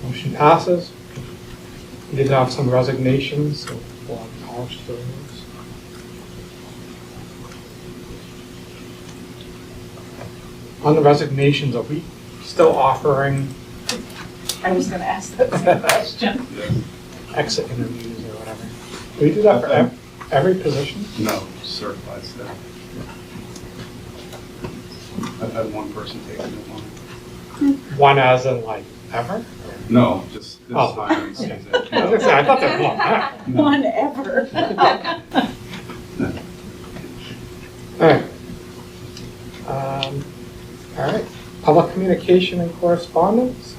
Motion passes. We did have some resignations, so we'll acknowledge those. On the resignations, are we still offering I was gonna ask that same question. exit interviews or whatever? Do we do that for every position? No, certified staff. I've had one person take it in one. One as in like ever? No, just this Oh. hiring season. I was gonna say, I thought there was one. One ever. All right. All right, public communication and correspondence.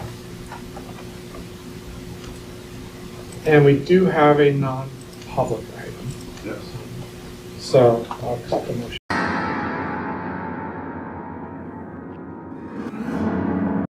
And we do have a non-public item. Yes. So I'll accept the motion.